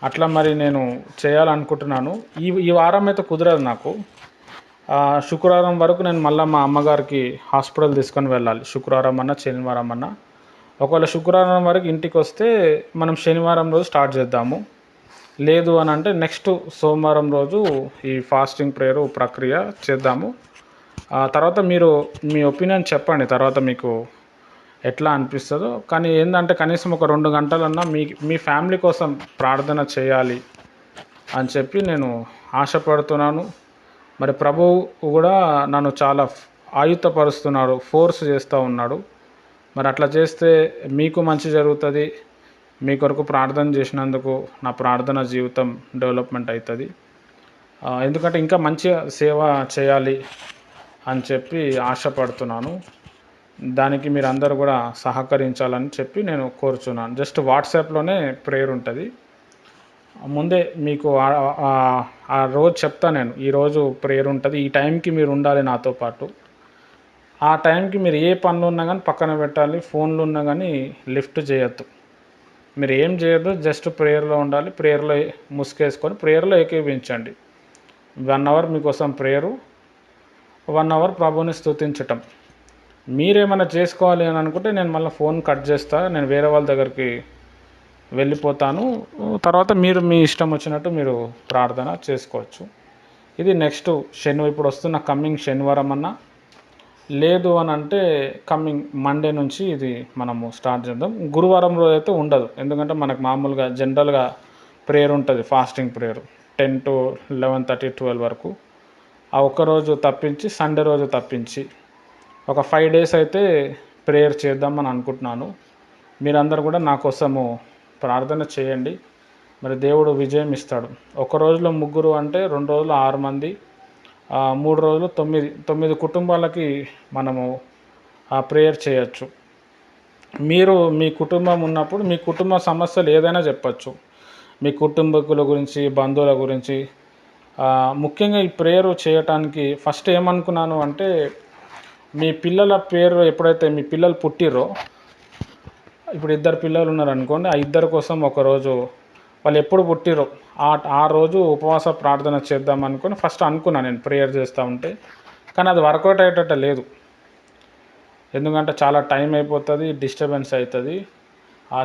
అట్లా మరి నేను చేయాలనుకుంటున్నాను. ఈ వారం అయితే కుదరదు నాకు. శుక్రవారం వరకు నేను మళ్ళీ మా అమ్మగారికి హాస్పిటల్ తీసుకొని వెళ్ళాలి. శుక్రవారం అన్నా శనివారం అన్నా. ఒకవేళ శుక్రవారం వరకు ఇంటికి వస్తే మనం శనివారం రోజు స్టార్ట్ చేద్దాము. లేదు అని అంటే నెక్స్ట్ సోమవారం రోజు ఈ ఫాస్టింగ్ ప్రేయర్ ప్రక్రియ చేద్దాము. తర్వాత మీరు మీ ఒపీనియన్ చెప్పండి, తర్వాత మీకు ఎట్లా అనిపిస్తుందో. కానీ ఏంటంటే కనీసం ఒక 2 గంటలన్నా మీ ఫ్యామిలీ కోసం ప్రార్థన చేయాలి అని చెప్పి నేను ఆశపడుతున్నాను. మరి ప్రభువు కూడా నన్ను చాలా ఆయుత్తపరుస్తున్నాడు, ఫోర్స్ చేస్తూ ఉన్నాడు. మరి అట్లా చేస్తే మీకు మంచి జరుగుతుంది. మీ కొరకు ప్రార్థన చేసినందుకు నా ప్రార్థన జీవితం డెవలప్మెంట్ అవుతుంది. ఎందుకంటే ఇంకా మంచిగా సేవ చేయాలి అని చెప్పి ఆశపడుతున్నాను. దానికి మీరు అందరూ కూడా సహకరించాలని చెప్పి నేను కోరుచున్నాను. జస్ట్ వాట్సాప్లోనే ప్రేయర్ ఉంటుంది. ముందే మీకు ఆ రోజు చెప్తాను నేను, ఈరోజు ప్రేయర్ ఉంటుంది, ఈ టైంకి మీరు ఉండాలి నాతో పాటు. ఆ టైంకి మీరు ఏ పనులు ఉన్నా కానీ పక్కన పెట్టాలి, ఫోన్లు ఉన్నా కానీ లిఫ్ట్ చేయొద్దు. మీరు ఏం చేయొద్దు, జస్ట్ ప్రేయర్లో ఉండాలి. ప్రేయర్లో ముసుకేసుకొని ప్రేయర్లో ఏకీభవించండి. 1 అవర్ మీకోసం ప్రేయరు, 1 అవర్ ప్రభువుని స్తుతించటం. మీరేమైనా చేసుకోవాలి అని అనుకుంటే నేను మళ్ళీ ఫోన్ కట్ చేస్తాను, నేను వేరే వాళ్ళ దగ్గరికి వెళ్ళిపోతాను. తర్వాత మీరు మీ ఇష్టం వచ్చినట్టు మీరు ప్రార్థన చేసుకోవచ్చు. ఇది నెక్స్ట్ ఇప్పుడు వస్తున్న కమ్మింగ్ శనివారం అన్నా, లేదు అని అంటే కమ్మింగ్ మండే నుంచి ఇది మనము స్టార్ట్ చేద్దాం. గురువారం రోజు అయితే ఉండదు, ఎందుకంటే మనకు మామూలుగా జనరల్గా ప్రేయర్ ఉంటుంది, ఫాస్టింగ్ ప్రేయర్ 10 to 11:30, 12 వరకు. ఆ ఒక్కరోజు తప్పించి, సండే రోజు తప్పించి ఒక 5 days అయితే ప్రేయర్ చేద్దామని అనుకుంటున్నాను. మీరందరూ కూడా నా కోసము ప్రార్థన చేయండి. మరి దేవుడు విజయం ఇస్తాడు. ఒక రోజులో 3 అంటే 2 రోజులు 6 మంది, 3 రోజులు 9 కుటుంబాలకి మనము ఆ ప్రేయర్ చేయొచ్చు. మీరు మీ కుటుంబం ఉన్నప్పుడు మీ కుటుంబ సమస్యలు ఏదైనా చెప్పచ్చు, మీ కుటుంబకుల గురించి, బంధువుల గురించి. ముఖ్యంగా ఈ ప్రేయర్ చేయటానికి ఫస్ట్ ఏమనుకున్నాను అంటే, మీ పిల్లల పేరు ఎప్పుడైతే మీ పిల్లలు పుట్టిరో, ఇప్పుడు 2 పిల్లలు ఉన్నారనుకోండి, ఆ 2 కోసం ఒకరోజు వాళ్ళు ఎప్పుడు పుట్టిరో ఆ రోజు ఉపవాస ప్రార్థన చేద్దాం అనుకొని ఫస్ట్ అనుకున్నాను నేను ప్రేయర్ చేస్తూ ఉంటే. కానీ అది వర్కౌట్ అయ్యేటట్టు లేదు, ఎందుకంటే చాలా టైం అయిపోతుంది, డిస్టర్బెన్స్ అవుతుంది.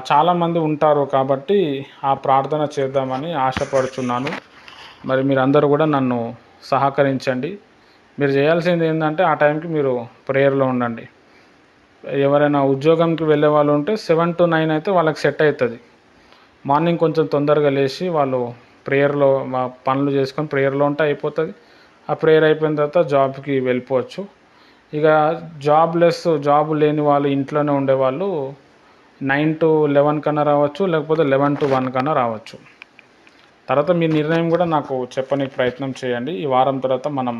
చాలామంది ఉంటారు కాబట్టి ఆ ప్రార్థన చేద్దామని ఆశపడుచున్నాను. మరి మీరందరూ కూడా నన్ను సహకరించండి. మీరు చేయాల్సింది ఏంటంటే ఆ టైంకి మీరు ప్రేయర్లో ఉండండి. ఎవరైనా ఉద్యోగంకి వెళ్ళే వాళ్ళు ఉంటే 7 to 9 అయితే వాళ్ళకి సెట్ అవుతుంది. మార్నింగ్ కొంచెం తొందరగా లేచి వాళ్ళు ప్రేయర్లో పనులు చేసుకొని ప్రేయర్లో ఉంటే అయిపోతుంది. ఆ ప్రేయర్ అయిపోయిన తర్వాత జాబ్కి వెళ్ళిపోవచ్చు. ఇక జాబ్ లేని వాళ్ళు, ఇంట్లోనే ఉండేవాళ్ళు 9 to 11 కన్నా రావచ్చు, లేకపోతే 11 to 1 కన్నా రావచ్చు. తర్వాత మీ నిర్ణయం కూడా నాకు చెప్పడానికి ప్రయత్నం చేయండి. ఈ వారం తర్వాత మనం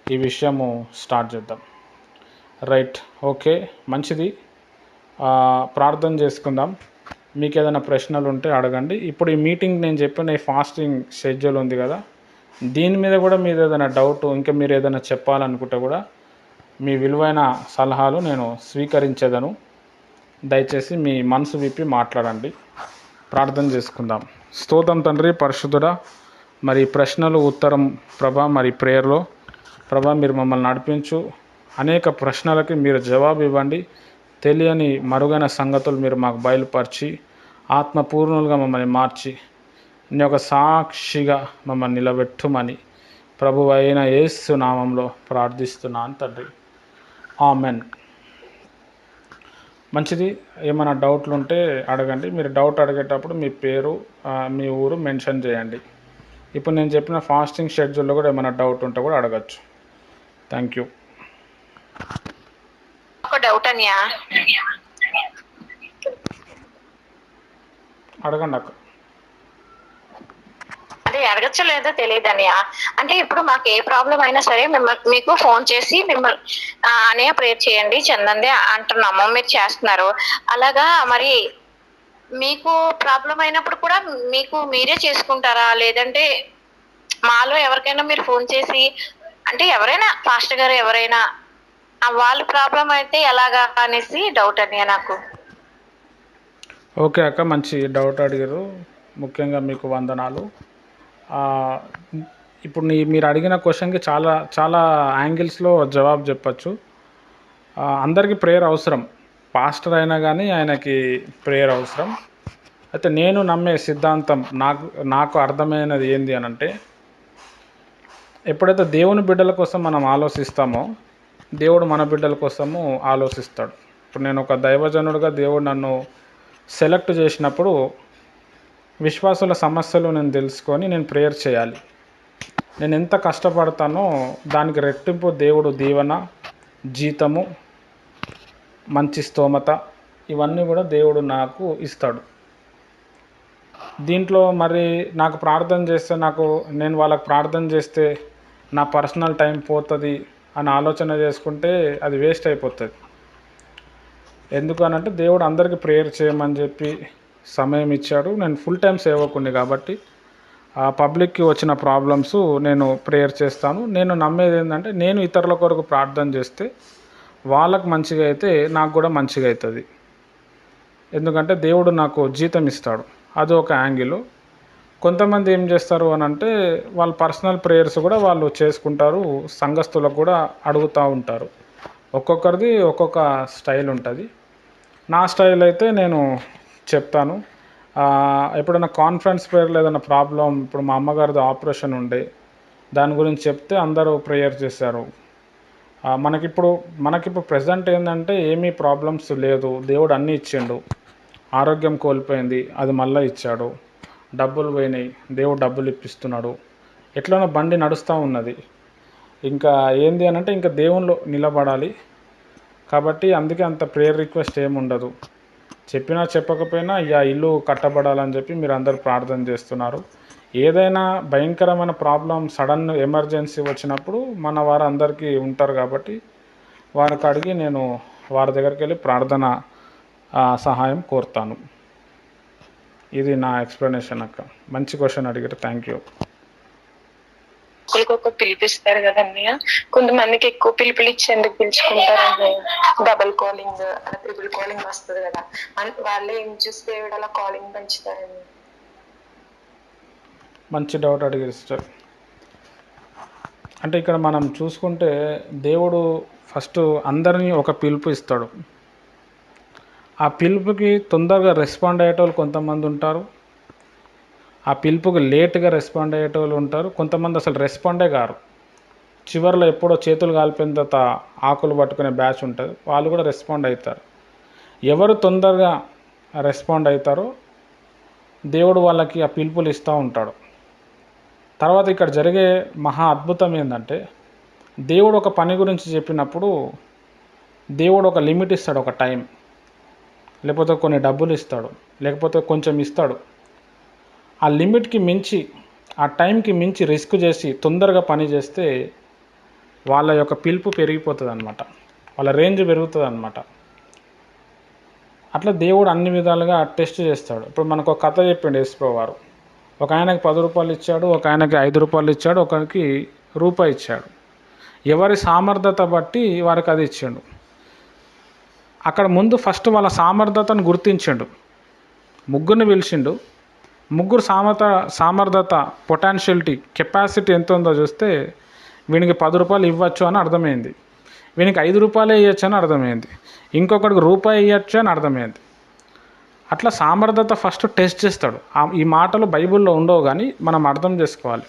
ఈ విషయము స్టార్ట్ చేద్దాం. రైట్, ఓకే, మంచిది. ప్రార్థన చేసుకుందాం. మీకు ఏదైనా ప్రశ్నలు ఉంటే అడగండి. ఇప్పుడు ఈ మీటింగ్ నేను చెప్పిన ఈ ఫాస్టింగ్ షెడ్యూల్ ఉంది కదా, దీని మీద కూడా మీరు ఏదైనా డౌట్, ఇంకా మీరు ఏదైనా చెప్పాలనుకుంటే కూడా మీ విలువైన సలహాలు నేను స్వీకరించేదను. దయచేసి మీ మనసు విప్పి మాట్లాడండి. ప్రార్థన చేసుకుందాం. స్తోత్రం తండ్రి, పరిశుద్ధుడా, మరి ప్రశ్నలు ఉత్తరం ప్రభా, మరి ప్రేయర్లో ప్రభా మీరు మమ్మల్ని నడిపించు. అనేక ప్రశ్నలకి మీరు జవాబు ఇవ్వండి. తెలియని మరుగైన సంగతులు మీరు మాకు బయలుపరిచి ఆత్మపూర్ణులుగా మమ్మల్ని మార్చి నీ యొక్క సాక్షిగా మమ్మల్ని నిలబెట్టుమని ప్రభువు అయిన యేసు నామంలో ప్రార్థిస్తున్నాను తండ్రి, ఆమెన్. మంచిది. ఏమైనా డౌట్లు ఉంటే అడగండి. మీరు డౌట్ అడిగేటప్పుడు మీ పేరు, మీ ఊరు మెన్షన్ చేయండి. ఇప్పుడు నేను చెప్పిన ఫాస్టింగ్ షెడ్యూల్లో కూడా ఏమైనా డౌట్ ఉంటే కూడా అడగచ్చు. Thank you. ఒక డౌట్ అనియా, అడగండి అక్క. అదే అడగచ్చో లేదో తెలియదు అనియా. అంటే ఇప్పుడు మాకు ఏ ప్రాబ్లం అయినా సరే మీకు ఫోన్ చేసి మిమ్మల్ని అనే ప్రేయర్ చేయండి చందందే అంటున్నాము, మీరు చేస్తున్నారు. అలాగా మరి మీకు ప్రాబ్లం అయినప్పుడు కూడా మీకు మీరే చేసుకుంటారా, లేదంటే మాలో ఎవరికైనా మీరు ఫోన్ చేసి, అంటే ఎవరైనా పాస్టర్ గారు ఎవరైనా వాళ్ళ ప్రాబ్లం అయితే ఎలాగా అనేసి డౌట్ అని నాకు. ఓకే అక్క, మంచి డౌట్ అడిగారు. ముఖ్యంగా మీకు వందనాలు. ఆ, ఇప్పుడు మీరు అడిగిన క్వశ్చన్కి చాలా చాలా యాంగిల్స్లో జవాబు చెప్పచ్చు. అందరికీ ప్రేయర్ అవసరం. పాస్టర్ అయినా కానీ ఆయనకి ప్రేయర్ అవసరం. అయితే నేను నమ్మే సిద్ధాంతం నాకు నాకు అర్థమైనది ఏంది అని అంటే, ఎప్పుడైతే దేవుని బిడ్డల కోసం మనం ఆలోచిస్తామో దేవుడు మన బిడ్డల కోసము ఆలోచిస్తాడు. ఇప్పుడు నేను ఒక దైవజనుడిగా దేవుడు నన్ను సెలెక్ట్ చేసినప్పుడు విశ్వాసుల సమస్యలు నేను తెలుసుకొని నేను ప్రేయర్ చేయాలి. నేను ఎంత కష్టపడతానో దానికి రెట్టింపు దేవుడు దీవెన, జీతము, మంచి స్తోమత ఇవన్నీ కూడా దేవుడు నాకు ఇస్తాడు. దీంట్లో మరి నాకు ప్రార్థన చేస్తే నేను వాళ్ళకి ప్రార్థన చేస్తే నా పర్సనల్ టైం పోతుంది అని ఆలోచన చేసుకుంటే అది వేస్ట్ అయిపోతుంది. ఎందుకనంటే దేవుడు అందరికీ ప్రేయర్ చేయమని చెప్పి సమయం ఇచ్చాడు. నేను ఫుల్ టైం సేవకుడిని కాబట్టి ఆ పబ్లిక్కి వచ్చిన ప్రాబ్లమ్స్ నేను ప్రేయర్ చేస్తాను. నేను నమ్మేది ఏంటంటే, నేను ఇతరుల కొరకు ప్రార్థన చేస్తే వాళ్ళకు మంచిగా అయితే నాకు కూడా మంచిగా అవుతుంది. ఎందుకంటే దేవుడు నాకు జీతం ఇస్తాడు. అది ఒక యాంగిల్. కొంతమంది ఏం చేస్తారు అని అంటే, వాళ్ళ పర్సనల్ ప్రేయర్స్ కూడా వాళ్ళు చేసుకుంటారు, సంఘస్థులకు కూడా అడుగుతూ ఉంటారు. ఒక్కొక్కరిది ఒక్కొక్క స్టైల్ ఉంటుంది. నా స్టైల్ అయితే నేను చెప్తాను. ఎప్పుడైనా కాన్ఫరెన్స్ ప్రేయర్లో ఏదైనా ప్రాబ్లం, ఇప్పుడు మా అమ్మగారిది ఆపరేషన్ ఉండే దాని గురించి చెప్తే అందరూ ప్రేయర్ చేశారు. మనకిప్పుడు ప్రజెంట్ ఏంటంటే ఏమీ ప్రాబ్లమ్స్ లేదు, దేవుడు అన్నీ ఇచ్చిండు. ఆరోగ్యం కోల్పోయింది, అది మళ్ళీ ఇచ్చాడు. డబ్బులు పోయినాయి, దేవుడు డబ్బులు ఇప్పిస్తున్నాడు. ఎట్లనో బండి నడుస్తూ ఉన్నది. ఇంకా ఏంది అని అంటే, ఇంకా దేవునిలో నిలబడాలి. కాబట్టి అందుకే అంత ప్రేయర్ రిక్వెస్ట్ ఏమి ఉండదు. చెప్పినా చెప్పకపోయినా ఇల్లు కట్టబడాలని చెప్పి మీరు అందరూ ప్రార్థన చేస్తున్నారు. ఏదైనా భయంకరమైన ప్రాబ్లం, సడన్ ఎమర్జెన్సీ వచ్చినప్పుడు మన వారు అందరికీ ఉంటారు కాబట్టి వారికి అడిగి నేను వారి దగ్గరికి వెళ్ళి ప్రార్థన సహాయం కోరుతాను. ఇది నా ఎక్స్ప్లెనేషన్ అక్క. మంచి క్వశ్చన్ అడిగారు, థ్యాంక్ యూ. ఒక్కొక్క పిలిపిస్తారు కదన్నయ్య, కొంతమందికి ఎక్కువ పిలుపులు ఇచ్చి ఎందుకు పిలుచుకుంటారు అన్నయ్య? డబల్ కాలింగ్, ట్రిపుల్ కాలింగ్ వస్తుంది కదా, వాళ్ళే ఏం చూస్తే అలా కాలింగ్ పెంచుతారని. మంచి డౌట్ అడిగారు సిస్టర్. అంటే ఇక్కడ మనం చూసుకుంటే దేవుడు ఫస్ట్ అందరినీ ఒక పిలుపు ఇస్తాడు. ఆ పిలుపుకి తొందరగా రెస్పాండ్ అయ్యేటోళ్ళు కొంతమంది ఉంటారు, ఆ పిలుపుకి లేట్గా రెస్పాండ్ అయ్యేటోళ్ళు ఉంటారు, కొంతమంది అసలు రెస్పాండే కారు. చివరిలో ఎప్పుడో చేతులు కాలిపోయిన తర్వాత ఆకులు పట్టుకునే బ్యాచ్ ఉంటుంది, వాళ్ళు కూడా రెస్పాండ్ అవుతారు. ఎవరు తొందరగా రెస్పాండ్ అవుతారో దేవుడు వాళ్ళకి ఆ పిలుపులు ఇస్తూ ఉంటాడు. తర్వాత ఇక్కడ జరిగే మహా అద్భుతం ఏంటంటే, దేవుడు ఒక పని గురించి చెప్పినప్పుడు దేవుడు ఒక లిమిట్ ఇస్తాడు, ఒక టైం, లేకపోతే కొన్ని డబ్బులు ఇస్తాడు, లేకపోతే కొంచెం ఇస్తాడు. ఆ లిమిట్కి మించి, ఆ టైంకి మించి రిస్క్ చేసి తొందరగా పని చేస్తే వాళ్ళ యొక్క పిలుపు పెరిగిపోతుంది అన్నమాట, వాళ్ళ రేంజ్ పెరుగుతుంది అన్నమాట. అట్లా దేవుడు అన్ని విధాలుగా టెస్ట్ చేస్తాడు. ఇప్పుడు మనకు ఒక కథ చెప్పిండు యేసుప్రభువు వారు. ఒక ఆయనకి 10 రూపాయలు ఇచ్చాడు, ఒక ఆయనకి 5 రూపాయలు ఇచ్చాడు, ఒకరికి రూపాయి ఇచ్చాడు. ఎవరి సామర్థ్యత బట్టి వారికి అది ఇచ్చాడు. అక్కడ ముందు ఫస్ట్ వాళ్ళ సామర్థ్యతను గుర్తించిండు, ముగ్గురిని పిలిచిండు. ముగ్గురు సామర్థ్యత, పొటాన్షియలిటీ, కెపాసిటీ ఎంత ఉందో చూస్తే వీనికి 10 రూపాయలు ఇవ్వచ్చు అని అర్థమైంది, వీనికి 5 రూపాయలే ఇవ్వచ్చు అని అర్థమైంది, ఇంకొకటికి రూపాయి ఇవ్వచ్చు అని అర్థమైంది. అట్లా సామర్థ్యత ఫస్ట్ టెస్ట్ చేస్తాడు. ఈ మాటలు బైబిల్లో ఉండవు కానీ మనం అర్థం చేసుకోవాలి.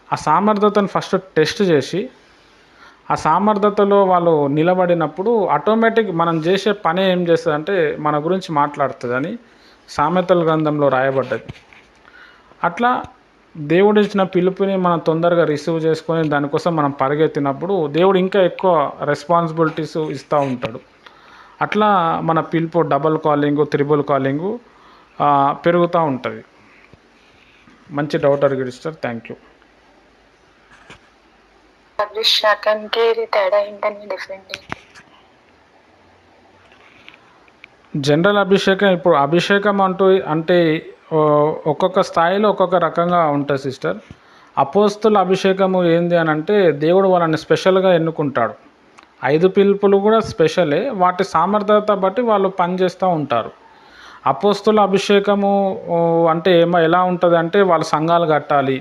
ఆ సామర్థ్యతను ఫస్ట్ టెస్ట్ చేసి ఆ సామర్థ్యతలో వాళ్ళు నిలబడినప్పుడు ఆటోమేటిక్ మనం చేసే పని ఏం చేస్తుందంటే మన గురించి మాట్లాడుతుందని సామెతల గ్రంథంలో రాయబడ్డది. అట్లా దేవుడు ఇచ్చిన పిలుపుని మనం తొందరగా రిసీవ్ చేసుకొని దానికోసం మనం పరిగెత్తినప్పుడు దేవుడు ఇంకా ఎక్కువ రెస్పాన్సిబిలిటీస్ ఇస్తూ ఉంటాడు. అట్లా మన పిలుపు డబల్ కాలింగు, త్రిబుల్ కాలింగు పెరుగుతూ ఉంటుంది. మంచి డౌట్ అడిగాడు సిస్టర్, థ్యాంక్ యూ. అభిషేకానికి తేడా ఏంటని డిఫరెంట్? జనరల్ అభిషేకం, ఇప్పుడు అభిషేకం అంటే ఒక్కొక్క స్థాయిలో ఒక్కొక్క రకంగా ఉంటుంది సిస్టర్. అపోస్తుల అభిషేకము ఏంది అని అంటే, దేవుడు వాళ్ళని స్పెషల్గా ఎన్నుకుంటాడు. 5 పిలుపులు కూడా స్పెషలే, వాటి సామర్థ్యత బట్టి వాళ్ళు పనిచేస్తూ ఉంటారు. అపోస్తుల అభిషేకము అంటే ఎలా ఉంటుంది అంటే వాళ్ళు సంఘాలు కట్టాలి,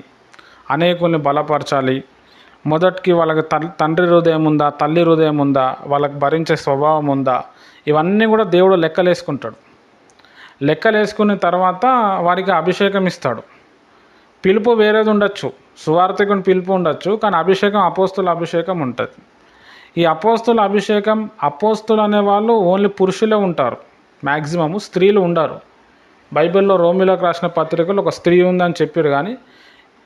అనేకుల్ని బలపరచాలి, మొదటికి వాళ్ళకి తండ్రి హృదయం ఉందా, తల్లి హృదయం ఉందా, వాళ్ళకి భరించే స్వభావం ఉందా, ఇవన్నీ కూడా దేవుడు లెక్కలేసుకుంటాడు. లెక్కలేసుకున్న తర్వాత వారికి అభిషేకం ఇస్తాడు. పిలుపు వేరేది ఉండొచ్చు, సువార్థికుని పిలుపు ఉండొచ్చు, కానీ అభిషేకం అపోస్తుల అభిషేకం ఉంటుంది. ఈ అపోస్తుల అభిషేకం, అపోస్తులు అనేవాళ్ళు ఓన్లీ పురుషులే ఉంటారు, మ్యాక్సిమము స్త్రీలు ఉండరు. బైబిల్లో రోమిలోకి రాసిన పత్రికలు ఒక స్త్రీ ఉందని చెప్పారు, కానీ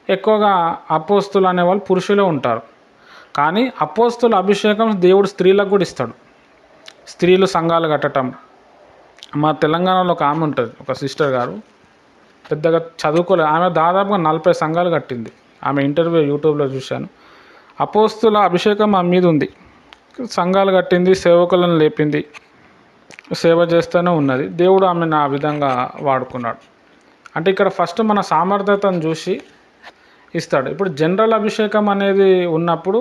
ఎక్కువగా అపోస్తులు అనేవాళ్ళు పురుషులే ఉంటారు. కానీ అపోస్తుల అభిషేకం దేవుడు స్త్రీలకు కూడా ఇస్తాడు. స్త్రీలు సంఘాలు కట్టడం. మా తెలంగాణలో ఒక ఆమె ఉంటుంది, ఒక సిస్టర్ గారు, పెద్దగా చదువుకోలేదు, ఆమె దాదాపుగా 40 సంఘాలు కట్టింది. ఆమె ఇంటర్వ్యూ యూట్యూబ్లో చూశాను. అపోస్తుల అభిషేకం ఆమె మీద ఉంది, సంఘాలు కట్టింది, సేవకులను లేపింది, సేవ చేస్తూనే ఉన్నది. దేవుడు ఆమెను ఆ విధంగా వాడుకున్నాడు. అంటే ఇక్కడ ఫస్ట్ మన సామర్థ్యతను చూసి ఇస్తాడు. ఇప్పుడు జనరల్ అభిషేకం అనేది ఉన్నప్పుడు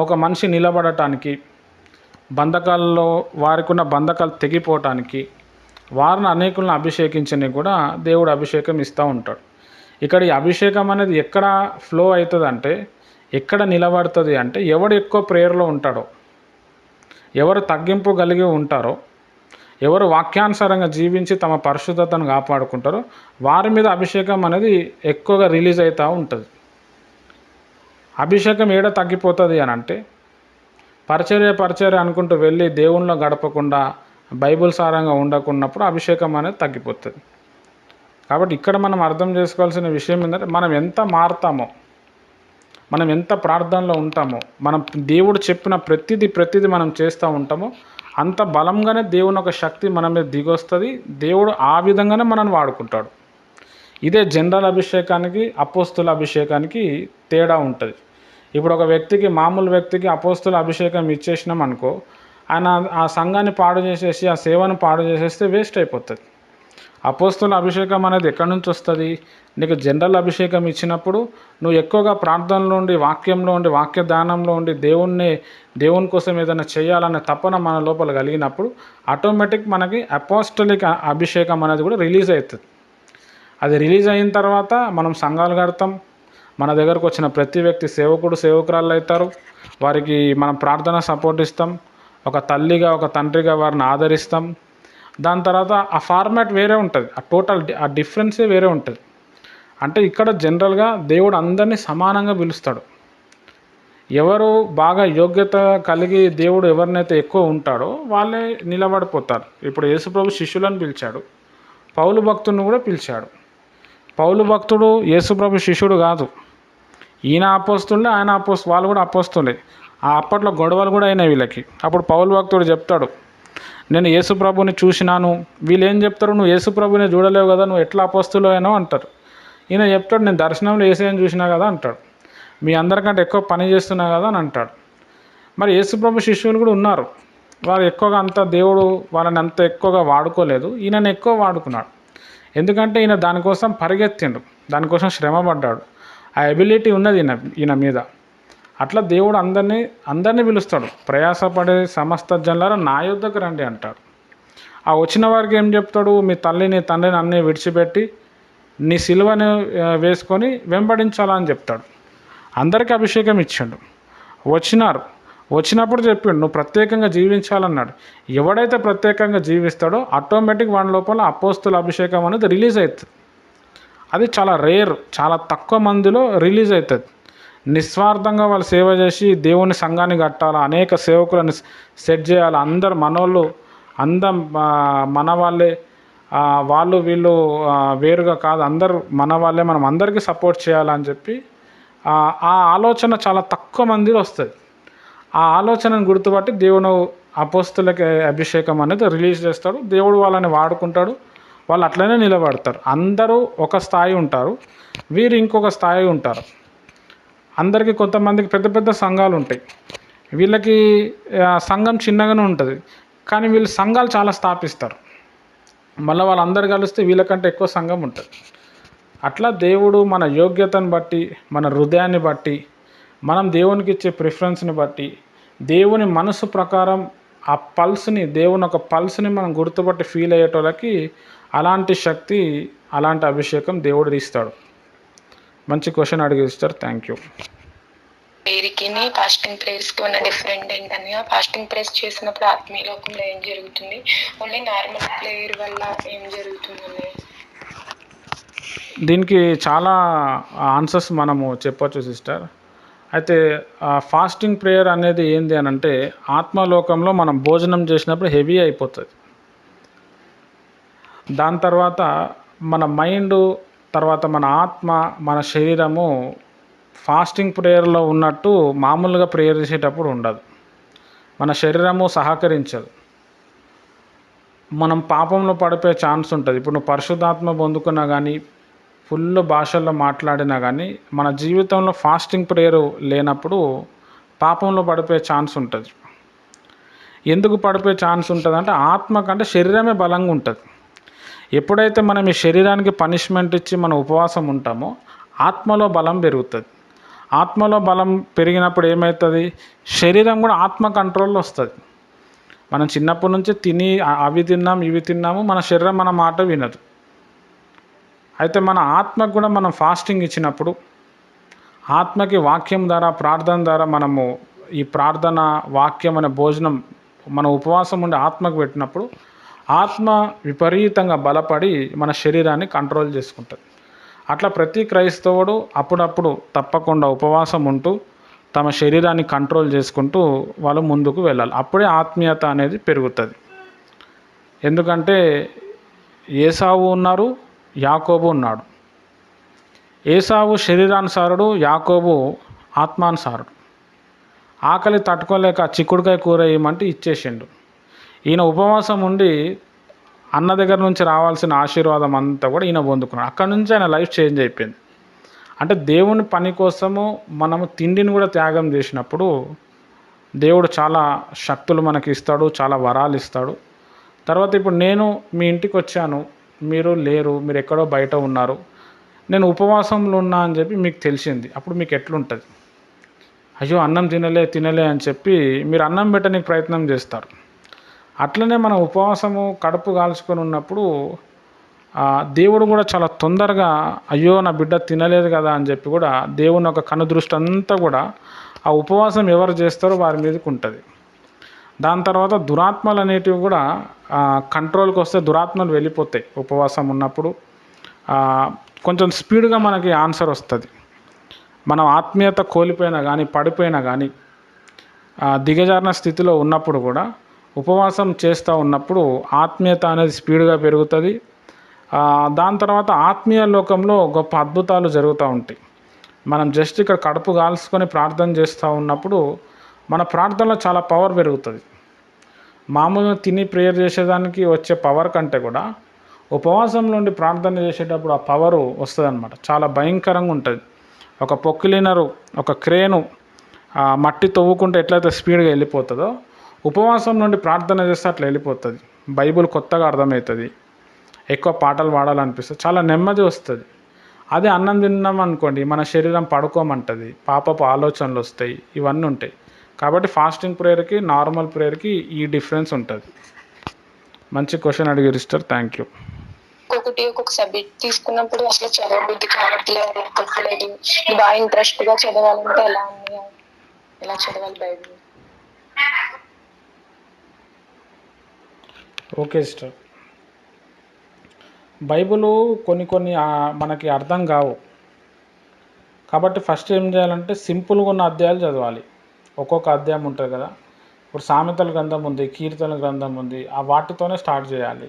ఒక మనిషి నిలబడటానికి, బంధకాల్లో వారికి ఉన్న బంధకాలు తెగిపోవటానికి, వారిని అనేకులను అభిషేకించడానికి కూడా దేవుడు అభిషేకం ఇస్తూ ఉంటాడు. ఇక్కడ ఈ అభిషేకం అనేది ఎక్కడ ఫ్లో అవుతుంది అంటే, ఎక్కడ నిలబడుతుంది అంటే, ఎవడు ఎక్కువ ప్రేయర్లో ఉంటాడో, ఎవరు తగ్గింపు కలిగి ఉంటారో, ఎవరు వాక్యానుసారంగా జీవించి తమ పరిశుద్ధతను కాపాడుకుంటారో వారి మీద అభిషేకం అనేది ఎక్కువగా రిలీజ్ అవుతూ ఉంటుంది. అభిషేకం ఏడ తగ్గిపోతుంది అని అంటే, పరిచర్య అనుకుంటూ వెళ్ళి దేవునిలో గడపకుండా, బైబిల్ సారంగా ఉండకున్నప్పుడు అభిషేకం అనేది తగ్గిపోతుంది. కాబట్టి ఇక్కడ మనం అర్థం చేసుకోవాల్సిన విషయం ఏంటంటే, మనం ఎంత మారుతామో, మనం ఎంత ప్రార్థనలో ఉంటామో, మనం దేవుడు చెప్పిన ప్రతిదీ మనం చేస్తూ ఉంటామో, అంత బలంగానే దేవుని ఒక శక్తి మన మీద దిగొస్తుంది. దేవుడు ఆ విధంగానే మనల్ని వాడుకుంటాడు. ఇదే జనరల్ అభిషేకానికి అపోస్తుల అభిషేకానికి తేడా ఉంటుంది. ఇప్పుడు ఒక వ్యక్తికి, మామూలు వ్యక్తికి అపోస్తుల అభిషేకం ఇచ్చేసినాం అనుకో, ఆయన ఆ సంఘాన్ని పాడు చేసేసి, ఆ సేవను పాడు చేసేస్తే వేస్ట్ అయిపోతుంది. అపోస్తుల అభిషేకం అనేది ఎక్కడి నుంచి వస్తుంది? నీకు జనరల్ అభిషేకం ఇచ్చినప్పుడు నువ్వు ఎక్కువగా ప్రార్థనలో ఉండి, వాక్యంలో ఉండి, వాక్య దానంలో ఉండి, దేవుని కోసం ఏదైనా చేయాలనే తపన మన లోపల కలిగినప్పుడు ఆటోమేటిక్ మనకి అపోస్టలిక్ అభిషేకం అనేది కూడా రిలీజ్ అవుతుంది. అది రిలీజ్ అయిన తర్వాత మనం సంఘాలు కడతాం, మన దగ్గరకు వచ్చిన ప్రతి వ్యక్తి సేవకురాళ్ళు అవుతారు, వారికి మనం ప్రార్థన సపోర్ట్ ఇస్తాం, ఒక తల్లిగా ఒక తండ్రిగా వారిని ఆదరిస్తాం. దాని తర్వాత ఆ ఫార్మాట్ వేరే ఉంటుంది, ఆ డిఫరెన్సే వేరే ఉంటుంది. అంటే ఇక్కడ జనరల్గా దేవుడు అందరినీ సమానంగా పిలుస్తాడు. ఎవరు బాగా యోగ్యత కలిగి దేవుడు ఎవరినైతే ఎక్కువ ఉంటాడో వాళ్ళే నిలబడిపోతారు. ఇప్పుడు యేసుప్రభు శిష్యులను పిలిచాడు, పౌలు భక్తుని కూడా పిలిచాడు. పౌలు భక్తుడు యేసుప్రభు శిష్యుడు కాదు, ఈయన అపోస్తులే, ఆయన వాళ్ళు కూడా అపోస్తులే. ఆ అప్పట్లో గొడవలు కూడా అయినాయి వీళ్ళకి. అప్పుడు పౌలు భక్తుడు చెప్తాడు, నేను యేసుప్రభుని చూసినాను. వీళ్ళు ఏం చెప్తారు, నువ్వు యేసుప్రభుని చూడలేవు కదా, నువ్వు ఎట్లా అపోస్తులు అయినావు అంటారు. ఈయన చెప్తాడు, నేను దర్శనంలో యేసయ్యను చూసినా కదా అంటాడు, మీ అందరికంటే ఎక్కువ పని చేస్తున్నా కదా అని అంటాడు. మరి యేసుప్రభు శిష్యులు కూడా ఉన్నారు, వారు ఎక్కువగా అంత దేవుడు వాళ్ళని అంత ఎక్కువగా వాడుకోలేదు, ఈయనను ఎక్కువ వాడుకున్నాడు. ఎందుకంటే ఈయన దానికోసం పరిగెత్తిండు, దానికోసం శ్రమపడ్డాడు, ఆ ఎబిలిటీ ఉన్నది ఈయన మీద. అట్లా దేవుడు అందరినీ పిలుస్తాడు. ప్రయాసపడే సమస్త జనులారా నా యొద్దకు రండి అంటాడు. ఆ వచ్చిన వారికి ఏం చెప్తాడు, మీ తల్లిని తండ్రిని అన్నీ విడిచిపెట్టి నీ సిలువను వేసుకొని వెంబడించాలని చెప్తాడు. అందరికీ అభిషేకం ఇచ్చాడు. వచ్చినప్పుడు చెప్పిండు, నువ్వు ప్రత్యేకంగా జీవించాలన్నాడు. ఎవడైతే ప్రత్యేకంగా జీవిస్తాడో ఆటోమేటిక్ వాడి లోపల అపోస్తుల అభిషేకం అనేది రిలీజ్ అవుతుంది. అది చాలా రేర్, చాలా తక్కువ మందిలో రిలీజ్ అవుతుంది. నిస్వార్థంగా వాళ్ళు సేవ చేసి దేవుని సంఘాన్ని కట్టాలి, అనేక సేవకులను సెట్ చేయాలి, అందరు మనోళ్ళు, మన వాళ్ళే, వాళ్ళు వీళ్ళు వేరుగా కాదు, అందరూ మన వాళ్ళే, మనం అందరికీ సపోర్ట్ చేయాలని చెప్పి ఆ ఆలోచన చాలా తక్కువ మందిలో వస్తుంది. ఆ ఆలోచనను గుర్తుపట్టి దేవుడు అపోస్తులకి అభిషేకం అనేది రిలీజ్ చేస్తాడు. దేవుడు వాళ్ళని వాడుకుంటాడు, వాళ్ళు అట్లనే నిలబడతారు. అందరూ ఒక స్థాయి ఉంటారు, వీరు ఇంకొక స్థాయి ఉంటారు. అందరికీ కొంతమందికి పెద్ద పెద్ద సంఘాలు ఉంటాయి, వీళ్ళకి సంఘం చిన్నగానే ఉంటుంది, కానీ వీళ్ళు సంఘాలు చాలా స్థాపిస్తారు. మళ్ళీ వాళ్ళందరూ కలిస్తే వీళ్ళకంటే ఎక్కువ సంఘం ఉంటుంది. అట్లా దేవుడు మన యోగ్యతను బట్టి, మన హృదయాన్ని బట్టి, మనం దేవునికి ఇచ్చే ప్రిఫరెన్స్ని బట్టి, దేవుని మనసు ప్రకారం ఆ పల్స్ని, దేవుని ఒక పల్స్ని మనం గుర్తుపట్టి ఫీల్ అయ్యేటోళ్ళకి అలాంటి శక్తి, అలాంటి అభిషేకం దేవుడు ఇస్తాడు. మంచి క్వశ్చన్ అడిగి సిస్టర్, థ్యాంక్ యూ. ప్రేయర్కి ఫాస్టింగ్ ప్రేయర్స్కి ఉన్న డిఫరెంట్ ఏంటని, ఫాస్టింగ్ ప్రేయర్స్ చేసినప్పుడు ఆత్మీయ లోకంలో ఏం జరుగుతుంది, ఓన్లీ నార్మల్ ప్రేయర్ వల్ల ఏం జరుగుతుంది? దీనికి చాలా ఆన్సర్స్ మనము చెప్పొచ్చు సిస్టర్. అయితే ఫాస్టింగ్ ప్రేయర్ అనేది ఏంది అని అంటే, ఆత్మలోకంలో మనం భోజనం చేసినప్పుడు హెవీ అయిపోతుంది. దాని తర్వాత మన మైండ్, తర్వాత మన ఆత్మ, మన శరీరము ఫాస్టింగ్ ప్రేయర్లో ఉన్నట్టు మామూలుగా ప్రేయర్ చేసేటప్పుడు ఉండదు. మన శరీరము సహకరించదు. మనం పాపంలో పడిపోయే ఛాన్స్ ఉంటుంది. ఇప్పుడు నువ్వు పరిశుద్ధాత్మ పొందుకున్నా కానీ, ఫుల్ భాషల్లో మాట్లాడినా కానీ, మన జీవితంలో ఫాస్టింగ్ ప్రేయర్ లేనప్పుడు పాపంలో పడిపోయే ఛాన్స్ ఉంటుంది. ఎందుకు పడిపోయే ఛాన్స్ ఉంటుంది అంటే, ఆత్మ కంటే శరీరమే బలంగా ఉంటుంది. ఎప్పుడైతే మనం ఈ శరీరానికి పనిష్మెంట్ ఇచ్చి మనం ఉపవాసం ఉంటామో, ఆత్మలో బలం పెరుగుతుంది. ఆత్మలో బలం పెరిగినప్పుడు ఏమవుతుంది, శరీరం కూడా ఆత్మ కంట్రోల్లో వస్తుంది. మనం చిన్నప్పటి నుంచి తిని అవి తిన్నాం ఇవి తిన్నాము, మన శరీరం మన మాట వినదు. అయితే మన ఆత్మకు కూడా మనం ఫాస్టింగ్ ఇచ్చినప్పుడు, ఆత్మకి వాక్యం ద్వారా, ప్రార్థన ద్వారా మనము ఈ ప్రార్థన, వాక్యం అనే భోజనం మన ఉపవాసం ఉండి ఆత్మకు పెట్టినప్పుడు, ఆత్మ విపరీతంగా బలపడి మన శరీరాన్ని కంట్రోల్ చేసుకుంటుంది. అట్లా ప్రతి క్రైస్తవుడు అప్పుడప్పుడు తప్పకుండా ఉపవాసం ఉంటూ తమ శరీరాన్ని కంట్రోల్ చేసుకుంటూ వాళ్ళు ముందుకు వెళ్ళాలి. అప్పుడే ఆత్మీయత అనేది పెరుగుతుంది. ఎందుకంటే ఏసావు ఉన్నారు, యాకోబు ఉన్నాడు. ఏసావు శరీరానుసారుడు, యాకోబు ఆత్మానుసారుడు. ఆకలి తట్టుకోలేక చిక్కుడుకాయ కూర వేయమంటే ఇచ్చేసిండు. ఈయన ఉపవాసం ఉండి అన్న దగ్గర నుంచి రావాల్సిన ఆశీర్వాదం అంతా కూడా ఈయన పొందుకున్నాడు. అక్కడ నుంచి ఆయన లైఫ్ చేంజ్ అయిపోయింది. అంటే దేవుని పని కోసము మనము తిండిని కూడా త్యాగం చేసినప్పుడు దేవుడు చాలా శక్తులు మనకి ఇస్తాడు, చాలా వరాలు ఇస్తాడు. తర్వాత ఇప్పుడు నేను మీ ఇంటికి వచ్చాను, మీరు లేరు, మీరు ఎక్కడో బయట ఉన్నారు, నేను ఉపవాసంలో ఉన్నా అని చెప్పి మీకు తెలిసింది. అప్పుడు మీకు ఎట్లుంటుంది? అయ్యో అన్నం తినలే అని చెప్పి మీరు అన్నం పెట్టడానికి ప్రయత్నం చేస్తారు. అట్లనే మనం ఉపవాసము కడుపు కాల్చుకొని ఉన్నప్పుడు దేవుడు కూడా చాలా తొందరగా అయ్యో నా బిడ్డ తినలేదు కదా అని చెప్పి కూడా దేవుని ఒక కనుదృష్టి అంతా కూడా ఆ ఉపవాసం ఎవరు చేస్తారో వారి మీదకి ఉంటుంది. దాని తర్వాత దురాత్మలు అనేటివి కూడా కంట్రోల్కి వస్తే దురాత్మలు వెళ్ళిపోతాయి. ఉపవాసం ఉన్నప్పుడు కొంచెం స్పీడ్గా మనకి ఆన్సర్ వస్తుంది. మనం ఆత్మీయత కోల్పోయినా కానీ, పడిపోయినా కానీ, దిగజారిన స్థితిలో ఉన్నప్పుడు కూడా ఉపవాసం చేస్తూ ఉన్నప్పుడు ఆత్మీయత అనేది స్పీడ్గా పెరుగుతుంది. దాని తర్వాత ఆత్మీయ లోకంలో గొప్ప అద్భుతాలు జరుగుతూ ఉంటాయి. మనం జస్ట్ ఇక్కడ కడుపు కాల్చుకొని ప్రార్థన చేస్తూ ఉన్నప్పుడు మన ప్రార్థనలో చాలా పవర్ పెరుగుతుంది. మామూలుగా తిని ప్రేయర్ చేసేదానికి వచ్చే పవర్ కంటే కూడా ఉపవాసం నుండి ప్రార్థన చేసేటప్పుడు ఆ పవరు వస్తుంది అన్నమాట. చాలా భయంకరంగా ఉంటుంది. ఒక పొక్కిలీనరు, ఒక క్రేను మట్టి తవ్వుకుంటే ఎట్లయితే స్పీడ్గా వెళ్ళిపోతుందో, ఉపవాసం నుండి ప్రార్థన చేస్తే అట్లా వెళ్ళిపోతుంది. బైబిల్ కొత్తగా అర్థమవుతుంది, ఎక్కువ పాటలు పాడాలనిపిస్తుంది, చాలా నెమ్మది వస్తుంది. అదే అన్నం తిన్నాం అనుకోండి, మన శరీరం పడుకోమంటుంది, పాపపు ఆలోచనలు వస్తాయి, ఇవన్నీ ఉంటాయి. కాబట్టి ఫాస్టింగ్ ప్రేయర్కి, నార్మల్ ప్రేయర్కి ఈ డిఫరెన్స్ ఉంటుంది. మంచి క్వశ్చన్ అడిగారు సిస్టర్, థ్యాంక్ యూ. ఒక్కొక్క సబ్జెక్ట్ తీసుకున్నప్పుడు అసలు చదవబుద్ధి కావట్లేదు, బాగా ఇంట్రెస్ట్గా చదవాలంటే ఎలా చదవాలి బైబిల్? ఓకే సిస్టర్, బైబిలు కొన్ని మనకి అర్థం కావు. కాబట్టి ఫస్ట్ ఏం చేయాలంటే సింపుల్గా ఉన్న అధ్యాయాలు చదవాలి. ఒక్కొక్క అధ్యాయం ఉంటుంది కదా, ఇప్పుడు సామెతల గ్రంథం ఉంది, కీర్తన గ్రంథం ఉంది, ఆ వాటితోనే స్టార్ట్ చేయాలి.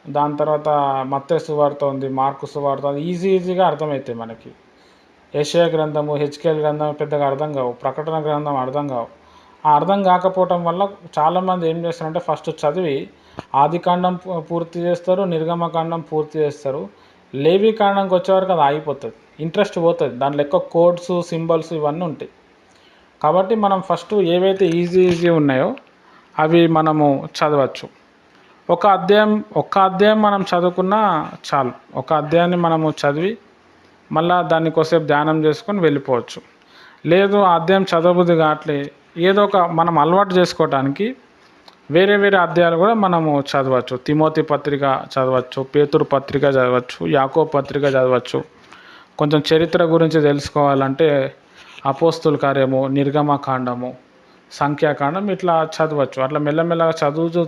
దాని తర్వాత మత్తయి సువార్త ఉంది, మార్కు సువార్త, ఈజీగా అర్థమవుతాయి మనకి. యెషయా గ్రంథము, హెచ్కేఎల్ గ్రంథం పెద్దగా అర్థం కావు, ప్రకటన గ్రంథం అర్థం కావు. ఆ అర్థం కాకపోవటం వల్ల చాలామంది ఏం చేస్తారంటే ఫస్ట్ చదివి ఆదికాండం పూర్తి చేస్తారు, నిర్గమకాండం పూర్తి చేస్తారు, లేవి కాండంకి వచ్చేవరకు అది ఆగిపోతుంది, ఇంట్రెస్ట్ పోతుంది. దాంట్లో ఎక్కువ కోడ్స్, సింబల్స్ ఇవన్నీ ఉంటాయి. కాబట్టి మనం ఫస్ట్ ఏవైతే ఈజీ ఉన్నాయో అవి మనము చదవచ్చు. ఒక్క అధ్యాయం మనం చదువుకున్నా చాలు. ఒక అధ్యాయాన్ని మనము చదివి మళ్ళీ దాన్ని కొద్దిసేపు ధ్యానం చేసుకొని వెళ్ళిపోవచ్చు. లేదు ఆ అధ్యాయం చదవబుద్ధి కావట్లే, ఏదో ఒక మనం అలవాటు చేసుకోవటానికి వేరే వేరే అధ్యాయాలు కూడా మనము చదవచ్చు. తిమోతి పత్రిక చదవచ్చు, పేతురు పత్రిక చదవచ్చు, యాకోబు పత్రిక చదవచ్చు. కొంచెం చరిత్ర గురించి తెలుసుకోవాలంటే అపోస్తుల కార్యము, నిర్గమకాండము, సంఖ్యాకాండం ఇట్లా చదవచ్చు. అట్లా మెల్లమెల్లగా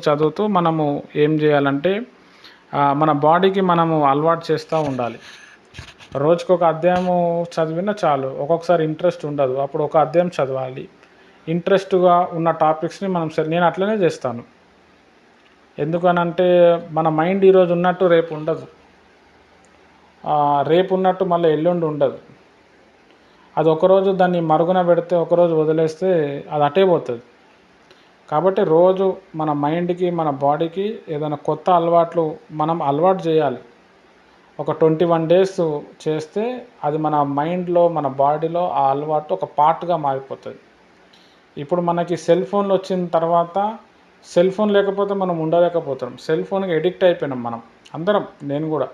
చదువుతూ మనము ఏం చేయాలంటే మన బాడీకి మనము అలవాటు చేస్తూ ఉండాలి. రోజుకొక అధ్యాయము చదివినా చాలు. ఒక్కొక్కసారి ఇంట్రెస్ట్ ఉండదు, అప్పుడు ఒక అధ్యాయం చదవాలి. ఇంట్రెస్ట్గా ఉన్న టాపిక్స్ని నేను అట్లనే చేస్తాను. ఎందుకనంటే మన మైండ్ ఈరోజు ఉన్నట్టు రేపు ఉండదు, రేపు ఉన్నట్టు మళ్ళీ ఎల్లుండి ఉండదు. అది ఒకరోజు దాన్ని మరుగున పెడితే, ఒకరోజు వదిలేస్తే అది అటే పోతుంది. కాబట్టి రోజు మన మైండ్కి మన బాడీకి ఏదైనా కొత్త అలవాట్లు మనం అలవాటు చేయాలి. ఒక 21 days చేస్తే అది మన మైండ్లో మన బాడీలో ఆ అలవాటు ఒక పార్ట్గా మారిపోతుంది. ఇప్పుడు మనకి సెల్ ఫోన్లు వచ్చిన తర్వాత సెల్ ఫోన్ లేకపోతే మనం ఉండలేకపోతున్నాం. సెల్ ఫోన్కి ఎడిక్ట్ అయిపోయినాం మనం అందరం, నేను కూడా.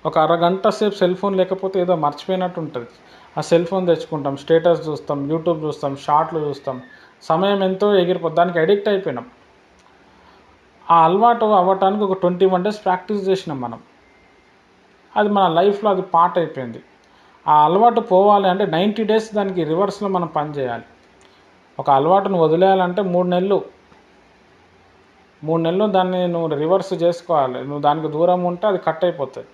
ఒక అరగంట సేపు సెల్ ఫోన్ లేకపోతే ఏదో మర్చిపోయినట్టు ఉంటుంది. ఆ సెల్ ఫోన్ తెచ్చుకుంటాం, స్టేటస్ చూస్తాం, యూట్యూబ్ చూస్తాం, షార్ట్లు చూస్తాం, సమయం ఎంతో ఎగిరిపోతుంది. దానికి అడిక్ట్ అయిపోయినాం. ఆ అలవాటు అవ్వటానికి ఒక 21 days ప్రాక్టీస్ చేసినాం మనం. అది మన లైఫ్లో అది పార్ట్ అయిపోయింది. ఆ అలవాటు పోవాలి అంటే 90 days దానికి రివర్స్లో మనం పని చేయాలి. ఒక అలవాటును వదిలేయాలంటే 3 నెలలు దాన్ని నువ్వు రివర్స్ చేసుకోవాలి. నువ్వు దానికి దూరం ఉంటే అది కట్ అయిపోతుంది.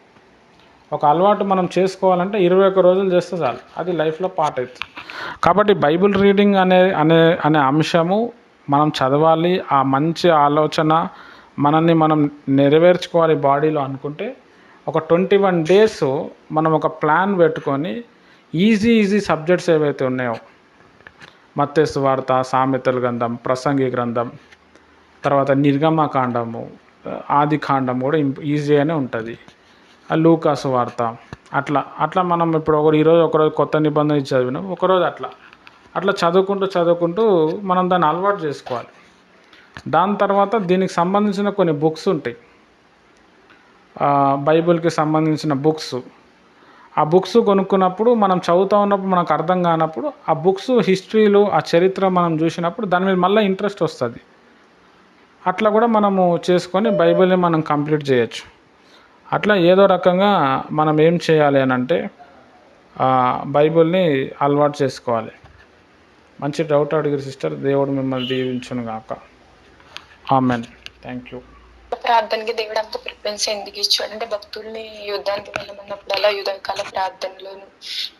ఒక అలవాటు మనం చేసుకోవాలంటే 21 రోజులు చేస్తే చాలు, అది లైఫ్లో పార్ట్ అవుతుంది. కాబట్టి బైబిల్ రీడింగ్ అనే అంశము మనం చదవాలి. ఆ మంచి ఆలోచన మనల్ని మనం నెరవేర్చుకోవాలి బాడీలో అనుకుంటే ఒక 21 days మనం ఒక ప్లాన్ పెట్టుకొని ఈజీ సబ్జెక్ట్స్ ఏవైతే ఉన్నాయో, మత్తయి సువార్త, సామెతల గ్రంథం, ప్రసంగి గ్రంథం, తర్వాత నిర్గమకాండము, ఆది కాండం కూడా ఈజీగానే ఉంటుంది, లూకా సువార్త, అట్లా మనం ఇప్పుడు ఈరోజు ఒకరోజు కొత్త నిబంధన చదివినాం, ఒకరోజు అట్లా చదువుకుంటూ మనం దాన్ని అలవాటు చేసుకోవాలి. దాని తర్వాత దీనికి సంబంధించిన కొన్ని బుక్స్ ఉంటాయి, బైబిల్కి సంబంధించిన బుక్స్. ఆ బుక్స్ కొనుక్కున్నప్పుడు మనం చదువుతూ ఉన్నప్పుడు మనకు అర్థం కానప్పుడు ఆ బుక్స్ హిస్టరీలు, ఆ చరిత్ర మనం చూసినప్పుడు దాని మీద మళ్ళీ ఇంట్రెస్ట్ వస్తుంది. అట్లా కూడా మనము చేసుకొని బైబిల్ని మనం కంప్లీట్ చేయొచ్చు. అట్లా ఏదో రకంగా మనం ఏం చేయాలి అని అంటే బైబిల్ని అలవాటు చేసుకోవాలి. మంచి డౌట్ అడిగారు సిస్టర్. దేవుడు మిమ్మల్ని దీవించును గాక. ఆమెన్. Thank you. ప్రార్థనకి దేవుడు అంత ప్రిఫరెన్స్ ఎందుకు ఇచ్చాడు అంటే భక్తుల్ని యుద్ధానికి వెళ్ళమన్నప్పుడల్లా ఉదయకాల ప్రార్థనలోను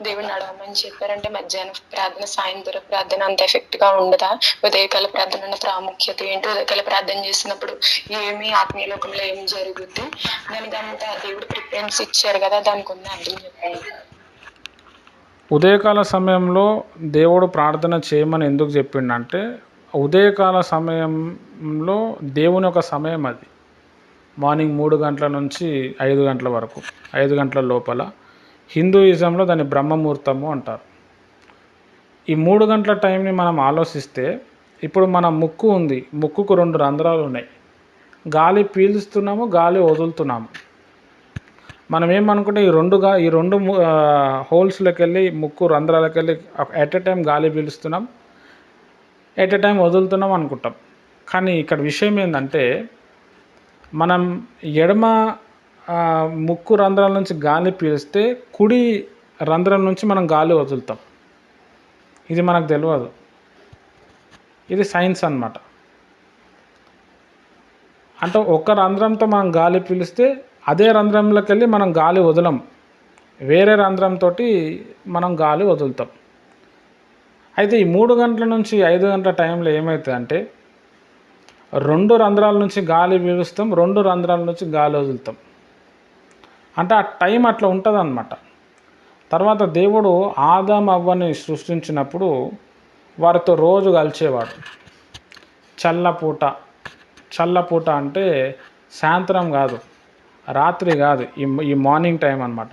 దేవుడిని అడగమని చెప్పారంటే మధ్యాహ్నం ప్రార్థన, సాయంత్రం ప్రార్థన అంత ఎఫెక్ట్ గా ఉండదా? ఉదయకాల ప్రార్థన అన్న ప్రాముఖ్యత ఏంటి? ఉదయకాల ప్రార్థన చేసినప్పుడు ఏమి ఆత్మీయ లోకంలో ఏం జరుగుద్ది? దానికి అంత దేవుడు ప్రిఫరెన్స్ ఇచ్చారు కదా, దానికి ఉన్న అర్థం చెప్పండి. ఉదయకాల సమయంలో దేవుడు ప్రార్థన చేయమని ఎందుకు చెప్పిండంటే, ఉదయకాల సమయంలో దేవుని ఒక సమయం అది. మార్నింగ్ 3 గంటల నుంచి 5 గంటల వరకు, 5 గంటల లోపల. హిందూయిజంలో దాన్ని బ్రహ్మముహూర్తము అంటారు. ఈ 3 గంటల టైంని మనం ఆలోచిస్తే, ఇప్పుడు మన ముక్కు ఉంది, ముక్కుకు 2 రంధ్రాలు ఉన్నాయి. గాలి పీలుస్తున్నాము, గాలి వదులుతున్నాము. మనం ఏమనుకుంటే ఈ రెండు హోల్స్లోకి వెళ్ళి, ముక్కు రంధ్రాలకు వెళ్ళి ఎట్ ఎ టైం గాలి పీలుస్తున్నాం, ఎట్ ఎ టైం వదులుతున్నాం అనుకుంటాం. కానీ ఇక్కడ విషయం ఏంటంటే, మనం ఎడమ ముక్కు రంధ్రాల నుంచి గాలి పీలిస్తే కుడి రంధ్రం నుంచి మనం గాలి వదులుతాం. ఇది మనకు తెలియదు, ఇది సైన్స్ అన్నమాట. అంటే ఒక రంధ్రంతో మనం గాలి పీలిస్తే అదే రంధ్రంలోకి వెళ్ళి మనం గాలి వదలం, వేరే రంధ్రంతో మనం గాలి వదులుతాం. అయితే ఈ 3 గంటల నుంచి 5 గంటల టైంలో ఏమవుతుందంటే, 2 రంధ్రాల నుంచి గాలి పీలుస్తాం, 2 రంధ్రాల నుంచి గాలి వదులుతాం. అంటే ఆ టైం అట్లా ఉంటుంది అన్నమాట. తర్వాత దేవుడు ఆదాము అవ్వని సృష్టించినప్పుడు వారితో రోజు కలిసేవాడు. చల్లపూట అంటే సాయంత్రం కాదు, రాత్రి కాదు, ఈ మార్నింగ్ టైం అన్నమాట.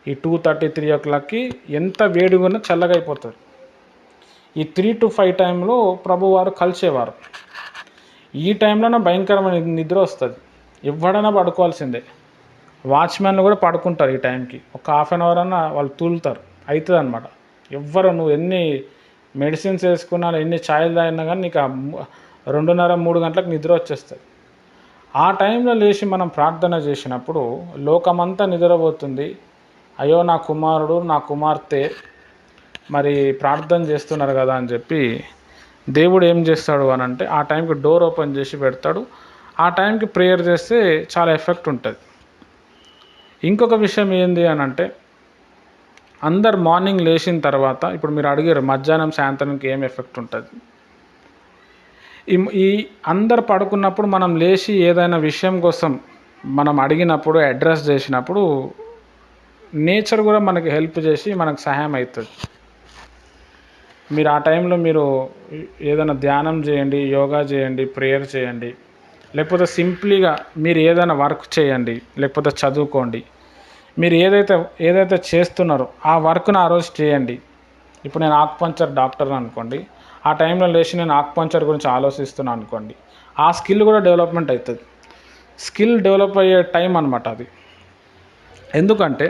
ఈ 2:30, 3 o'clockకి ఎంత వేడిగా ఉన్నా చల్లగా అయిపోతుంది. ఈ 3 to 5 టైంలో ప్రభువారు కలిసేవారు. ఈ టైంలోనే భయంకరమైన నిద్ర వస్తుంది, ఎవడైనా పడుకోవాల్సిందే. వాచ్మెన్లు కూడా పడుకుంటారు ఈ టైంకి. ఒక 1/2 hour అన్నా వాళ్ళు తూలుతారు, అవుతుంది అనమాట. నువ్వు ఎన్ని మెడిసిన్స్ వేసుకున్నా ఎన్ని ఛాయలు తాగినా కానీ నీకు 2:30-3 గంటలకు నిద్ర వచ్చేస్తుంది. ఆ టైంలో లేచి మనం ప్రార్థన చేసినప్పుడు లోకమంతా నిద్రపోతుంది. అయ్యో నా కుమారుడు నా కుమార్తె మరి ప్రార్థన చేస్తున్నారు కదా అని చెప్పి దేవుడు ఏం చేస్తాడు అని అంటే ఆ టైంకి డోర్ ఓపెన్ చేసి పెడతాడు. ఆ టైంకి ప్రేయర్ చేస్తే చాలా ఎఫెక్ట్ ఉంటుంది. ఇంకొక విషయం ఏంది అని అంటే అందరు మార్నింగ్ లేచిన తర్వాత ఇప్పుడు మీరు అడిగారు మధ్యాహ్నం సాయంత్రానికి ఏం ఎఫెక్ట్ ఉంటుంది. ఈ అందరు పడుకున్నప్పుడు మనం లేచి ఏదైనా విషయం కోసం మనం అడిగినప్పుడు అడ్రస్ చేసినప్పుడు నేచర్ కూడా మనకి హెల్ప్ చేసి మనకు సహాయం అవుతుంది. మీరు ఆ టైంలో మీరు ఏదైనా ధ్యానం చేయండి, యోగా చేయండి, ప్రేయర్ చేయండి, లేకపోతే సింప్లీగా మీరు ఏదైనా వర్క్ చేయండి, లేకపోతే చదువుకోండి. మీరు ఏదైతే చేస్తున్నారో ఆ వర్క్ను ఆ రోజు చేయండి. ఇప్పుడు నేను ఆక్యుపంక్చర్ డాక్టర్ అనుకోండి, ఆ టైంలో లేచి నేను ఆక్యుపంక్చర్ గురించి ఆలోచిస్తున్నాను అనుకోండి, ఆ స్కిల్ కూడా డెవలప్మెంట్ అవుతుంది. స్కిల్ డెవలప్ అయ్యే టైం అనమాట అది. ఎందుకంటే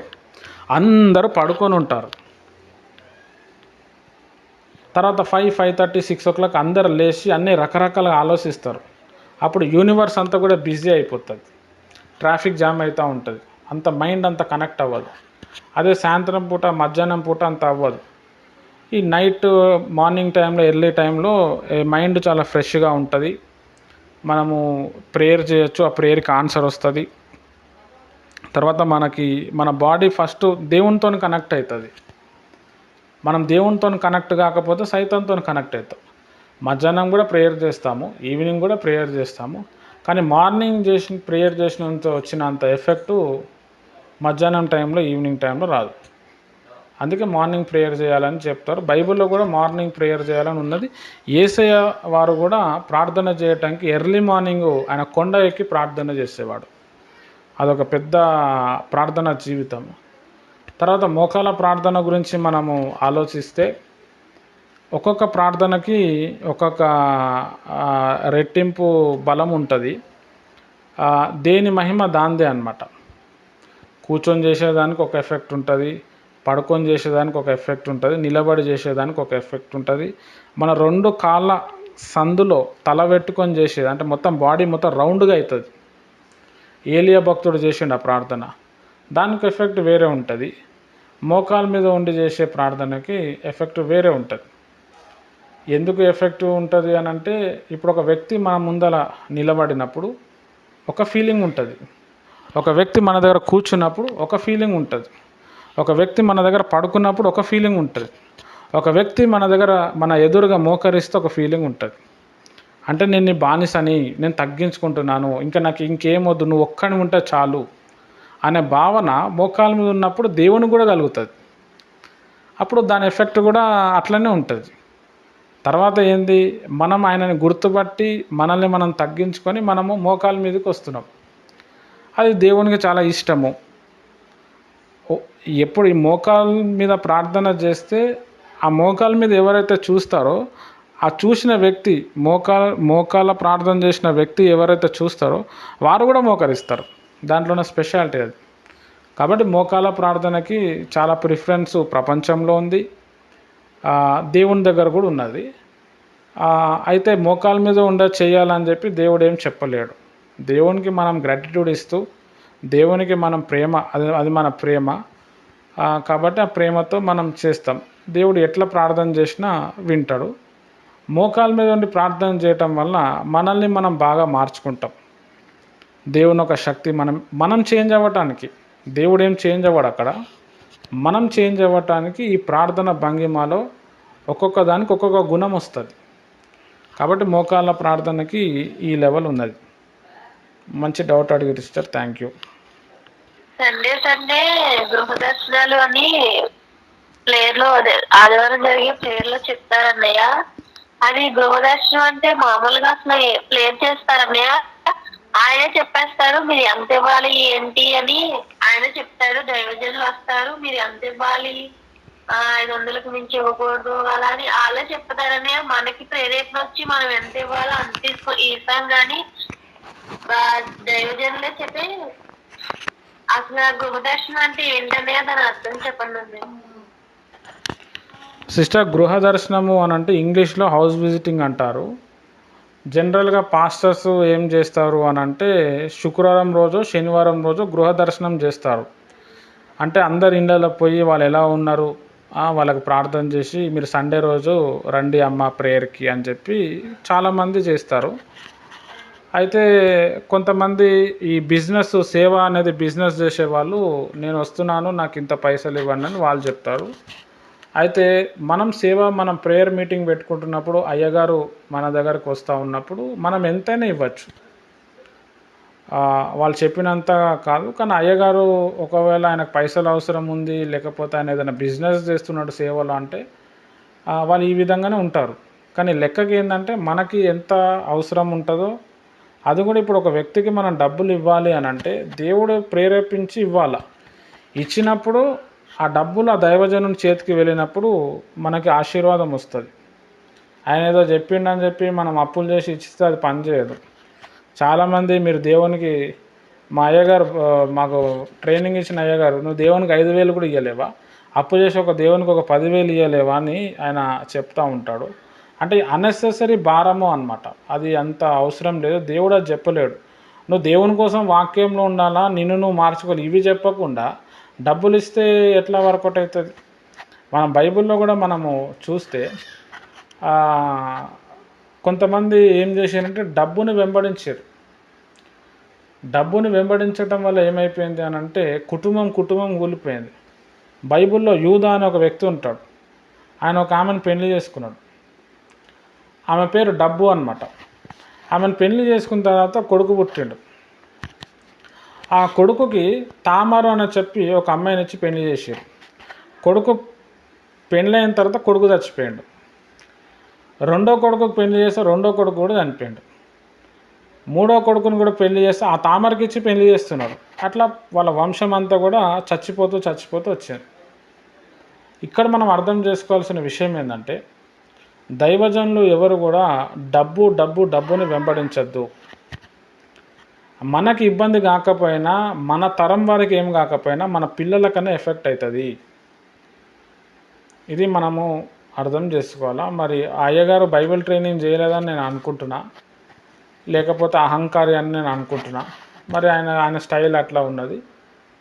అందరూ పడుకొని ఉంటారు. తర్వాత 5:30, 6 o'clock అందరు లేచి అన్నీ రకరకాలుగా ఆలోచిస్తారు. అప్పుడు యూనివర్స్ అంతా కూడా బిజీ అయిపోతుంది, ట్రాఫిక్ జామ్ అవుతూ ఉంటుంది, అంత మైండ్ అంత కనెక్ట్ అవ్వదు. అదే సాయంత్రం పూట మధ్యాహ్నం పూట అంత అవ్వదు. ఈ నైట్ మార్నింగ్ టైంలో ఎర్లీ టైంలో మైండ్ చాలా ఫ్రెష్గా ఉంటుంది. మనము ప్రేయర్ చేయొచ్చు, ఆ ప్రేయర్కి ఆన్సర్ వస్తుంది. తర్వాత మన బాడీ ఫస్ట్ దేవునితో కనెక్ట్ అవుతుంది. మనం దేవునితో కనెక్ట్ కాకపోతే సైతంతో కనెక్ట్ అవుతాం. మధ్యాహ్నం కూడా ప్రేయర్ చేస్తాము, ఈవినింగ్ కూడా ప్రేయర్ చేస్తాము. కానీ మార్నింగ్ ప్రేయర్ చేసినంత వచ్చినంత ఎఫెక్టు మధ్యాహ్నం టైంలో ఈవినింగ్ టైంలో రాదు. అందుకే మార్నింగ్ ప్రేయర్ చేయాలని చెప్తారు. బైబిల్లో కూడా మార్నింగ్ ప్రేయర్ చేయాలని ఉన్నది. యేసయ్య వారు కూడా ప్రార్థన చేయటానికి ఎర్లీ మార్నింగ్ ఆయన కొండ ఎక్కి ప్రార్థన చేసేవాడు. అదొక పెద్ద ప్రార్థన జీవితం. తర్వాత మోకాల ప్రార్థన గురించి మనము ఆలోచిస్తే ఒక్కొక్క ప్రార్థనకి ఒక్కొక్క రెట్టింపు బలం ఉంటుంది. దేని మహిమ దాందే అన్నమాట. కూర్చొని చేసేదానికి ఒక ఎఫెక్ట్ ఉంటుంది, పడుకొని చేసేదానికి ఒక ఎఫెక్ట్ ఉంటుంది, నిలబడి చేసేదానికి ఒక ఎఫెక్ట్ ఉంటుంది. మన 2 కాళ్ళ సందులో తల పెట్టుకొని చేసేది అంటే మొత్తం బాడీ మొత్తం రౌండ్గా అవుతుంది. ఏలియా భక్తుడు చేసిండు ఆ ప్రార్థన, దానికి ఎఫెక్ట్ వేరే ఉంటుంది. మోకాల మీద ఉండి చేసే ప్రార్థనకి ఎఫెక్ట్ వేరే ఉంటుంది. ఎందుకు ఎఫెక్ట్ ఉంటుంది అని అంటే ఇప్పుడు ఒక వ్యక్తి మన ముందర నిలబడినప్పుడు ఒక ఫీలింగ్ ఉంటుంది, ఒక వ్యక్తి మన దగ్గర కూర్చున్నప్పుడు ఒక ఫీలింగ్ ఉంటుంది, ఒక వ్యక్తి మన దగ్గర పడుకున్నప్పుడు ఒక ఫీలింగ్ ఉంటుంది, ఒక వ్యక్తి మన ఎదురుగా మోకరిస్తే ఒక ఫీలింగ్ ఉంటుంది. అంటే నేను నీ బానిసని, నేను తగ్గించుకుంటున్నాను, ఇంకా నాకు ఇంకేమొద్దు, నువ్వు ఒక్కడిని ఉంటే చాలు అనే భావన మోకాల మీద ఉన్నప్పుడు దేవునికి కూడా కలుగుతుంది. అప్పుడు దాని ఎఫెక్ట్ కూడా అట్లనే ఉంటుంది. తర్వాత ఏంది, మనం ఆయనని గుర్తుపట్టి మనల్ని మనం తగ్గించుకొని మనము మోకాల మీదకి వస్తున్నాం. అది దేవునికి చాలా ఇష్టము. ఎప్పుడు ఈ మోకాల మీద ప్రార్థన చేస్తే ఆ మోకాల మీద ఎవరైతే చూస్తారో ఆ చూసిన వ్యక్తి మోకాల ప్రార్థన చేసిన వ్యక్తి ఎవరైతే చూస్తారో వారు కూడా మోకరిస్తారు. దాంట్లోనే స్పెషాలిటీ అది. కాబట్టి మోకాల ప్రార్థనకి చాలా ప్రిఫరెన్స్ ప్రపంచంలో ఉంది, దేవుని దగ్గర కూడా ఉన్నది. అయితే మోకాల మీద చేయాలని చెప్పి దేవుడు ఏం చెప్పలేడు. దేవునికి మనం గ్రాటిట్యూడ్ ఇస్తూ దేవునికి మనం ప్రేమ, అది మన ప్రేమ. కాబట్టి ఆ ప్రేమతో మనం చేస్తాం. దేవుడు ఎట్లా ప్రార్థన చేసినా వింటాడు. మోకాల మీద ఉండి ప్రార్థన చేయటం వల్ల మనల్ని మనం బాగా మార్చుకుంటాం. దేవుని ఒక శక్తి మనం చేంజ్ అవ్వటానికి, దేవుడు ఏం చేంజ్ అవ్వడు అక్కడ, మనం చేంజ్ అవ్వటానికి ఈ ప్రార్థన భంగిమలో ఒక్కొక్క దానికి ఒక్కొక్క గుణం వస్తుంది. కాబట్టి మోకాళ్ళ ప్రార్థనకి ఈ లెవెల్ ఉన్నది. మంచి డౌట్ అడిగారు సిస్టర్, థ్యాంక్ యూ. సండే గృహ దర్శనాలు అని ప్లేయర్లో ఆదివారం జరిగే ప్లేయర్లో చెప్తారన్నయ్య. అది గృహ దర్శనం అంటే మామూలుగా అసలు ప్లేయర్ చేస్తారన్నయ్య, ఆయనే చెప్పేస్తారు మీరు ఎంత ఇవ్వాలి ఏంటి అని ఆయన చెప్తారు. దైవజనులు వస్తారు, మీరు ఎంత ఇవ్వాలి, 500కు మించి ఇవ్వకూడదు అలా అని వాళ్ళే చెప్తారని మనకి ప్రేరేపణ వచ్చి మనం ఎంత ఇవ్వాలో అంత ఇస్తాం. కానీ దైవజనులే చెప్పి అసలు గృహదర్శనం అంటే ఏంటనే దాని అర్థం చెప్పండి. సిస్టర్, గృహ దర్శనము అని అంటే ఇంగ్లీష్లో హౌస్ విజిటింగ్ అంటారు. జనరల్గా పాస్టర్స్ ఏం చేస్తారు అని అంటే శుక్రవారం రోజు శనివారం రోజు గృహ దర్శనం చేస్తారు. అంటే అందరి ఇళ్ళలో పోయి వాళ్ళు ఎలా ఉన్నారు వాళ్ళకి ప్రార్థన చేసి మీరు సండే రోజు రండి అమ్మ ప్రేయర్కి అని చెప్పి చాలామంది చేస్తారు. అయితే కొంతమంది ఈ బిజినెస్ సేవ అనేది బిజినెస్ చేసేవాళ్ళు నేను వస్తున్నాను నాకు ఇంత పైసలు ఇవ్వండి అని వాళ్ళు చెప్తారు. అయితే మనం ప్రేయర్ మీటింగ్ పెట్టుకుంటున్నప్పుడు అయ్యగారు మన దగ్గరకు వస్తూ ఉన్నప్పుడు మనం ఎంతైనా ఇవ్వచ్చు. వాళ్ళు చెప్పినంత కాదు, కానీ అయ్యగారు ఒకవేళ ఆయనకు పైసలు అవసరం ఉంది, లేకపోతే ఆయన ఏదైనా బిజినెస్ చేస్తున్నాడు సేవలో అంటే వాళ్ళు ఈ విధంగానే ఉంటారు. కానీ లెక్కకి ఏంటంటే మనకి ఎంత అవసరం ఉంటుందో అది కూడా ఇప్పుడు ఒక వ్యక్తికి మనం డబ్బులు ఇవ్వాలి అని అంటే దేవుడు ప్రేరేపించి ఇవ్వాలి. ఇచ్చినప్పుడు ఆ డబ్బులు ఆ దైవజనుని చేతికి వెళ్ళినప్పుడు మనకి ఆశీర్వాదం వస్తుంది. ఆయన ఏదో చెప్పిండని చెప్పి మనం అప్పులు చేసి ఇచ్చిస్తే అది పనిచేయదు. చాలామంది మీరు దేవునికి మా అయ్యగారు మాకు ట్రైనింగ్ ఇచ్చిన అయ్యగారు నువ్వు దేవునికి 5,000 కూడా ఇవ్వలేవా, అప్పు చేసి ఒక దేవునికి ఒక 10,000 ఇవ్వలేవా అని ఆయన చెప్తూ ఉంటాడు. అంటే అన్నెసెసరీ భారము అన్నమాట. అది అంత అవసరం లేదు, దేవుడు అది చెప్పలేడు. నువ్వు దేవుని కోసం వాక్యంలో ఉండాలా, నిన్ను నువ్వు మార్చుకోవాలి. ఇవి చెప్పకుండా డబ్బులు ఇస్తే ఎట్లా వర్కౌట్ అవుతుంది? మనం బైబిల్లో కూడా మనము చూస్తే కొంతమంది ఏం చేశారంటే డబ్బుని వెంబడించారు. డబ్బుని వెంబడించడం వల్ల ఏమైపోయింది అని అంటే కుటుంబం కూలిపోయింది. బైబిల్లో యూదా అనే ఒక వ్యక్తి ఉంటాడు. ఆయన ఒక ఆమెను పెళ్లి చేసుకున్నాడు. ఆమె పేరు డబ్బు అన్నమాట. ఆమెను పెళ్లి చేసుకున్న తర్వాత కొడుకు పుట్టిండు. ఆ కొడుకుకి తామారు అని చెప్పి ఒక అమ్మాయిని ఇచ్చి పెళ్లి చేశారు. కొడుకు పెళ్ళైన తర్వాత కొడుకు చచ్చిపోయాడు. రెండో కొడుకుకి పెళ్లి చేస్తే రెండో కొడుకు కూడా చనిపోయాడు. మూడో కొడుకుని కూడా పెళ్లి చేస్తే ఆ తామరకి ఇచ్చి పెళ్లి చేస్తున్నాడు. అట్లా వాళ్ళ వంశం అంతా కూడా చచ్చిపోతూ వచ్చింది. ఇక్కడ మనం అర్థం చేసుకోవాల్సిన విషయం ఏంటంటే దైవజనులు ఎవరు కూడా డబ్బుని వెంబడించద్దు. మనకి ఇబ్బంది కాకపోయినా, మన తరం వారికి ఏం కాకపోయినా మన పిల్లలకన్నా ఎఫెక్ట్ అవుతుంది. ఇది మనము అర్థం చేసుకోవాలా. మరి అయ్యగారు బైబిల్ ట్రైనింగ్ చేయలేదని నేను అనుకుంటున్నా, లేకపోతే అహంకారి అని నేను అనుకుంటున్నా. మరి ఆయన స్టైల్ అట్లా ఉన్నది.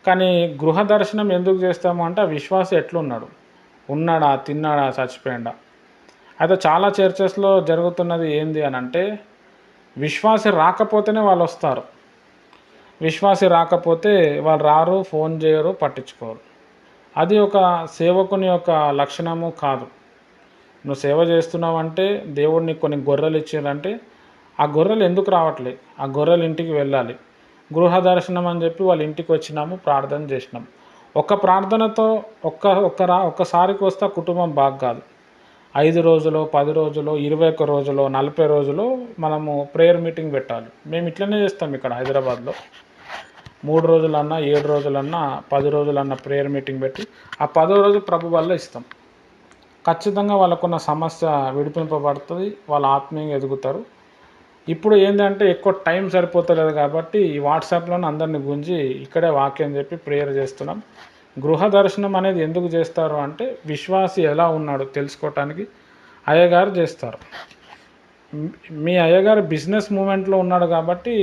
కానీ గృహ దర్శనం ఎందుకు చేస్తాము అంటే ఆ విశ్వాసం ఎట్లున్నాడు, ఉన్నాడా, తిన్నాడా, చచ్చిపోయాడా. అయితే చాలా చర్చెస్లో జరుగుతున్నది ఏంది అని అంటే విశ్వాసి రాకపోతేనే వాళ్ళు వస్తారు. విశ్వాసి రాకపోతే వాళ్ళు రారు, ఫోన్ చేయరు, పట్టించుకోరు. అది ఒక సేవకుని యొక్క లక్షణము కాదు. నువ్వు సేవ చేస్తున్నావంటే దేవుడు నీకు కొన్ని గొర్రెలు ఇచ్చారంటే ఆ గొర్రెలు ఎందుకు రావట్లేదు, ఆ గొర్రెలు ఇంటికి వెళ్ళాలి. గృహ దర్శనం అని చెప్పి వాళ్ళ ఇంటికి వచ్చినాము, ప్రార్థన చేసినాం. ఒక్క ప్రార్థనతో ఒక్కసారికి వస్తే కుటుంబం బాగా కాదు. 5 రోజులు, 10 రోజులు, 21 రోజులు, 40 రోజులు మనము ప్రేయర్ మీటింగ్ పెట్టాలి. మేము ఇట్లనే చేస్తాం ఇక్కడ హైదరాబాద్లో. 3 రోజులన్నా, 7 రోజులన్నా, 10 రోజులన్నా ప్రేయర్ మీటింగ్ పెట్టి ఆ 10వ రోజు ప్రభు వల్ల ఇస్తాం. ఖచ్చితంగా వాళ్ళకున్న సమస్య విడిపింపబడుతుంది, వాళ్ళు ఆత్మీయంగా ఎదుగుతారు. ఇప్పుడు ఏంటంటే ఎక్కువ టైం సరిపోతలేదు కాబట్టి ఈ వాట్సాప్లోనే అందరిని గుంజి ఇక్కడే వాక్యం చెప్పి ప్రేయర్ చేస్తున్నాం. గృహ దర్శనం అనేది ఎందుకు చేస్తారు అంటే విశ్వాసి ఎలా ఉన్నాడు తెలుసుకోవటానికి అయ్యగారు చేస్తారు. మీ అయ్యగారు బిజినెస్ మూమెంట్లో ఉన్నాడు కాబట్టి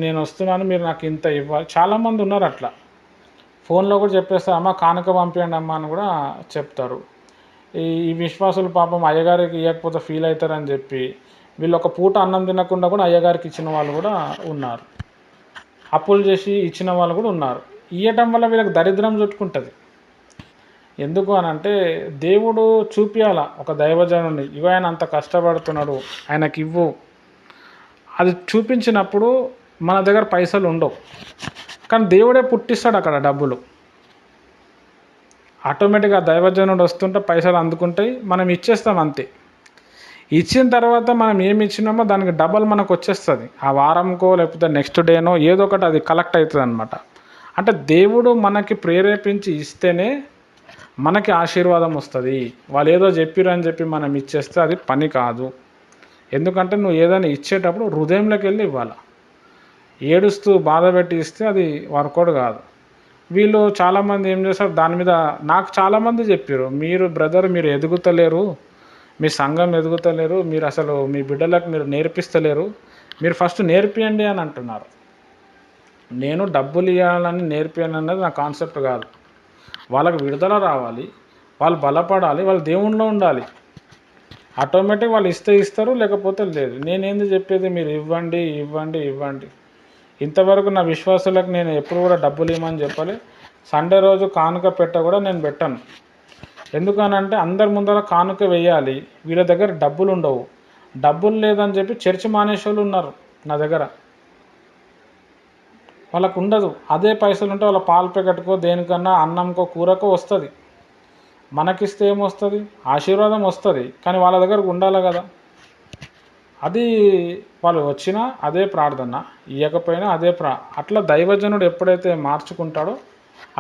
నేను వస్తున్నాను, మీరు నాకు ఇంత ఇవ్వాలి. చాలామంది ఉన్నారు అట్లా, ఫోన్లో కూడా చెప్పేస్తారు, అమ్మ కానుక పంపించండి అమ్మ అని కూడా చెప్తారు. ఈ విశ్వాసులు పాపం అయ్యగారికి ఇవ్వకపోతే ఫీల్ అవుతారని చెప్పి వీళ్ళు ఒక పూట అన్నం తినకుండా కూడా అయ్యగారికి ఇచ్చిన వాళ్ళు కూడా ఉన్నారు. అప్పులు చేసి ఇచ్చిన వాళ్ళు కూడా ఉన్నారు. ఇవ్వటం వల్ల వీళ్ళకి దరిద్రం చుట్టుకుంటుంది. ఎందుకు అని అంటే దేవుడు చూపించాల ఒక దైవజనుని, ఇగో ఆయన అంత కష్టపడుతున్నాడు, ఆయనకి ఇవ్వు. అది చూపించినప్పుడు మన దగ్గర పైసలు ఉండవు, కానీ దేవుడే పుట్టిస్తాడు అక్కడ డబ్బులు. ఆటోమేటిక్గా దైవజనుడు వస్తుంటే పైసలు అందుకుంటాయి, మనం ఇచ్చేస్తాం అంతే. ఇచ్చిన తర్వాత మనం ఏమి ఇచ్చినామో దానికి డబల్ మనకు వచ్చేస్తుంది. ఆ వారంకో లేకపోతే నెక్స్ట్ డేనో ఏదో ఒకటి అది కలెక్ట్ అవుతుంది అనమాట. అంటే దేవుడు మనకి ప్రేరేపించి ఇస్తేనే మనకి ఆశీర్వాదం వస్తుంది. వాళ్ళు ఏదో చెప్పిరు అని చెప్పి మనం ఇచ్చేస్తే అది పని కాదు. ఎందుకంటే నువ్వు ఏదైనా ఇచ్చేటప్పుడు హృదయంలోకి వెళ్ళి ఇవ్వాలి. ఏడుస్తూ బాధ పెట్టి ఇస్తే అది వర్కౌట్ కాదు. వీళ్ళు చాలామంది ఏం చేస్తారు దాని మీద. నాకు చాలామంది చెప్పారు, మీరు బ్రదర్ మీరు ఎదుగుతలేరు, మీ సంఘం ఎదుగుతలేరు, మీరు అసలు మీ బిడ్డలకు మీరు నేర్పిస్తలేరు, మీరు ఫస్ట్ నేర్పియండి అని అంటున్నారు. నేను డబ్బులు ఇవ్వాలని నేర్పియాలి అన్నది నా కాన్సెప్ట్ కాదు. వాళ్ళకి విడుదల రావాలి, వాళ్ళు బలపడాలి, వాళ్ళు దేవునిలో ఉండాలి. ఆటోమేటిక్ వాళ్ళు ఇస్తే ఇస్తారు, లేకపోతే లేదు. నేనేంది చెప్పేది, మీరు ఇవ్వండి ఇవ్వండి ఇవ్వండి. ఇంతవరకు నా విశ్వాసులకు నేను ఎప్పుడు కూడా డబ్బులు ఇవ్వమని చెప్పాలి. సండే రోజు కానుక కూడా నేను పెట్టాను. ఎందుకనంటే అందరి ముందర కానుక వేయాలి, వీళ్ళ దగ్గర డబ్బులు ఉండవు. డబ్బులు లేదని చెప్పి చర్చి మానేసేవాళ్ళు ఉన్నారు నా దగ్గర. వాళ్ళకు ఉండదు. అదే పైసలు ఉంటే వాళ్ళ పాల ప్యాకెట్కో దేనికన్నా అన్నంకో కూరకో వస్తుంది. మనకిస్తే ఏమొస్తుంది, ఆశీర్వాదం వస్తుంది, కానీ వాళ్ళ దగ్గరకు ఉండాలి కదా. అది వాళ్ళు వచ్చినా అదే ప్రార్థన, ఇవ్వకపోయినా అదే అట్లా దైవజనుడు ఎప్పుడైతే మార్చుకుంటాడో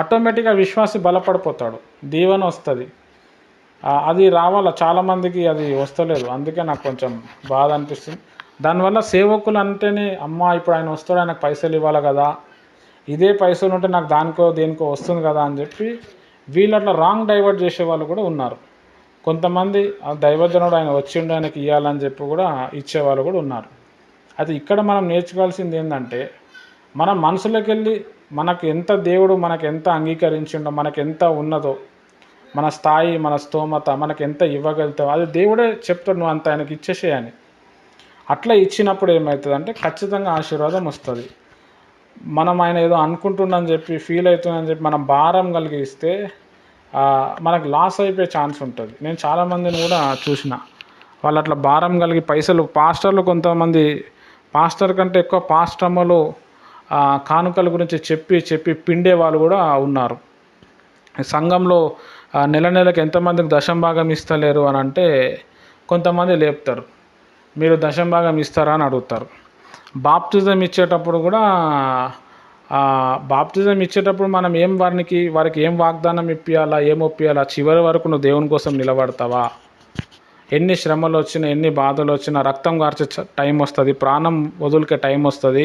ఆటోమేటిక్గా విశ్వాసి బలపడిపోతాడు, దీవెన వస్తుంది. అది రావాల. చాలామందికి అది వస్తలేదు, అందుకే నాకు కొంచెం బాధ అనిపిస్తుంది. దానివల్ల సేవకులు అంటేనే అమ్మ ఇప్పుడు ఆయన వస్తాడు, ఆయనకు పైసలు ఇవ్వాలి కదా, ఇదే పైసలు ఉంటే నాకు దానికో దేనికో వస్తుంది కదా అని చెప్పి వీళ్ళు అట్లా రాంగ్ డైవర్ట్ చేసే వాళ్ళు కూడా ఉన్నారు. కొంతమంది ఆ దైవజనుడు ఆయన వచ్చిండు ఆయనకి ఇవ్వాలని చెప్పి కూడా ఇచ్చేవాళ్ళు కూడా ఉన్నారు. అది ఇక్కడ మనం నేర్చుకోవాల్సింది ఏంటంటే, మన మనసులోకి వెళ్ళి మనకు ఎంత దేవుడు మనకు ఎంత అంగీకరించిండో, మనకు ఎంత ఉన్నదో, మన స్థాయి మన స్తోమత మనకు ఎంత ఇవ్వగలుగుతావు అది దేవుడే చెప్తాడు, నువ్వు అంత ఆయనకి ఇచ్చేసేయని. అట్లా ఇచ్చినప్పుడు ఏమవుతుందంటే ఖచ్చితంగా ఆశీర్వాదం వస్తుంది. మనం ఆయన ఏదో అనుకుంటుండని చెప్పి ఫీల్ అవుతుందని చెప్పి మనం భారం కలిగిస్తే మనకు లాస్ అయిపోయే ఛాన్స్ ఉంటుంది. నేను చాలామందిని కూడా చూసిన, వాళ్ళు అట్లా భారం కలిగి పైసలు పాస్టర్లు కొంతమంది పాస్టర్ కంటే ఎక్కువ పాస్టమ్మలు కానుకల గురించి చెప్పి చెప్పి పిండే వాళ్ళు కూడా ఉన్నారు. సంఘంలో నెలకి ఎంతమందికి దశంభాగం ఇస్తలేరు అని అంటే కొంతమంది లేపుతారు, మీరు దశంభాగం ఇస్తారా అని అడుగుతారు. బాప్తిజం ఇచ్చేటప్పుడు కూడా బాప్తిజం ఇచ్చేటప్పుడు మనం ఏం వారికి ఏం వాగ్దానం ఇప్పియాలా, ఏం ఒప్పియాలా, చివరి వరకు నువ్వు దేవుని కోసం నిలబడతావా, ఎన్ని శ్రమలు వచ్చినా ఎన్ని బాధలు వచ్చినా రక్తం కార్చే టైం వస్తుంది, ప్రాణం వదులుకే టైం వస్తుంది,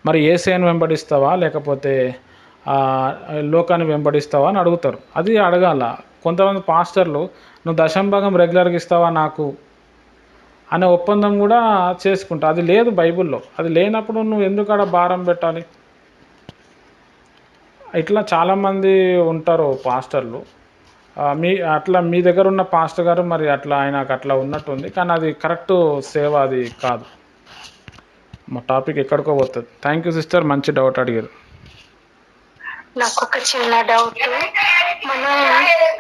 మరి యేసయ్యను వెంబడిస్తావా లేకపోతే లోకాన్ని వెంబడిస్తావా అని అడుగుతారు. అది అడగాల. కొంతమంది పాస్టర్లు నువ్వు దశంభాగం రెగ్యులర్గా ఇస్తావా నాకు అనే ఒప్పందం కూడా చేసుకుంటా. అది లేదు బైబిల్లో. అది లేనప్పుడు నువ్వు ఎందుకు ఆడ భారం పెట్టాలి? ఇట్లా చాలామంది ఉంటారు పాస్టర్లు. మీ దగ్గర ఉన్న పాస్టర్ గారు మరి అట్లా ఆయనకు అట్లా ఉన్నట్టుంది, కానీ అది కరెక్ట్ సేవ అది కాదు. మా టాపిక్ ఎక్కడికో పోతుంది. థ్యాంక్ యూ సిస్టర్, మంచి డౌట్ అడిగారు. నాకు ఒక చిన్న డౌట్. మనం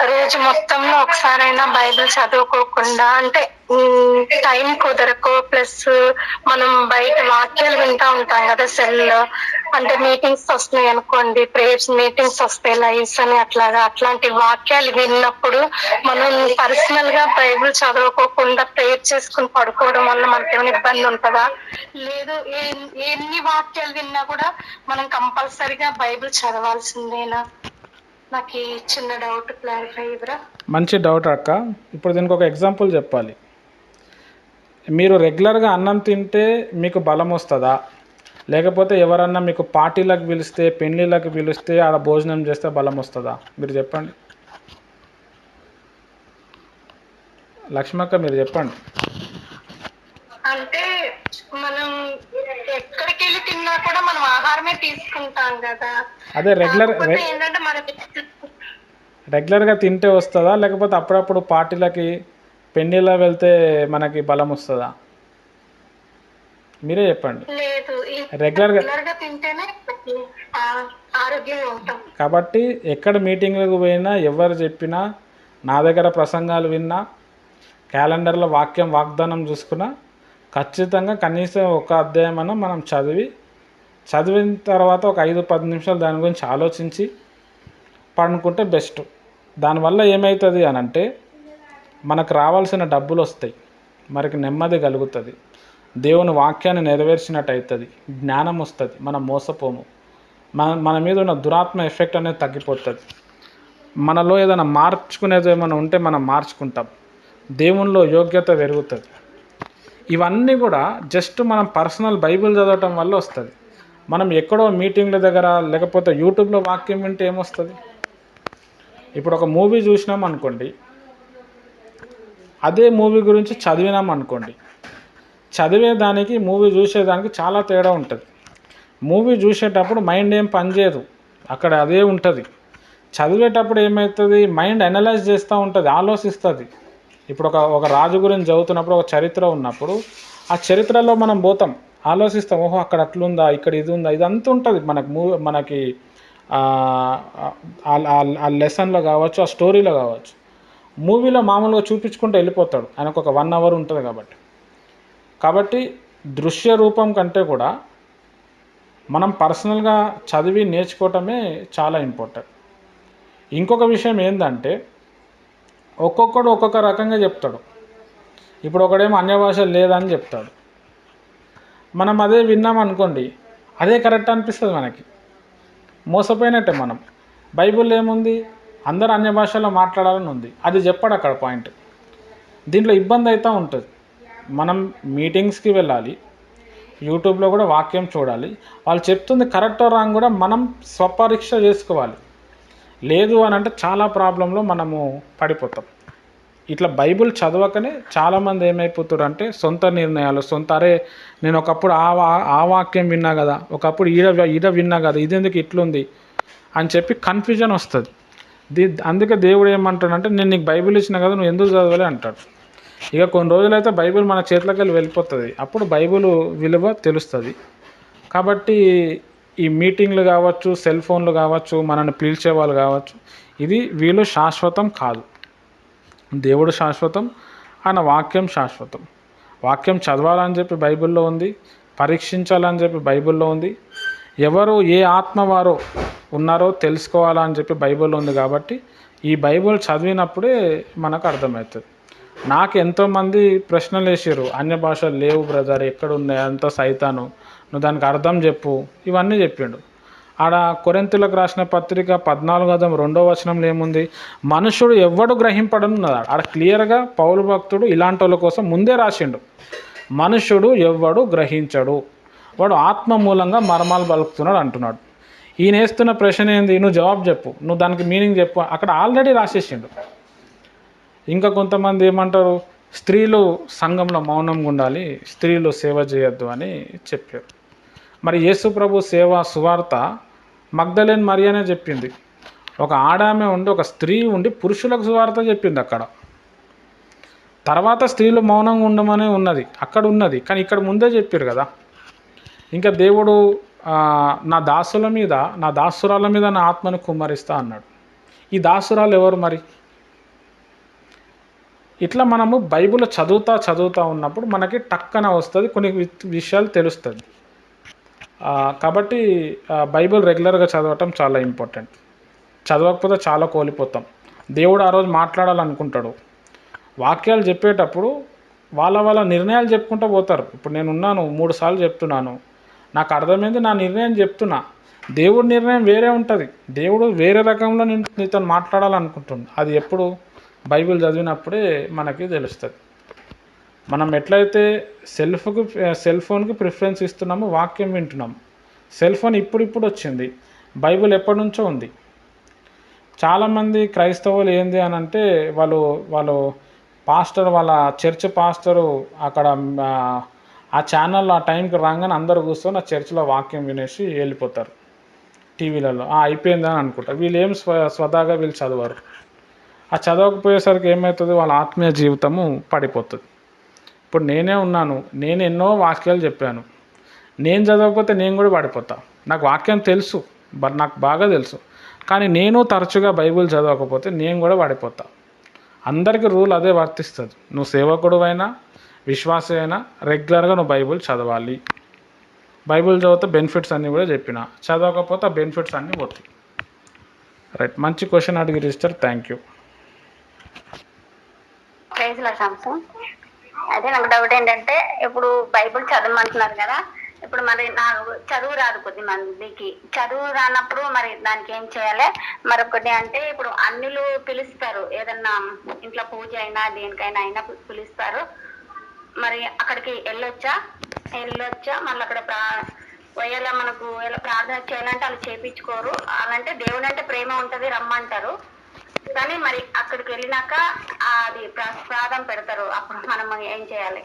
రోజు మొత్తంలో ఒకసారైనా బైబిల్ చదువుకోకుండా, అంటే టైం కుదరకో, ప్లస్ మనం బయట వాక్యాలు వింటా ఉంటాం కదా సెల్లో, అంటే మీటింగ్స్ వస్తున్నాయి అనుకోండి, ప్రేయర్స్ మీటింగ్స్ వస్తాయి లైవ్స్ అని, అట్లాంటి వాక్యాలు విన్నప్పుడు మనం పర్సనల్ గా బైబిల్ చదువుకోకుండా ప్రేయర్ చేసుకుని పడుకోవడం వల్ల మనకి ఏమైనా ఇబ్బంది ఉంటుందా? లేదు ఎన్ని వాక్యాలు విన్నా కూడా మనం కంపల్సరీగా బైబిల్ చదవాల్సిందేనా? నాకు ఈ చిన్న డౌట్ క్లారిఫై ఇవ్వరా? మంచి డౌట్ అక్క. ఇప్పుడు దీనికి ఒక ఎగ్జాంపుల్ చెప్పాలి. మీరు రెగ్యులర్గా అన్నం తింటే మీకు బలం వస్తుందా, లేకపోతే ఎవరన్నా మీకు పార్టీలకు పిలిస్తే పెళ్ళిళ్ళకి పిలిస్తే ఆడ భోజనం చేస్తే బలం వస్తుందా? మీరు చెప్పండి. లక్ష్మక్క మీరు చెప్పండి. అంటే మనం ఎక్కడికి వెళ్ళి తిన్నా కూడా మనం ఆహారమే తీసుకుంటాం కదా. అదే ఏంటంటే రెగ్యులర్గా తింటే వస్తుందా, లేకపోతే అప్పుడప్పుడు పార్టీలకి పెళ్ళిళ్ళ వెళ్తే మనకి బలం వస్తుందా? మీరే చెప్పండి. రెగ్యులర్గా తింటేనే ఆరోగ్యంగా ఉంటాం. కాబట్టి ఎక్కడ మీటింగ్లకు పోయినా ఎవరు చెప్పినా, నా దగ్గర ప్రసంగాలు విన్నా, క్యాలెండర్లో వాగ్దానం చూసుకున్నా, ఖచ్చితంగా కనీసం ఒక అధ్యాయం అన్న మనం చదివిన తర్వాత ఒక 5-10 నిమిషాలు దాని గురించి ఆలోచించి పడుకుంటే బెస్ట్. దానివల్ల ఏమవుతుంది అని అంటే మనకు రావాల్సిన డబ్బులు వస్తాయి, మనకి నెమ్మది కలుగుతుంది, దేవుని వాక్యాన్ని నెరవేర్చినట్టు అవుతుంది, జ్ఞానం వస్తుంది, మనం మోసపోము, మన మీద ఉన్న దురాత్మ ఎఫెక్ట్ అనేది తగ్గిపోతుంది, మనలో ఏదైనా మార్చుకునేది ఏమైనా ఉంటే మనం మార్చుకుంటాం, దేవునిలో యోగ్యత పెరుగుతుంది. ఇవన్నీ కూడా జస్ట్ మనం పర్సనల్ బైబిల్ చదవటం వల్ల వస్తుంది. మనం ఎక్కడో మీటింగ్ల దగ్గర లేకపోతే యూట్యూబ్లో వాక్యం వింటే ఏమొస్తుంది? ఇప్పుడు ఒక మూవీ చూసినాం అనుకోండి, అదే మూవీ గురించి చదివినాం అనుకోండి, చదివేదానికి మూవీ చూసేదానికి చాలా తేడా ఉంటుంది. మూవీ చూసేటప్పుడు మైండ్ ఏం పనిచేయదు, అక్కడ అదే ఉంటుంది. చదివేటప్పుడు ఏమవుతుంది, మైండ్ అనలైజ్ చేస్తూ ఉంటుంది, ఆలోచిస్తుంది. ఇప్పుడు ఒక రాజు గురించి చదువుతున్నప్పుడు, ఒక చరిత్ర ఉన్నప్పుడు ఆ చరిత్రలో మనం పోతాం, ఆలోచిస్తాం, ఓహో అక్కడ అట్లుందా, ఇక్కడ ఇది ఉందా, ఇదంతా ఉంటుంది మనకి ఆ లెసన్లో కావచ్చు, ఆ స్టోరీలో కావచ్చు. మూవీలో మామూలుగా చూపించుకుంటూ వెళ్ళిపోతాడు, ఆయనకు ఒక 1 అవర్ ఉంటుంది కాబట్టి దృశ్య రూపం కంటే కూడా మనం పర్సనల్గా చదివి నేర్చుకోవటమే చాలా ఇంపార్టెంట్. ఇంకొక విషయం ఏంటంటే, ఒక్కొక్కడు ఒక్కొక్క రకంగా చెప్తాడు. ఇప్పుడు ఒకడేమో అన్య భాష లేదని చెప్తాడు, మనం అదే విన్నాం అనుకోండి, అదే కరెక్ట్ అనిపిస్తుంది మనకి, మోసపోయినట్టే మనం. బైబిల్ ఏముంది, అందరూ అన్య భాషలో మాట్లాడాలని ఉంది, అది చెప్పాడు అక్కడ పాయింట్. దీంట్లో ఇబ్బంది అవుతూ ఉంటుంది. మనం మీటింగ్స్కి వెళ్ళాలి, యూట్యూబ్లో కూడా వాక్యం చూడాలి, వాళ్ళు చెప్తుంది కరెక్టో రాంగ్ కూడా మనం స్వపరీక్ష చేసుకోవాలి. లేదు అని అంటే చాలా ప్రాబ్లంలో మనము పడిపోతాం. ఇట్లా బైబిల్ చదవకనే చాలామంది ఏమైపోతారు అంటే సొంత నిర్ణయాలు, అరే నేను ఒకప్పుడు ఆ వాక్యం విన్నా కదా, ఒకప్పుడు ఈడ విన్నా కదా, ఇదెందుకు ఇట్లుంది అని చెప్పి కన్ఫ్యూజన్ వస్తుంది. అందుకే దేవుడు ఏమంటాడంటే, నేను నీకు బైబిల్ ఇచ్చిన కదా, నువ్వు ఎందుకు చదవాలి అంటాడు. ఇక కొన్ని రోజులైతే బైబిల్ మన చేతిలోకి వెళ్ళిపోతుంది, అప్పుడు బైబిల్ విలువ తెలుస్తుంది. కాబట్టి ఈ మీటింగ్లు కావచ్చు, సెల్ ఫోన్లు కావచ్చు, మనల్ని పిలిచే వాళ్ళు కావచ్చు, వీళ్ళు శాశ్వతం కాదు. దేవుడు శాశ్వతం, ఆయన వాక్యం శాశ్వతం. వాక్యం చదవాలని చెప్పి బైబిల్లో ఉంది, పరీక్షించాలని చెప్పి బైబిల్లో ఉంది, ఎవరు ఏ ఆత్మ వారు ఉన్నారో తెలుసుకోవాలని చెప్పి బైబిల్లో ఉంది. కాబట్టి ఈ బైబిల్ చదివినప్పుడే మనకు అర్థమవుతుంది. నాకు ఎంతోమంది ప్రశ్నలు వేసారు, అన్య భాషలు లేవు బ్రదర్, ఎక్కడున్నాయి, అంత సైతాను, నువ్వు దానికి అర్థం చెప్పు, ఇవన్నీ చెప్పిండు. ఆడ కొరింథీయులకు రాసిన పత్రిక 14:2 ఏముంది, మనుషుడు ఎవ్వడు గ్రహింపడనున్నది. ఆడ క్లియర్గా పౌలు భక్తుడు ఇలాంటి వాళ్ళ కోసం ముందే రాసిండు, మనుషుడు ఎవ్వడు గ్రహించడు, వాడు ఆత్మ మూలంగా మర్మాలు పలుకుతున్నాడు అంటున్నాడు. ఈయన వేస్తున్న ప్రశ్న ఏంది, నువ్వు జవాబు చెప్పు, నువ్వు దానికి మీనింగ్ చెప్పు, అక్కడ ఆల్రెడీ రాసేసిండు. ఇంకా కొంతమంది ఏమంటారు, స్త్రీలు సంఘంలో మౌనంగా ఉండాలి, స్త్రీలు సేవ చేయొద్దు అని చెప్పారు. మరి యేసు ప్రభు సేవ సువార్త మగ్దలేన్ మరియనే చెప్పింది. ఒక ఆడామె ఉండి, ఒక స్త్రీ ఉండి పురుషులకు సువార్త చెప్పింది అక్కడ. తర్వాత స్త్రీలు మౌనంగా ఉండమనే ఉన్నది అక్కడ ఉన్నది, కానీ ఇక్కడ ముందే చెప్పారు కదా. ఇంకా దేవుడు నా దాసుల మీద, నా దాసురాల మీద నా ఆత్మను కుమ్మరిస్తా అన్నాడు. ఈ దాసురాలు ఎవరు మరి? ఇట్లా మనము బైబిల్ చదువుతా ఉన్నప్పుడు మనకి టక్కన వస్తుంది, కొన్ని విషయాలు తెలుస్తుంది. కాబట్టి బైబిల్ రెగ్యులర్గా చదవటం చాలా ఇంపార్టెంట్. చదవకపోతే చాలా కోల్పోతాం. దేవుడు ఆ రోజు మాట్లాడాలనుకుంటాడు, వాక్యాలు చెప్పేటప్పుడు వాళ్ళ నిర్ణయాలు చెప్పుకుంటూ పోతారు. ఇప్పుడు నేను ఉన్నాను, 3 సార్లు చెప్తున్నాను, నాకు అర్థమైంది, నా నిర్ణయం చెప్తున్నా. దేవుడి నిర్ణయం వేరే ఉంటుంది, దేవుడు వేరే రకంలో నీతో మాట్లాడాలనుకుంటుంది. అది ఎప్పుడు బైబిల్ చదివినప్పుడే మనకి తెలుస్తుంది. మనం ఎట్లయితే సెల్ ఫోన్కి ప్రిఫరెన్స్ ఇస్తున్నామో వాక్యం వింటున్నాం. సెల్ ఫోన్ ఇప్పుడు వచ్చింది, బైబిల్ ఎప్పటి నుంచో ఉంది. చాలామంది క్రైస్తవులు ఏంది అని అంటే, వాళ్ళు పాస్టర్, వాళ్ళ చర్చ్ పాస్టరు అక్కడ ఆ ఛానల్లో ఆ టైంకి రాగానే అందరూ కూర్చొని ఆ చర్చిలో వాక్యం వినేసి వెళ్ళిపోతారు టీవీలలో. అయిపోయిందని అనుకుంటారు. వీళ్ళు ఏం స్వతహాగా వీళ్ళు చదవరు. ఆ చదవకపోయేసరికి ఏమవుతుంది, వాళ్ళ ఆత్మీయ జీవితము పడిపోతుంది. ఇప్పుడు నేనే ఉన్నాను, నేను ఎన్నో వాక్యాలు చెప్పాను, నేను చదవకపోతే నేను కూడా పడిపోతా. నాకు వాక్యం తెలుసు, నాకు బాగా తెలుసు, కానీ నేను తరచుగా బైబిల్ చదవకపోతే నేను కూడా పడిపోతా. అందరికీ రూల్ అదే వర్తిస్తుంది. నువ్వు సేవకుడు అయినా విశ్వాసి అయినా రెగ్యులర్గా నువ్వు బైబిల్ చదవాలి. బైబిల్ చదివితే బెనిఫిట్స్ అన్నీ కూడా చెప్పిన, చదవకపోతే ఆ బెనిఫిట్స్ అన్నీ పోతాయి. రైట్, మంచి క్వశ్చన్ అడిగి రిజిస్టర్, థ్యాంక్ యూ. అయితే నాకు డౌట్ ఏంటంటే, ఇప్పుడు బైబిల్ చదవమంటున్నారు కదా, ఇప్పుడు మరి నాకు చదువు రాదు, కొద్ది మందికి చదువు రానప్పుడు మరి దానికి ఏం చేయాలి? మరొకటి అంటే, ఇప్పుడు అన్యులు పిలుస్తారు, ఏదన్నా ఇంట్లో పూజ అయినా దేనికైనా పిలుస్తారు, మరి అక్కడికి వెళ్ళొచ్చా? మళ్ళీ అక్కడ ఒకవేళ మనకు ఎలా ప్రార్థన చేయాలంటే వాళ్ళు చేపించుకోరు. అలాంటే దేవుడు అంటే ప్రేమ ఉంటది రమ్మంటారు, కానీ మరి అక్కడికి వెళ్ళినాక అది ప్రసాదం పెడతారు, అప్పుడు మనం ఏం చేయాలి?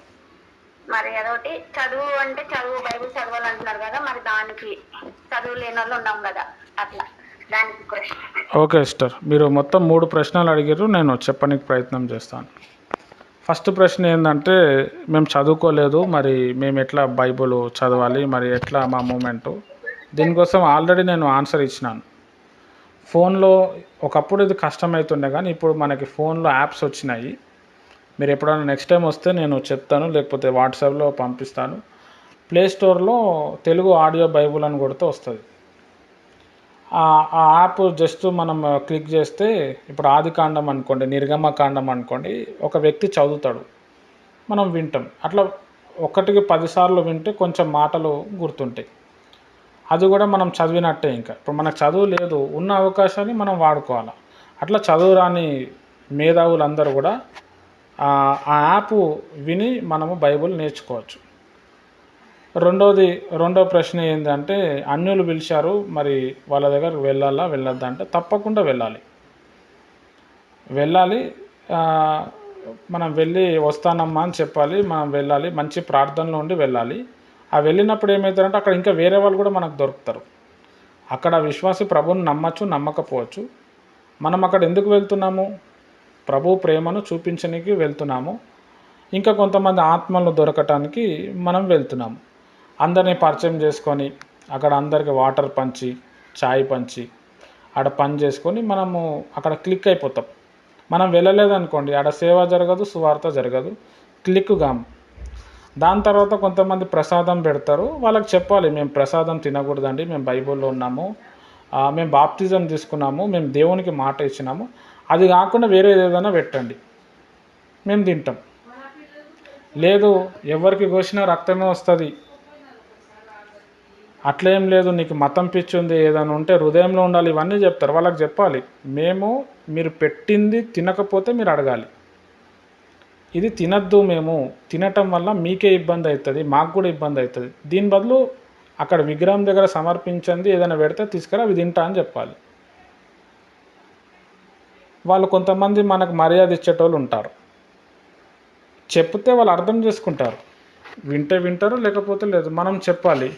మరి అదొకటి. చదువు అంటే చదువు బైబిల్ చదవాలంటున్నారు కదా, మరి దానికి చదువు లేని వాళ్ళు ఉన్నాం కదా, అట్లా దానికి క్వశ్చన్. ఓకే సిస్టర్, మీరు మొత్తం 3 ప్రశ్నలు అడిగారు, నేను చెప్పడానికి ప్రయత్నం చేస్తాను. ఫస్ట్ ప్రశ్న ఏంటంటే, మేము చదువుకోలేదు, మరి మేము ఎట్లా బైబుల్ చదవాలి, మరి ఎట్లా మా మూమెంటు, దీనికోసం ఆల్రెడీ నేను ఆన్సర్ ఇచ్చినాను. ఫోన్లో ఒకప్పుడు ఇది కష్టమవుతుండే, కానీ ఇప్పుడు మనకి ఫోన్లో యాప్స్ వచ్చినాయి. మీరు ఎప్పుడైనా నెక్స్ట్ టైం వస్తే నేను చెప్తాను, లేకపోతే వాట్సాప్లో పంపిస్తాను. ప్లే స్టోర్లో తెలుగు ఆడియో బైబుల్ అని కొడితే వస్తుంది. ఆ యాప్ జస్ట్ మనం క్లిక్ చేస్తే, ఇప్పుడు ఆదికాండం అనుకోండి, నిర్గమకాండం అనుకోండి, ఒక వ్యక్తి చదువుతాడు, మనం వింటాం. అట్లా 1కి 10 సార్లు వింటే కొంచెం మాటలు గుర్తుంటాయి. అది కూడా మనం చదివినట్టే. ఇంకా ఇప్పుడు మనకు చదువు లేదు, ఉన్న అవకాశాన్ని మనం వాడుకోవాలి. అట్లా చదువు రాని మేధావులందరూ కూడా ఆ యాప్ విని మనము బైబుల్ నేర్చుకోవచ్చు. రెండో ప్రశ్న ఏంటంటే, అన్యులు పిలిచారు, మరి వాళ్ళ దగ్గరకు వెళ్ళాలా వెళ్ళొద్దా అంటే, తప్పకుండా వెళ్ళాలి. మనం వెళ్ళి వస్తానమ్మా అని చెప్పాలి, మనం వెళ్ళాలి, మంచి ప్రార్థనలో ఉండి వెళ్ళాలి. ఆ వెళ్ళినప్పుడు ఏమవుతారంటే, అక్కడ ఇంకా వేరే వాళ్ళు కూడా మనకు దొరుకుతారు. అక్కడ విశ్వాసి ప్రభువుని నమ్మచ్చు, నమ్మకపోవచ్చు. మనం అక్కడ ఎందుకు వెళ్తున్నాము? ప్రభు ప్రేమను చూపించడానికి వెళ్తున్నాము. ఇంకా కొంతమంది ఆత్మలను దొరకటానికి మనం వెళ్తున్నాము. అందరినీ పరిచయం చేసుకొని, అక్కడ అందరికి వాటర్ పంచి, చాయ్ పంచి, ఆడ పని చేసుకొని మనము అక్కడ క్లిక్ అయిపోతాం. మనం వెళ్ళలేదనుకోండి, ఆడ సేవ జరగదు, సువార్త జరగదు, క్లిక్గాము. దాని తర్వాత కొంతమంది ప్రసాదం పెడతారు, వాళ్ళకి చెప్పాలి, మేము ప్రసాదం తినకూడదండి, మేము బైబిల్లో ఉన్నాము, మేము బాప్తిజం తీసుకున్నాము, మేము దేవునికి మాట ఇచ్చినాము, అది కాకుండా వేరేది ఏదైనా పెట్టండి, మేము తింటాం. లేదు, ఎవరికి కోసినా రక్తమే వస్తుంది, అట్లేం లేదు, నీకు మతం పిచ్చి ఉంది, ఏదైనా ఉంటే హృదయంలో ఉండాలి, ఇవన్నీ చెప్తారు. వాళ్ళకి చెప్పాలి, మీరు పెట్టింది తినకపోతే మీరు అడగాలి, ఇది తినద్దు, మేము తినటం వల్ల మీకే ఇబ్బంది అవుతుంది, మాకు కూడా ఇబ్బంది అవుతుంది, దీని బదులు అక్కడ విగ్రహం దగ్గర సమర్పించింది ఏదైనా పెడితే తీసుకురా, అవి తింటా అని చెప్పాలి. వాళ్ళు కొంతమంది మనకు మర్యాద ఇచ్చేటోళ్ళు ఉంటారు, చెప్తే వాళ్ళు అర్థం చేసుకుంటారు, వింటే వింటారు, లేకపోతే లేదు. మనం చెప్పాలి,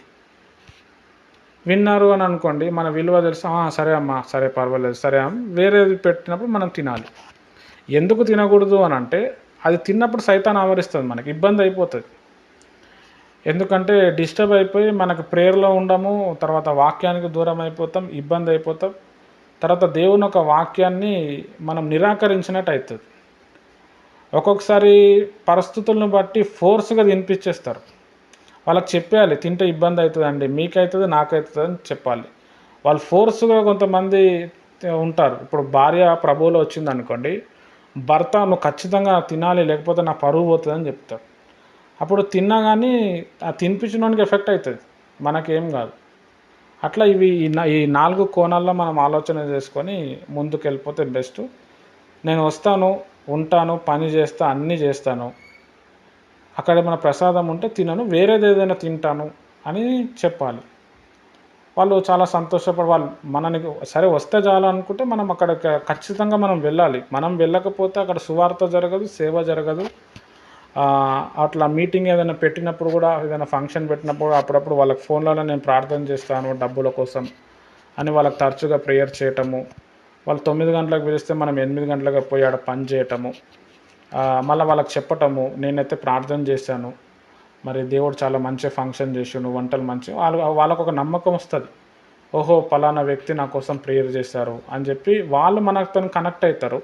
విన్నారు అని అనుకోండి, మన విలువ తెలుసు, సరే అమ్మా, సరే పర్వాలేదు, సరే అమ్మ, వేరేది పెట్టినప్పుడు మనం తినాలి. ఎందుకు తినకూడదు అని అంటే, అది తిన్నప్పుడు సైతాన్ ఆవరిస్తుంది, మనకి ఇబ్బంది అయిపోతుంది. ఎందుకంటే డిస్టర్బ్ అయిపోయి మనకు ప్రేయర్లో ఉండము, తర్వాత వాక్యానికి దూరం అయిపోతాం, ఇబ్బంది అయిపోతాం, తర్వాత దేవుని ఒక వాక్యాన్ని మనం నిరాకరించినట్టు అవుతుంది. ఒక్కొక్కసారి పరిస్థితులను బట్టి ఫోర్స్గా తినిపించేస్తారు. వాళ్ళకి చెప్పాలి, తింటే ఇబ్బంది అవుతుందండి, మీకవుతుంది, నాకవుతుంది అని చెప్పాలి. వాళ్ళు ఫోర్స్గా కొంతమంది ఉంటారు. ఇప్పుడు భార్య ప్రభువులో వచ్చింది అనుకోండి, భర్త నువ్వు ఖచ్చితంగా తినాలి, లేకపోతే నా పరువు పోతుందని చెప్తారు. అప్పుడు తిన్నా కానీ ఆ తినిపించడానికి ఎఫెక్ట్ అవుతుంది, మనకేం కాదు. అట్లా ఈ 4 కోణాల్లో మనం ఆలోచన చేసుకొని ముందుకు వెళ్ళిపోతే బెస్ట్. నేను వస్తాను, ఉంటాను, పని చేస్తా, అన్నీ చేస్తాను, అక్కడ ఏమైనా ప్రసాదం ఉంటే తినను, వేరేది ఏదైనా తింటాను అని చెప్పాలి. వాళ్ళు చాలా సంతోషపడి, వాళ్ళు మనని సరే వస్తే చాలు అనుకుంటే మనం అక్కడ ఖచ్చితంగా మనం వెళ్ళాలి. మనం వెళ్ళకపోతే అక్కడ సువార్త జరగదు, సేవ జరగదు. అట్లా మీటింగ్ ఏదైనా పెట్టినప్పుడు కూడా, ఏదైనా ఫంక్షన్ పెట్టినప్పుడు అప్పుడప్పుడు వాళ్ళకి ఫోన్లలో నేను ప్రార్థన చేస్తాను డబ్బుల కోసం అని వాళ్ళకి తరచుగా ప్రేయర్ చేయటము. వాళ్ళు 9 గంటలకు పిలిస్తే మనం 8 గంటలకు పోయి ఆడ పని చేయటము, మళ్ళీ వాళ్ళకి చెప్పటము, నేనైతే ప్రార్థన చేశాను, మరి దేవుడు చాలా మంచి ఫంక్షన్ చేసిండు, వంటలు మంచి, వాళ్ళకు ఒక నమ్మకం వస్తుంది, ఓహో పలానా వ్యక్తి నా కోసం ప్రేయర్ చేశారు అని చెప్పి వాళ్ళు మనతో కనెక్ట్ అవుతారు.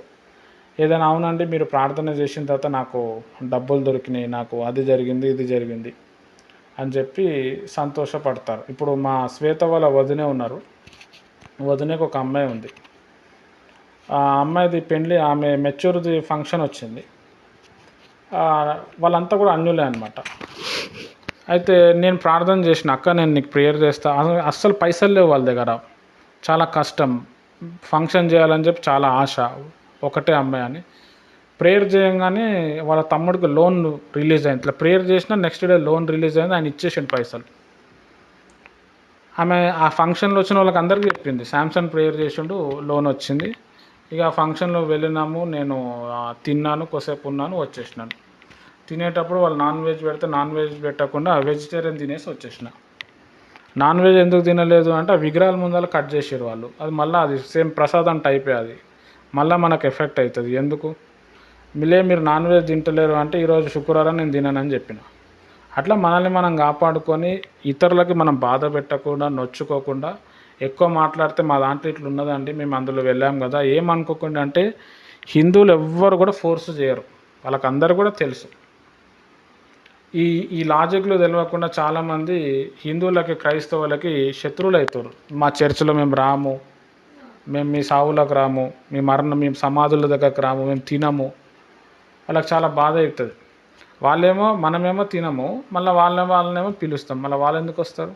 ఏదైనా అవునండి, మీరు ప్రార్థన చేసిన తర్వాత నాకు డబ్బులు దొరికినాయి, నాకు అది జరిగింది, ఇది జరిగింది అని చెప్పి సంతోషపడతారు. ఇప్పుడు మా శ్వేత వాళ్ళ వదినే ఉన్నారు, వదినకు ఒక అమ్మాయి ఉంది. ఆ అమ్మాయిది పెళ్ళి, ఆమె మెచ్యూరిటీ ఫంక్షన్ వచ్చింది. వాళ్ళంతా కూడా అన్యులే అనమాట. అయితే నేను ప్రార్థన చేసిన, అక్క నేను నీకు ప్రేయర్ చేస్తా, అస్సలు పైసలు లేవు వాళ్ళ దగ్గర, చాలా కష్టం, ఫంక్షన్ చేయాలని చెప్పి చాలా ఆశ, ఒకటే అమ్మాయి అని. ప్రేయర్ చేయగానే వాళ్ళ తమ్ముడికి లోన్ రిలీజ్ అయింది. ఇట్లా ప్రేయర్ చేసినా నెక్స్ట్ డే లోన్ రిలీజ్ అయింది, ఆయన ఇచ్చేసిండు పైసలు. ఆమె ఆ ఫంక్షన్లో వచ్చిన వాళ్ళకి అందరికీ చెప్పింది శాంసంగ్ ప్రేయర్ చేసిండు, లోన్ వచ్చింది. ఇక ఆ ఫంక్షన్లో వెళ్ళినాము, నేను తిన్నాను, కొద్దిసేపు ఉన్నాను, వచ్చేసినాను. తినేటప్పుడు వాళ్ళు నాన్ వెజ్ పెడితే నాన్ వెజ్ పెట్టకుండా వెజిటేరియన్ తినేసి వచ్చేసిన. నాన్ వెజ్ ఎందుకు తినలేదు అంటే ఆ విగ్రహాల ముందర కట్ చేసారు వాళ్ళు, అది మళ్ళీ అది సేమ్ ప్రసాదం టైపే, అది మళ్ళీ మనకు ఎఫెక్ట్ అవుతుంది. ఎందుకు మీరు నాన్ వెజ్ తింటలేరు అంటే ఈరోజు శుక్రవారం నేను తిననని చెప్పిన. అట్లా మనల్ని మనం కాపాడుకొని ఇతరులకి మనం బాధ పెట్టకుండా, నొచ్చుకోకుండా, ఎక్కువ మాట్లాడితే మా దాంట్లో ఇట్లా ఉన్నదండి, మేము అందులో వెళ్ళాం కదా ఏమనుకోకుండా. అంటే హిందువులు ఎవ్వరు కూడా ఫోర్స్ చేయరు, వాళ్ళకి అందరు కూడా తెలుసు. ఈ ఈ లాజిక్లు తెలియకుండా చాలామంది హిందువులకి క్రైస్తవులకి శత్రువులు అవుతారు. మా చర్చిలో మేము రాము, మేము మీ సావులకు రాము, మేము సమాధుల దగ్గరకు రాము, మేము తినము, వాళ్ళకి చాలా బాధ అవుతుంది. మనమేమో తినము, మళ్ళీ వాళ్ళనేమో పిలుస్తాం, మళ్ళీ వాళ్ళు ఎందుకు వస్తారు,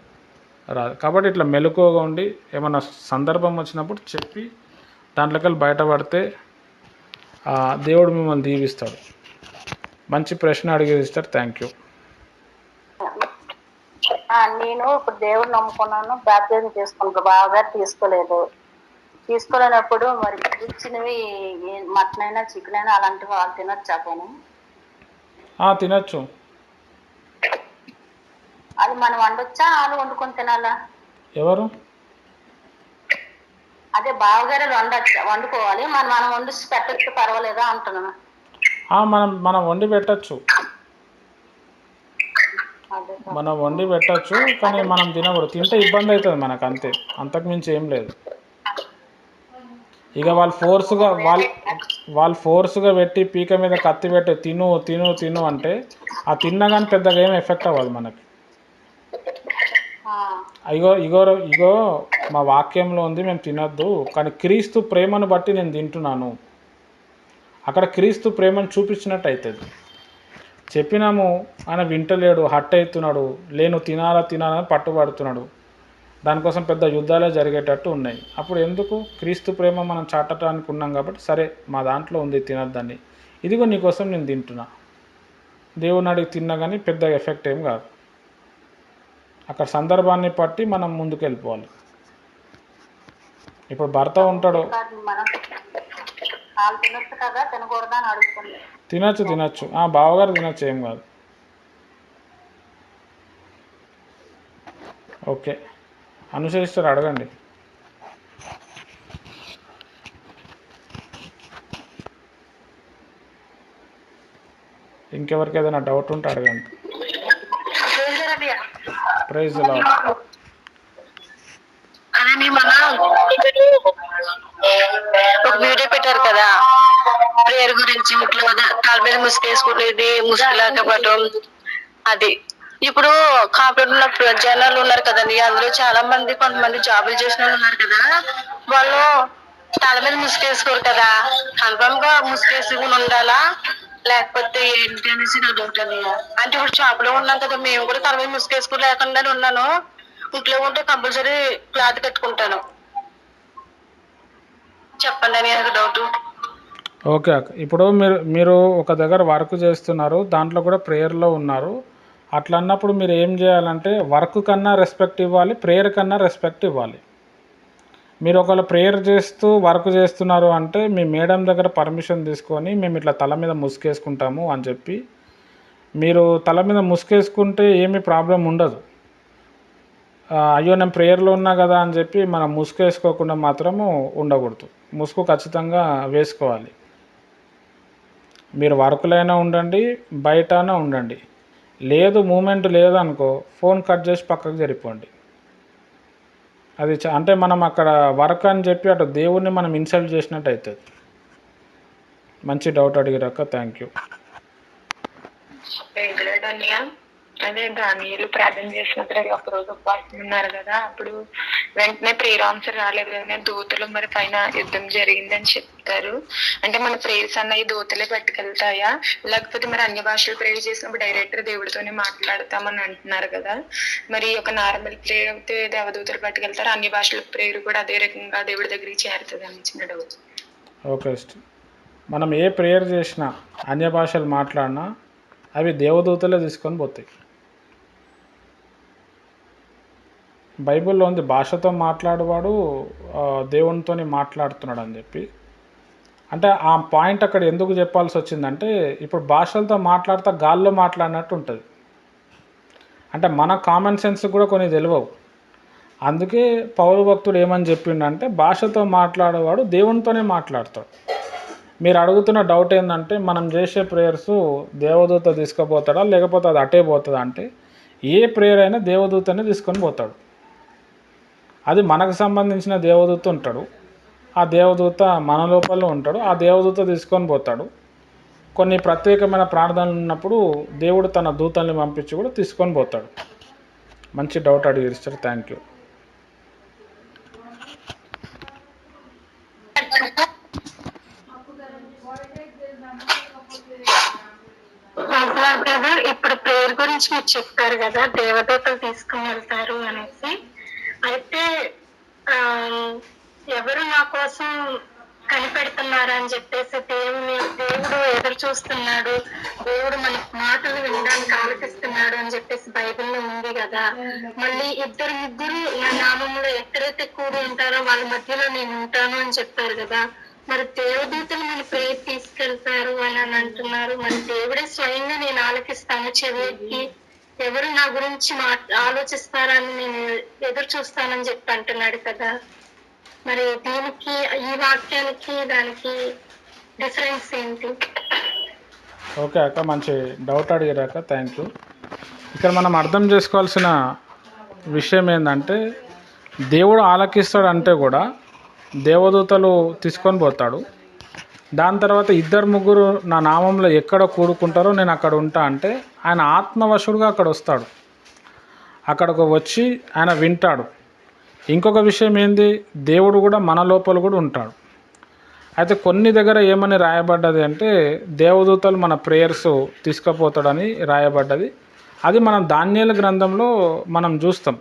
రాదు. కాబట్టి ఇట్లా మెలకువగా ఉండి ఏమన్నా సందర్భం వచ్చినప్పుడు చెప్పి దాంట్లోకి బయటపడితే దేవుడు మిమ్మల్ని దీవిస్తాడు. మంచి ప్రశ్న అడిగేది సిస్టర్, థ్యాంక్ యూ. నేను ఇప్పుడు దేవుడు నమ్ముకున్నాను, బాప్తిజం చేసుకున్నాను, బాగా తీసుకోలేనప్పుడు మరి ఇచ్చినవి మటన్ అయినా చికెన్ అయినా అలాంటివి వాళ్ళు తినొచ్చా? పోను తినచ్చు. అది మనం వండొచ్చా, వాళ్ళు వండుకొని తినాలా? ఎవరు? అదే బావగారు వండుకోవాలి, మనం వండి పెట్టచ్చు, పర్వాలేదా అంటున్నాను. మనం వండి పెట్టచ్చు, మనం వండి పెట్టచ్చు, కానీ మనం తినకూడదు. తింటే ఇబ్బంది అవుతుంది మనకు, అంతే, అంతకుమించి ఏం లేదు. ఇక వాళ్ళు ఫోర్స్గా పెట్టి పీక మీద కత్తి పెట్టి తిను తిను తిను అంటే ఆ తిన్నా కానీ పెద్దగా ఏం ఎఫెక్ట్ అవ్వదు మనకి. ఇగో మా వాక్యంలో ఉంది, మేము తినద్దు, కానీ క్రీస్తు ప్రేమను బట్టి నేను తింటున్నాను. అక్కడ క్రీస్తు ప్రేమను చూపించినట్టు అవుతుంది. చెప్పినాము, ఆయన వింటలేడు, హట్ అవుతున్నాడు, తినాలని పట్టుబడుతున్నాడు. దానికోసం పెద్ద యుద్ధాలే జరిగేటట్టు ఉన్నాయి. అప్పుడు ఎందుకు? క్రీస్తు ప్రేమ మనం చాటడానికి ఉన్నాం కాబట్టి, సరే మా దాంట్లో ఉంది తినద్దని, ఇదిగో నీకోసం నేను తింటున్నా, దేవుని అడిగి తిన్నా కానీ పెద్ద ఎఫెక్ట్ ఏం కాదు. అక్కడ సందర్భాన్ని బట్టి మనం ముందుకు వెళ్ళిపోవాలి. ఇప్పుడు భర్త ఉంటాడు, తినచ్చు, బావగారు తినచ్చు, ఏం కాదు. ఓకే, అనుసరిస్తారు, అడగండి. ఇంకెవరికి ఏదైనా డౌట్ ఉంటే అడగండి. Praise lord. అదే మన ఒక వీడియో పెట్టారు కదా ప్రేయర్ గురించి, ముట్లో కాలు మీద ముసుకేసుకునేది, ముసుగులాకపోవటం, అది ఇప్పుడు కాంప్యూటర్ ఉన్న జనాలు ఉన్నారు కదండి, అందులో చాలా మంది కొంతమంది జాబులు చేసిన వాళ్ళు ఉన్నారు కదా, వాళ్ళు తల మీద ముసుకేసుకోరు కదా, కన్ఫర్మ్ గా ముసుకేసుకుని ఉండాలా లేకపోతే ఏంటి అనేసి నాకు డౌట్ అండి. అంటే ఇప్పుడు షాప్ లో ఉన్నాం కదా, మేము కూడా తల మీద ముసుకేసుకుని లేకుండానే ఉన్నాను, ఇంట్లో ఉంటే కంపల్సరీ క్లాత్ కట్టుకుంటాను. చెప్పండి అని నాకు డౌట్. ఓకే అక్క, ఇప్పుడు మీరు ఒక దగ్గర వర్క్ చేస్తున్నారు, దాంట్లో కూడా ప్రేయర్లో ఉన్నారు. అట్లా అన్నప్పుడు మీరు ఏం చేయాలంటే వర్క్ కన్నా రెస్పెక్ట్ ఇవ్వాలి, ప్రేయర్ కన్నా రెస్పెక్ట్ ఇవ్వాలి. మీరు ఒకవేళ ప్రేయర్ చేస్తూ వర్క్ చేస్తున్నారు అంటే మీ మేడం దగ్గర పర్మిషన్ తీసుకొని, మేము ఇట్లా తల మీద ముసుకేసుకుంటాము అని చెప్పి, మీరు తల మీద ముసుకేసుకుంటే ఏమీ ప్రాబ్లం ఉండదు. అయ్యో నేను ప్రేయర్లో ఉన్నా కదా అని చెప్పి మనం ముసుగు వేసుకోకుండా మాత్రము ఉండకూడదు. ముసుగు ఖచ్చితంగా వేసుకోవాలి. మీరు వర్క్లైనా ఉండండి, బయటనా ఉండండి. లేదు మూమెంట్ లేదనుకో, ఫోన్ కట్ చేసి పక్కకు జరిపోండి. అది అంటే మనం అక్కడ వర్క్ అని చెప్పి అటు దేవుణ్ణి మనం ఇన్సల్ట్ చేసినట్టు అవుతుంది. మంచి డౌట్ అడిగిరాక థ్యాంక్ యూ. అదే దానిలు ప్రార్థన చేసినప్పుడు ఒకరోజు ఉపవాసం ఉన్నారు కదా, అప్పుడు వెంటనే ప్రేయర్ ఆన్సర్ రాలేదు కదా, దూతలు మరి పైన యుద్ధం జరిగిందని చెప్తారు. అంటే మన ప్రేయర్స్ అన్న ఈ దూతలే పట్టుకెళ్తాయా, లేకపోతే మరి అన్ని భాషలు ప్రేయర్ చేసినప్పుడు డైరెక్ట్ దేవుడితోనే మాట్లాడతామని అంటున్నారు కదా, మరి ఒక నార్మల్ ప్రేయర్ అయితే దేవదూతలు పట్టుకెళ్తారు, అన్ని భాషల ప్రేయర్ కూడా అదే రకంగా దేవుడి దగ్గరికి చేరుతుంది అని చిన్న డౌట్. ఓకే, మనం ఏ ప్రేయర్ చేసినా అన్య భాషలు మాట్లాడినా అవి దేవదూతలే తీసుకొని పోతాయి. బైబిల్లో ఉంది భాషతో మాట్లాడేవాడు దేవునితో మాట్లాడుతున్నాడు అని చెప్పి. అంటే ఆ పాయింట్ అక్కడ ఎందుకు చెప్పాల్సి వచ్చిందంటే, ఇప్పుడు భాషలతో మాట్లాడితే గాల్లో మాట్లాడినట్టు ఉంటుంది. అంటే మన కామన్ సెన్స్ కూడా కొన్ని తెలియవు. అందుకే పౌలు భక్తుడు ఏమని చెప్పిండంటే, భాషతో మాట్లాడేవాడు దేవునితోనే మాట్లాడతాడు. మీరు అడుగుతున్న డౌట్ ఏంటంటే, మనం చేసే ప్రేయర్స్ దేవదూత తీసుకుపోతాడా లేకపోతే అది అటే పోతుందా అంటే, ఏ ప్రేయర్ అయినా దేవదూతనే తీసుకొని పోతాడు. అది మనకు సంబంధించిన దేవదూత ఉంటాడు, ఆ దేవదూత మన లోపల ఉంటాడు, ఆ దేవదూత తీసుకొని పోతాడు. కొన్ని ప్రత్యేకమైన ప్రార్థనలు ఉన్నప్పుడు దేవుడు తన దూతల్ని పంపించి కూడా తీసుకొని పోతాడు. మంచి డౌట్ అడిగారు సార్, థ్యాంక్ యూ. బ్రదర్, ఇప్పుడు ప్రేయర్ గురించి మీరు చెప్పారు కదా, దేవదూతలు తీసుకుని వెళ్తారు అనేసి. అయితే ఎవరు నా కోసం కనిపెడుతున్నారు అని చెప్పేసి దేవుడు ఎదురు చూస్తున్నాడు, దేవుడు మన మాటలు వినడానికి ఆలోచిస్తున్నాడు అని చెప్పేసి బైబిల్లో ఉంది కదా. మళ్ళీ ఇద్దరు ముగ్గురు నా నామంలో ఎక్కడైతే కూడి ఉంటారో వాళ్ళ మధ్యలో నేను ఉంటాను అని చెప్పారు కదా. మరి దేవదూతలు మన ప్రేయర్ తీసుకెళ్తారు అని అంటున్నారు. మరి దేవుడే స్వయంగా నేను ఆలకిస్తాను చెవికి, ఎవరు నా గురించి ఆలోచిస్తారని నేను ఎదురు చూస్తానని చెప్పి అంటున్నాడు కదా. మరి దీనికి, ఈ వాక్యానికి దానికి డిఫరెన్స్ ఏంటి? ఓకే అక్క, మంచి డౌట్ అడిగారక్క, థ్యాంక్ యూ. ఇక్కడ మనం అర్థం చేసుకోవాల్సిన విషయం ఏంటంటే, దేవుడు ఆలకిస్తాడు అంటే కూడా దేవదూతలు తీసుకొని పోతాడు. దాని తర్వాత ఇద్దరు ముగ్గురు నా నామంలో ఎక్కడ కూడుకుంటారో నేను అక్కడ ఉంటా అంటే, ఆయన ఆత్మవశుడుగా అక్కడ వస్తాడు. అక్కడికి వచ్చి ఆయన వింటాడు. ఇంకొక విషయం ఏంది, దేవుడు కూడా మన లోపల కూడా ఉంటాడు. అయితే కొన్ని దగ్గర ఏమని రాయబడ్డది అంటే, దేవదూతలు మన ప్రేయర్స్ తీసుకుపోతాడని రాయబడ్డది. అది మనం దానియేలు గ్రంథంలో మనం చూస్తాం.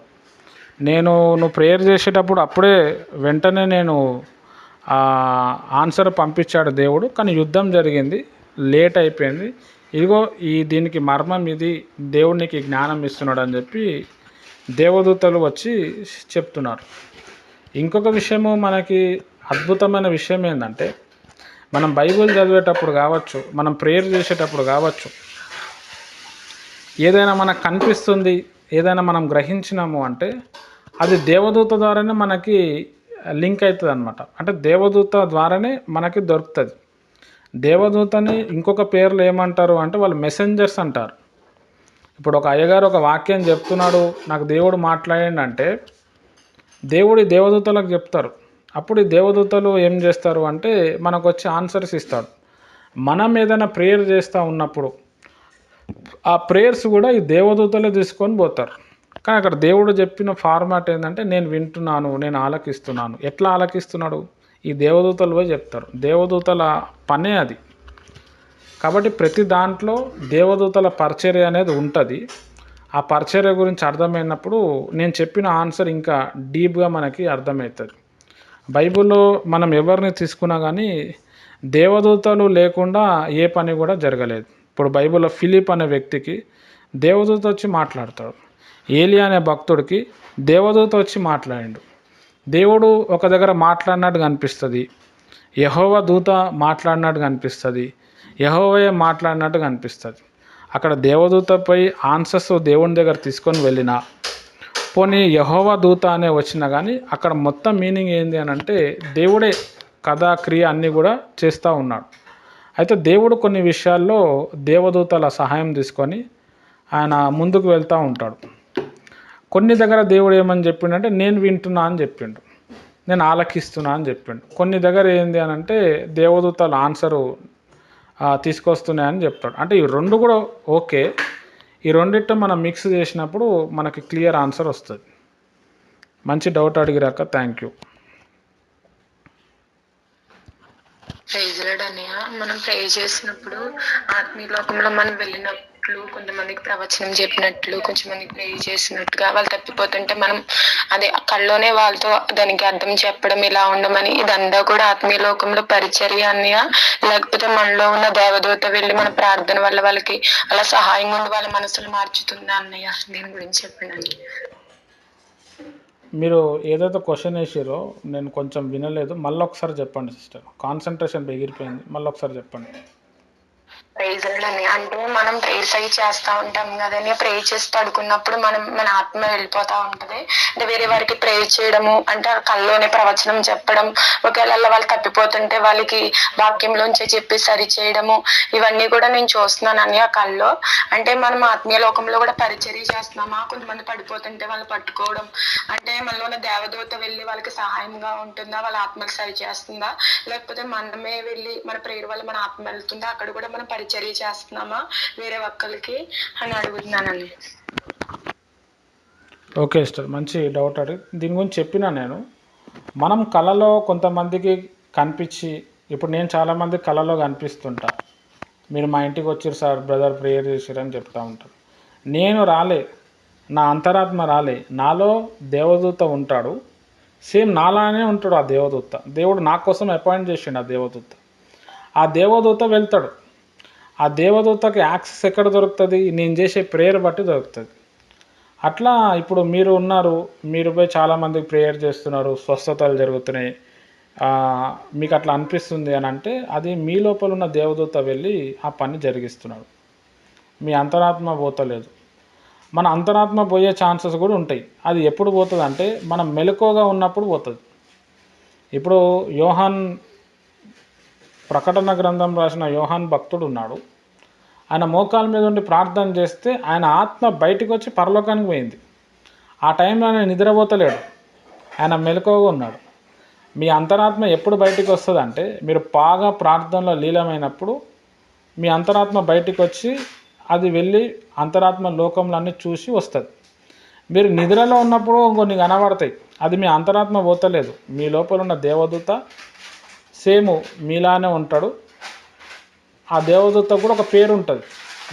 నువ్వు ప్రేయర్ చేసేటప్పుడు అప్పుడే వెంటనే నేను ఆన్సర్ పంపించాడు దేవుడు, కానీ యుద్ధం జరిగింది, లేట్ అయిపోయింది. ఇదిగో దీనికి మర్మం ఇది, దేవుడు నీకు జ్ఞానం ఇస్తున్నాడు అని చెప్పి దేవదూతలు వచ్చి చెప్తున్నారు. ఇంకొక విషయము, మనకి అద్భుతమైన విషయం ఏంటంటే, మనం బైబిల్ చదివేటప్పుడు కావచ్చు, మనం ప్రేయర్ చేసేటప్పుడు కావచ్చు, ఏదైనా మనకు కనిపిస్తుంది, ఏదైనా మనం గ్రహించినాము అంటే అది దేవదూత ద్వారానే మనకి లింక్ అవుతుంది అనమాట. అంటే దేవదూత ద్వారానే మనకి దొరుకుతుంది. దేవదూతని ఇంకొక పేర్లు ఏమంటారు అంటే, వాళ్ళు మెసెంజర్స్ అంటారు. ఇప్పుడు ఒక అయ్యగారు ఒక వాక్యం చెప్తున్నాడు, నాకు దేవుడు మాట్లాడండి అంటే దేవుడు దేవదూతలకు చెప్తారు. అప్పుడు ఈ దేవదూతలు ఏం చేస్తారు అంటే మనకు వచ్చి ఆన్సర్స్ ఇస్తాడు. మనం ఏదైనా ప్రేయర్ చేస్తూ ఉన్నప్పుడు ఆ ప్రేయర్స్ కూడా ఈ దేవదూతలే తీసుకొని పోతారు. కానీ అక్కడ దేవుడు చెప్పిన ఫార్మాట్ ఏంటంటే, నేను వింటున్నాను, నేను ఆలకిస్తున్నాను. ఎట్లా ఆలకిస్తున్నాడు, ఈ దేవదూతలు పోయి చెప్తారు. దేవదూతల పనే అది. కాబట్టి ప్రతి దాంట్లో దేవదూతల పరిచర్య అనేది ఉంటుంది. ఆ పరిచర్య గురించి అర్థమైనప్పుడు నేను చెప్పిన ఆన్సర్ ఇంకా డీప్గా మనకి అర్థమవుతుంది. బైబిల్లో మనం ఎవరిని తీసుకున్నా కానీ దేవదూతలు లేకుండా ఏ పని కూడా జరగలేదు. ఇప్పుడు బైబిల్లో ఫిలిప్ అనే వ్యక్తికి దేవదూత వచ్చి మాట్లాడతాడు. ఏలియా అనే భక్తుడికి దేవదూత వచ్చి మాట్లాడాడు. దేవుడు ఒక దగ్గర మాట్లాడినట్టు కనిపిస్తుంది, యెహోవా దూత మాట్లాడినట్టు కనిపిస్తుంది, యెహోవాయే మాట్లాడినట్టు కనిపిస్తుంది. అక్కడ దేవదూతపై ఆన్సర్స్ దేవుని దగ్గర తీసుకొని వెళ్ళినా, పోనీ యెహోవా దూత అనే వచ్చినా కానీ అక్కడ మొత్తం మీనింగ్ ఏంది అని అంటే, దేవుడే కథా క్రియ అన్నీ కూడా చేస్తూ ఉన్నాడు. అయితే దేవుడు కొన్ని విషయాల్లో దేవదూతల సహాయం తీసుకొని ఆయన ముందుకు వెళ్తూ ఉంటాడు. కొన్ని దగ్గర దేవుడు ఏమని చెప్పిండంటే, నేను వింటున్నా అని చెప్పిండు, నేను ఆలకిస్తున్నా అని చెప్పిండు. కొన్ని దగ్గర ఏంది అని అంటే దేవదూతల ఆన్సరు తీసుకొస్తున్నాయని చెప్తాడు. అంటే ఈ రెండు కూడా ఓకే. ఈ రెండిట్లో మనం మిక్స్ చేసినప్పుడు మనకి క్లియర్ ఆన్సర్ వస్తుంది. మంచి డౌట్ అడిగిరాక, థ్యాంక్ యూ. మనం ప్రే చేసినప్పుడు ఆత్మీయ లోకంలో మనం వెళ్ళినట్లు, కొంతమందికి ప్రవచనం చెప్పినట్లు, కొంచెం మందికి ప్రే చేసినట్టుగా వాళ్ళు తప్పిపోతుంటే మనం అదే కళ్ళలోనే వాళ్ళతో దానికి అర్థం చెప్పడం, ఇలా ఉండమని, ఇదంతా కూడా ఆత్మీయ లోకంలో పరిచర్య అన్నయ్య, లేకపోతే మనలో ఉన్న దేవదూత వెళ్ళి మన ప్రార్థన వల్ల వాళ్ళకి అలా సహాయంగా ఉండి వాళ్ళ మనసులు మార్చుతుందా అన్నయ్య? దీని గురించి చెప్పండి. మీరు ఏదైతే క్వశ్చన్ వేసారో నేను కొంచెం వినలేదు, మళ్ళీ ఒకసారి చెప్పండి సిస్టర్. కాన్సన్ట్రేషన్ ఎగిరిపోయింది, మళ్ళీ ఒకసారి చెప్పండి. ప్రైజ్ అని అంటే మనం ప్రేయర్స్ అవి చేస్తూ ఉంటాం కదండి. ప్రేయర్ చేసి పడుకున్నప్పుడు మన ఆత్మ వెళ్ళిపోతా ఉంటది. అంటే వేరే వారికి ప్రేయర్ చేయడము, అంటే కల్లోనే ప్రవచనం చెప్పడం, ఒకవేళ వాళ్ళు తప్పిపోతుంటే వాళ్ళకి వాక్యంలోంచి చెప్పి సరి చేయడము, ఇవన్నీ కూడా నేను చూస్తున్నాను అని ఆ కల్లో. అంటే మనం ఆత్మీయ లోకంలో కూడా పరిచర్య చేస్తున్నామా, కొంతమంది పడిపోతుంటే వాళ్ళు పట్టుకోవడం, అంటే మనలోని దేవదూత వెళ్ళి వాళ్ళకి సహాయంగా ఉంటుందా, వాళ్ళ ఆత్మకి సరి చేస్తుందా, లేకపోతే మనమే వెళ్ళి మన ప్రేయర్ వల్ల మన ఆత్మ వెళ్తుందా, అక్కడ కూడా మనం పరిచర్య చేస్తున్నామా వేరే ఒక్కరికి అని అడుగుతున్నానండి. ఓకే సిస్టర్, మంచి డౌట్ అడిగి దీని గురించి చెప్పినా నేను. మనం కళలో కొంతమందికి కనిపించి, ఇప్పుడు నేను చాలామంది కళలో కనిపిస్తుంటా, మీరు మా ఇంటికి వచ్చారు సార్ బ్రదర్ ప్రేయర్ చేసారని చెప్తూ ఉంటారు. నేను రాలే, నా అంతరాత్మ రాలే, నాలో దేవదూత ఉంటాడు, సేమ్ నాలానే ఉంటాడు ఆ దేవదూత. దేవుడు నా కోసం అపాయింట్ చేసిండు ఆ దేవదూత. ఆ దేవదూత వెళ్తాడు. ఆ దేవదూతకి యాక్సెస్ ఎక్కడ దొరుకుతుంది? నేను చేసే ప్రేయర్ బట్టి దొరుకుతుంది. అట్లా ఇప్పుడు మీరు ఉన్నారు, మీరు పోయి చాలామందికి ప్రేయర్ చేస్తున్నారు, స్వస్థతలు జరుగుతున్నాయి, మీకు అట్లా అనిపిస్తుంది అని అంటే అది మీ లోపల ఉన్న దేవదూత వెళ్ళి ఆ పని జరిగిస్తున్నాడు, మీ అంతరాత్మ పోతలేదు. మన అంతరాత్మ పోయే ఛాన్సెస్ కూడా ఉంటాయి. అది ఎప్పుడు పోతుంది అంటే మనం మెలకువగా ఉన్నప్పుడు పోతుంది. ఇప్పుడు యోహాన్ ప్రకటన గ్రంథం రాసిన యోహాన్ భక్తుడు ఉన్నాడు. ఆయన మోకాల మీద ఉండి ప్రార్థన చేస్తే ఆయన ఆత్మ బయటకు వచ్చి పరలోకానికి పోయింది. ఆ టైంలో ఆయన నిద్రపోతలేడు, ఆయన మెలకువగా ఉన్నాడు. మీ అంతరాత్మ ఎప్పుడు బయటికి వస్తుంది అంటే మీరు బాగా ప్రార్థనలో లీలమైనప్పుడు మీ అంతరాత్మ బయటికి వచ్చి అది వెళ్ళి అంతరాత్మ లోకంలో అన్నీ చూసి వస్తుంది. మీరు నిద్రలో ఉన్నప్పుడు కొన్ని కనబడతాయి, అది మీ అంతరాత్మ పోతలేదు, మీ లోపల ఉన్న దేవదూత సేమ్ మీలానే ఉంటాడు. ఆ దేవదూత కూడా ఒక పేరు ఉంటుంది,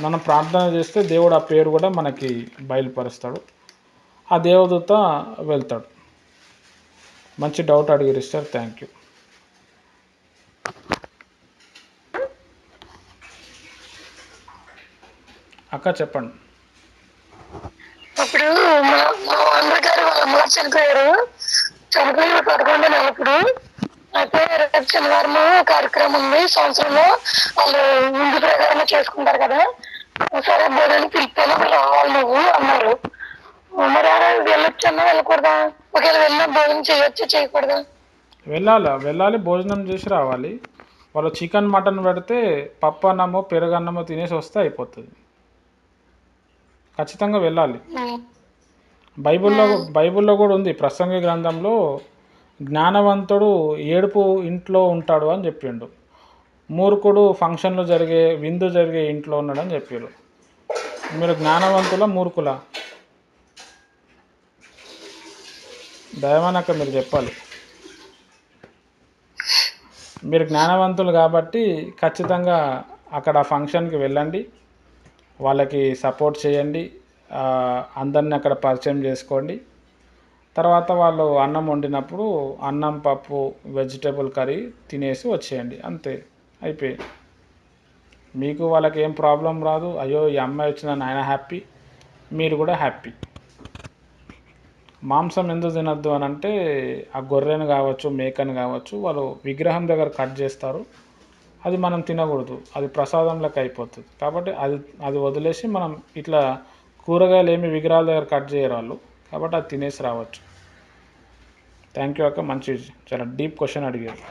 మనం ప్రార్థన చేస్తే దేవుడు ఆ పేరు కూడా మనకి బయలుపరుస్తాడు. ఆ దేవదూత వెళ్తాడు. మంచి డౌట్ అడిగారు సార్, థ్యాంక్ యూ. అక్క చెప్పండి. అప్పుడు మా అమ్మగారు వాళ్ళ అమ్మగారు చనిపోయి 11 నెలప్పుడు అయితే రేపు శనివారం కార్యక్రమం ఉంది, సంవత్సరంలో వాళ్ళు ముందు ప్రకారం చేసుకుంటారు కదా, సరే బోధన పిలిపాను రావాలి నువ్వు అన్నారు. మరి వెళ్ళొచ్చన్నా వెళ్ళకూడదా? ఒకవేళ వెళ్ళినా భోజనం చేయొచ్చా చేయకూడదా? వెళ్ళాలి, భోజనం చేసి రావాలి. వాళ్ళు చికెన్ మటన్ పెడితే పప్పు అన్నమో పెరుగన్నమో తినేసి వస్తే అయిపోతుంది. ఖచ్చితంగా వెళ్ళాలి. బైబిల్లో కూడా ఉంది, ప్రసంగి గ్రంథంలో జ్ఞానవంతుడు ఏడుపు ఇంట్లో ఉంటాడు అని చెప్పిండు, మూర్ఖుడు ఫంక్షన్లు విందు జరిగే ఇంట్లో ఉన్నాడని చెప్పారు. మీరు జ్ఞానవంతుల మూర్ఖుల? దయమానక మీరు చెప్పాలి. మీరు జ్ఞానవంతులు కాబట్టి ఖచ్చితంగా అక్కడ ఫంక్షన్కి వెళ్ళండి, వాళ్ళకి సపోర్ట్ చేయండి, అందరిని అక్కడ పరిచయం చేసుకోండి. తర్వాత వాళ్ళు అన్నం వండినప్పుడు అన్నం పప్పు వెజిటేబుల్ కర్రీ తినేసి వచ్చేయండి, అంతే, అయిపోయి. మీకు వాళ్ళకి ఏం ప్రాబ్లం రాదు. అయ్యో ఈ అమ్మాయి వచ్చిందని ఆయన హ్యాపీ, మీరు కూడా హ్యాపీ. మాంసం ఎందుకు తినద్దు అని అంటే ఆ గొర్రెను కావచ్చు మేకను కావచ్చు వాళ్ళు విగ్రహం దగ్గర కట్ చేస్తారు, అది మనం తినకూడదు, అది ప్రసాదంలోకి అయిపోతుంది. కాబట్టి అది వదిలేసి మనం ఇట్లా కూరగాయలు ఏమి విగ్రహాల దగ్గర కట్ చేయరు వాళ్ళు, కాబట్టి అది తినేసి రావచ్చు. థ్యాంక్ యూ అక్క, మంచి చాలా డీప్ క్వశ్చన్ అడిగారు.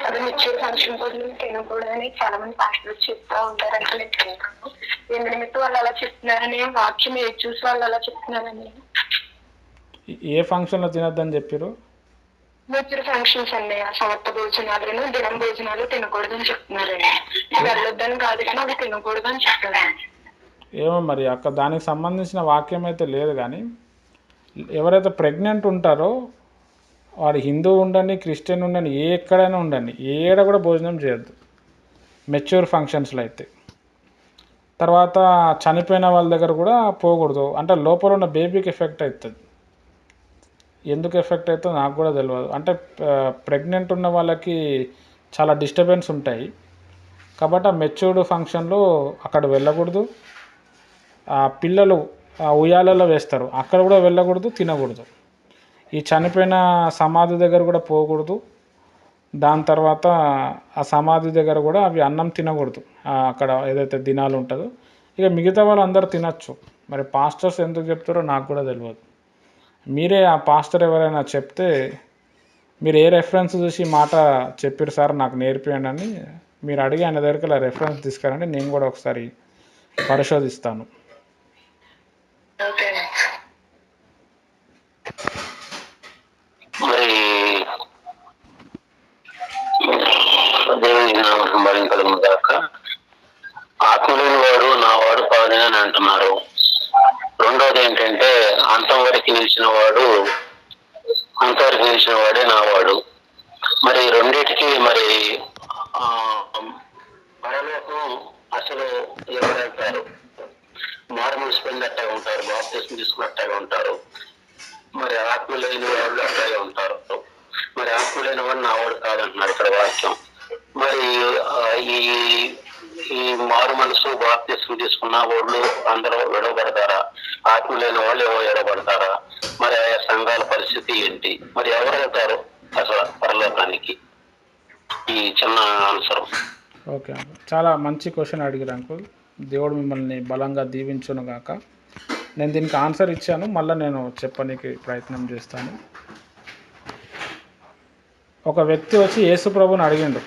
అది మెచ్యూర్ ఫంక్షన్ కోసం తినకూడదని చాలా మంది పాస్టర్లు చెప్తా ఉంటారని నేను తింటాను. ఎందు నిమిత్తం వాళ్ళు అలా చెప్తున్నారని, వాక్యం ఏది చూసి వాళ్ళు అలా చెప్తున్నారని. ఏ ఫంక్షన్లో తినొద్దని చెప్పారు? మెచ్యూర్ ఫంక్షన్స్ అండి, సమర్థ భోజనాలు దినం భోజనాలు తినకూడదని చెప్తున్నారండి. వెళ్ళొద్దని కాదు కానీ అవి తినకూడదని చెప్తారండి. ఏమో మరి అక్క దానికి సంబంధించిన వాక్యం అయితే లేదు, కానీ ఎవరైతే ప్రెగ్నెంట్ ఉంటారో వాడు హిందూ ఉండండి క్రిస్టియన్ ఉండండి ఎక్కడైనా ఉండండి ఏడ కూడా భోజనం చేయొద్దు మెచ్యూర్ ఫంక్షన్స్లో అయితే. తర్వాత చనిపోయిన వాళ్ళ దగ్గర కూడా పోకూడదు, అంటే లోపల ఉన్న బేబీకి ఎఫెక్ట్ అవుతుంది. ఎందుకు ఎఫెక్ట్ అవుతుందో నాకు కూడా తెలియదు. అంటే ప్రెగ్నెంట్ ఉన్న వాళ్ళకి చాలా డిస్టర్బెన్స్ ఉంటాయి, కాబట్టి ఆ మెచ్యూర్డ్ ఫంక్షన్లో అక్కడ వెళ్ళకూడదు. ఆ పిల్లలు ఆ ఉయ్యాలలో వేస్తారు, అక్కడ కూడా వెళ్ళకూడదు, తినకూడదు. ఈ చనిపోయిన సమాధి దగ్గర కూడా పోకూడదు. దాని తర్వాత ఆ సమాధి దగ్గర కూడా అవి అన్నం తినకూడదు, అక్కడ ఏదైతే దినాలు ఉంటుందో. ఇక మిగతా వాళ్ళు అందరూ తినచ్చు. మరి పాస్టర్స్ ఎందుకు చెప్తారో నాకు కూడా తెలియదు. మీరే ఆ పాస్టర్ ఎవరైనా చెప్తే మీరు ఏ రెఫరెన్స్ చూసి ఈ మాట చెప్పారు సార్ నాకు నేర్పియండి అని మీరు అడిగి ఆయన దగ్గరికి ఆ రెఫరెన్స్ తీసుకురండి, నేను కూడా ఒకసారి పరిశోధిస్తాను. ఓకే. మరి దేవుని నామం భరించడం దాకా ఆత్మలేని వాడు నా వాడు కాదు అని అంటున్నారు. రెండోది ఏంటంటే అంతవరకు నిలిచిన వాడు అంతవరకు నిలిచిన వాడే నా వాడు. మరి రెండింటికి మరి ఆ పరలోకం అసలు ఎవరైతారు? మారుమూసి పొందట్టగా ఉంటారు, బాప్తిస్మం తీసుకున్నట్టుగా ఉంటారు. మరి ఆత్మ లేని వాళ్ళు అట్లాగే ఉంటారు. మరి ఆత్మ లేని వాడు నా వాడు కాదంటున్నారు ఇక్కడ వాక్యం. మరి ఈ ఈ మారు మనసు బాప్తిస్మం తీసుకున్న వాళ్ళు అందరూ విడవబడతారా? ఆత్మ లేని వాళ్ళు ఎవరు విడవబడతారా? మరి ఆయా సంఘాల పరిస్థితి ఏంటి? మరి ఎవరు వెళ్తారు అసలు పరలోకానికి? ఈ చిన్న ఆన్సర్. ఓకే అంకుల్, చాలా మంచి క్వశ్చన్ అడిగారు అంకుల్. దేవుడు మిమ్మల్ని బలంగా దీవించును గాక. నేను దీనికి ఆన్సర్ ఇచ్చాను, మళ్ళీ నేను చెప్పడానికి ప్రయత్నం చేస్తాను. ఒక వ్యక్తి వచ్చి యేసు ప్రభుని అడిగిండు,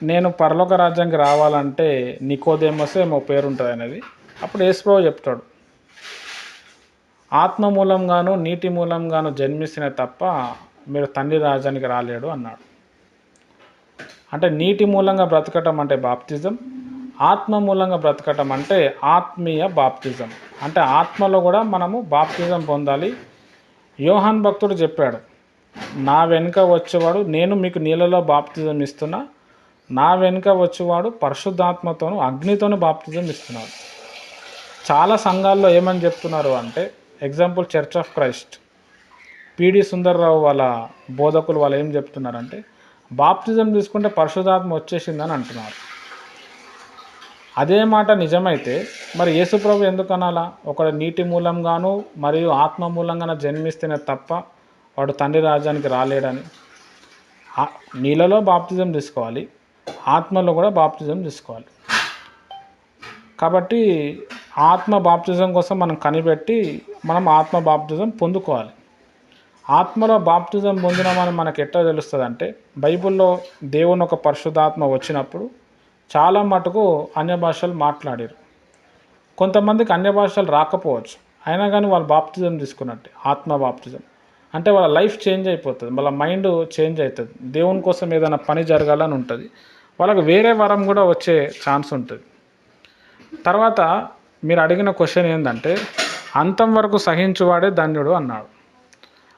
నేను పరలోక రాజ్యానికి రావాలంటే నికోదేమస్ ఏమో పేరు ఉంటుంది అనేది. అప్పుడు యేసు ప్రభు చెప్తాడు, ఆత్మ మూలంగాను నీటి మూలంగాను జన్మిస్తేనే తప్ప మీరు తండ్రి రాజ్యానికి రాలేడు అన్నాడు. అంటే నీటి మూలంగా బ్రతకటం అంటే బాప్తిజం, ఆత్మ మూలంగా బ్రతకటం అంటే ఆత్మీయ బాప్తిజం. అంటే ఆత్మలో కూడా మనము బాప్తిజం పొందాలి. యోహాన్ భక్తుడు చెప్పాడు, నా వెనుక వచ్చేవాడు, నేను మీకు నీళ్ళలో బాప్తిజం ఇస్తున్నా, నా వెనుక వచ్చేవాడు పరిశుద్ధాత్మతోను అగ్నితోను బాప్తిజం ఇస్తున్నాడు. చాలా సంఘాల్లో ఏమని చెప్తున్నారు అంటే, ఎగ్జాంపుల్ చర్చ్ ఆఫ్ క్రైస్ట్, పిడి సుందర్రావు వాళ్ళ బోధకులు వాళ్ళు ఏం చెప్తున్నారంటే, బాప్తిజం తీసుకుంటే పరిశుద్ధాత్మ వచ్చేసిందని అంటున్నారు. అదే మాట నిజమైతే మరి యేసుప్రభు ఎందుకు అనాలా? ఒకడు నీటి మూలంగాను మరియు ఆత్మ మూలంగానే జన్మిస్తేనే తప్ప వాడు తండ్రి రాజ్యానికి రాలేడని. నీళ్ళలో బాప్తిజం తీసుకోవాలి, ఆత్మలో కూడా బాప్తిజం తీసుకోవాలి. కాబట్టి ఆత్మ బాప్తిజం కోసం మనం కనిపెట్టి మనం ఆత్మ బాప్తిజం పొందుకోవాలి. ఆత్మలో బాప్తిజం పొందినామని మనకు ఎట్లా తెలుస్తుంది అంటే, బైబిల్లో దేవుని ఒక పరిశుద్ధాత్మ వచ్చినప్పుడు చాలా మటుకు అన్య భాషలు మాట్లాడారు. కొంతమందికి అన్య భాషలు రాకపోవచ్చు, అయినా కానీ వాళ్ళు బాప్తిజం తీసుకున్నట్టే ఆత్మ బాప్తిజం. అంటే వాళ్ళ లైఫ్ చేంజ్ అయిపోతుంది, వాళ్ళ మైండ్ చేంజ్ అవుతుంది, దేవుని కోసం ఏదైనా పని జరగాలని ఉంటుంది, వాళ్ళకి వేరే వరం కూడా వచ్చే ఛాన్స్ ఉంటుంది. తర్వాత మీరు అడిగిన క్వశ్చన్ ఏంటంటే, అంతం వరకు సహించువాడే ధన్యుడు అన్నాడు.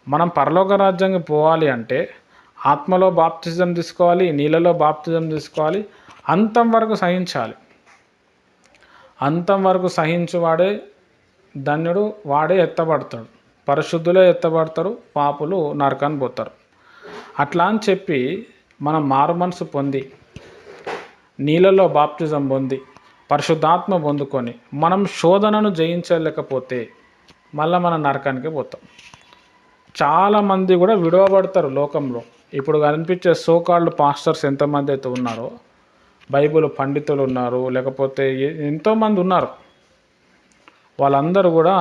మనం పరలోక రాజ్యానికి పోవాలి అంటే ఆత్మలో బాప్తిజం తీసుకోవాలి, నీళ్ళలో బాప్తిజం తీసుకోవాలి, అంతం వరకు సహించాలి. అంతం వరకు సహించువాడే ధన్యుడు, వాడే ఎత్తబడతాడు. పరిశుద్ధులే ఎత్తబడతారు, పాపులు నరకాన్ని పోతారు. అట్లా అని చెప్పి మనం మారు మనసు పొంది నీళ్ళలో బాప్తిజం పొంది పరిశుద్ధాత్మ పొందుకొని మనం శోధనను జయించలేకపోతే మళ్ళీ మనం నరకానికి పోతాం. చాలామంది కూడా విడవబడతారు లోకంలో. ఇప్పుడు కనిపించే సోకాళ్ళు పాస్టర్స్ ఎంతమంది అయితే ఉన్నారో, బైబిల్ పండితులు ఉన్నారు, లేకపోతే ఎంతోమంది ఉన్నారు, వాళ్ళందరూ కూడా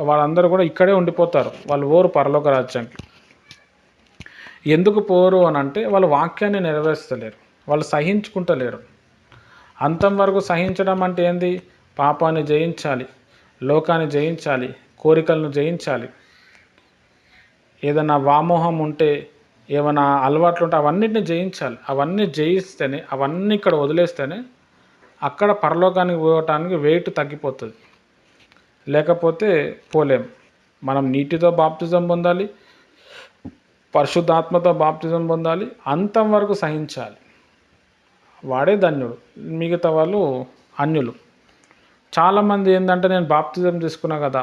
వాళ్ళందరూ కూడా ఇక్కడే ఉండిపోతారు. వాళ్ళు పోరు పరలోక రాజ్యానికి. ఎందుకు పోరు అని అంటే, వాళ్ళు వాక్యాన్ని నెరవేర్చలేరు, వాళ్ళు సహించుకుంటలేరు. అంతం వరకు సహించడం అంటే ఏంది? పాపాన్ని జయించాలి, లోకాన్ని జయించాలి, కోరికలను జయించాలి. ఏదైనా వ్యామోహం ఉంటే, ఏమైనా అలవాట్లు ఉంటే అవన్నిటిని జయించాలి. అవన్నీ జయిస్తేనే, అవన్నీ ఇక్కడ వదిలేస్తేనే అక్కడ పరలోకానికి పోవటానికి వెయిట్ తగ్గిపోతుంది. లేకపోతే పోలేం. మనం నీటితో బాప్తిజం పొందాలి, పరిశుద్ధాత్మతో బాప్తిజం పొందాలి, అంతం వరకు సహించాలి. వాడే ధన్యుడు, మిగతా వాళ్ళు అన్యులు. చాలామంది ఏంటంటే, నేను బాప్తిజం తీసుకున్నా కదా,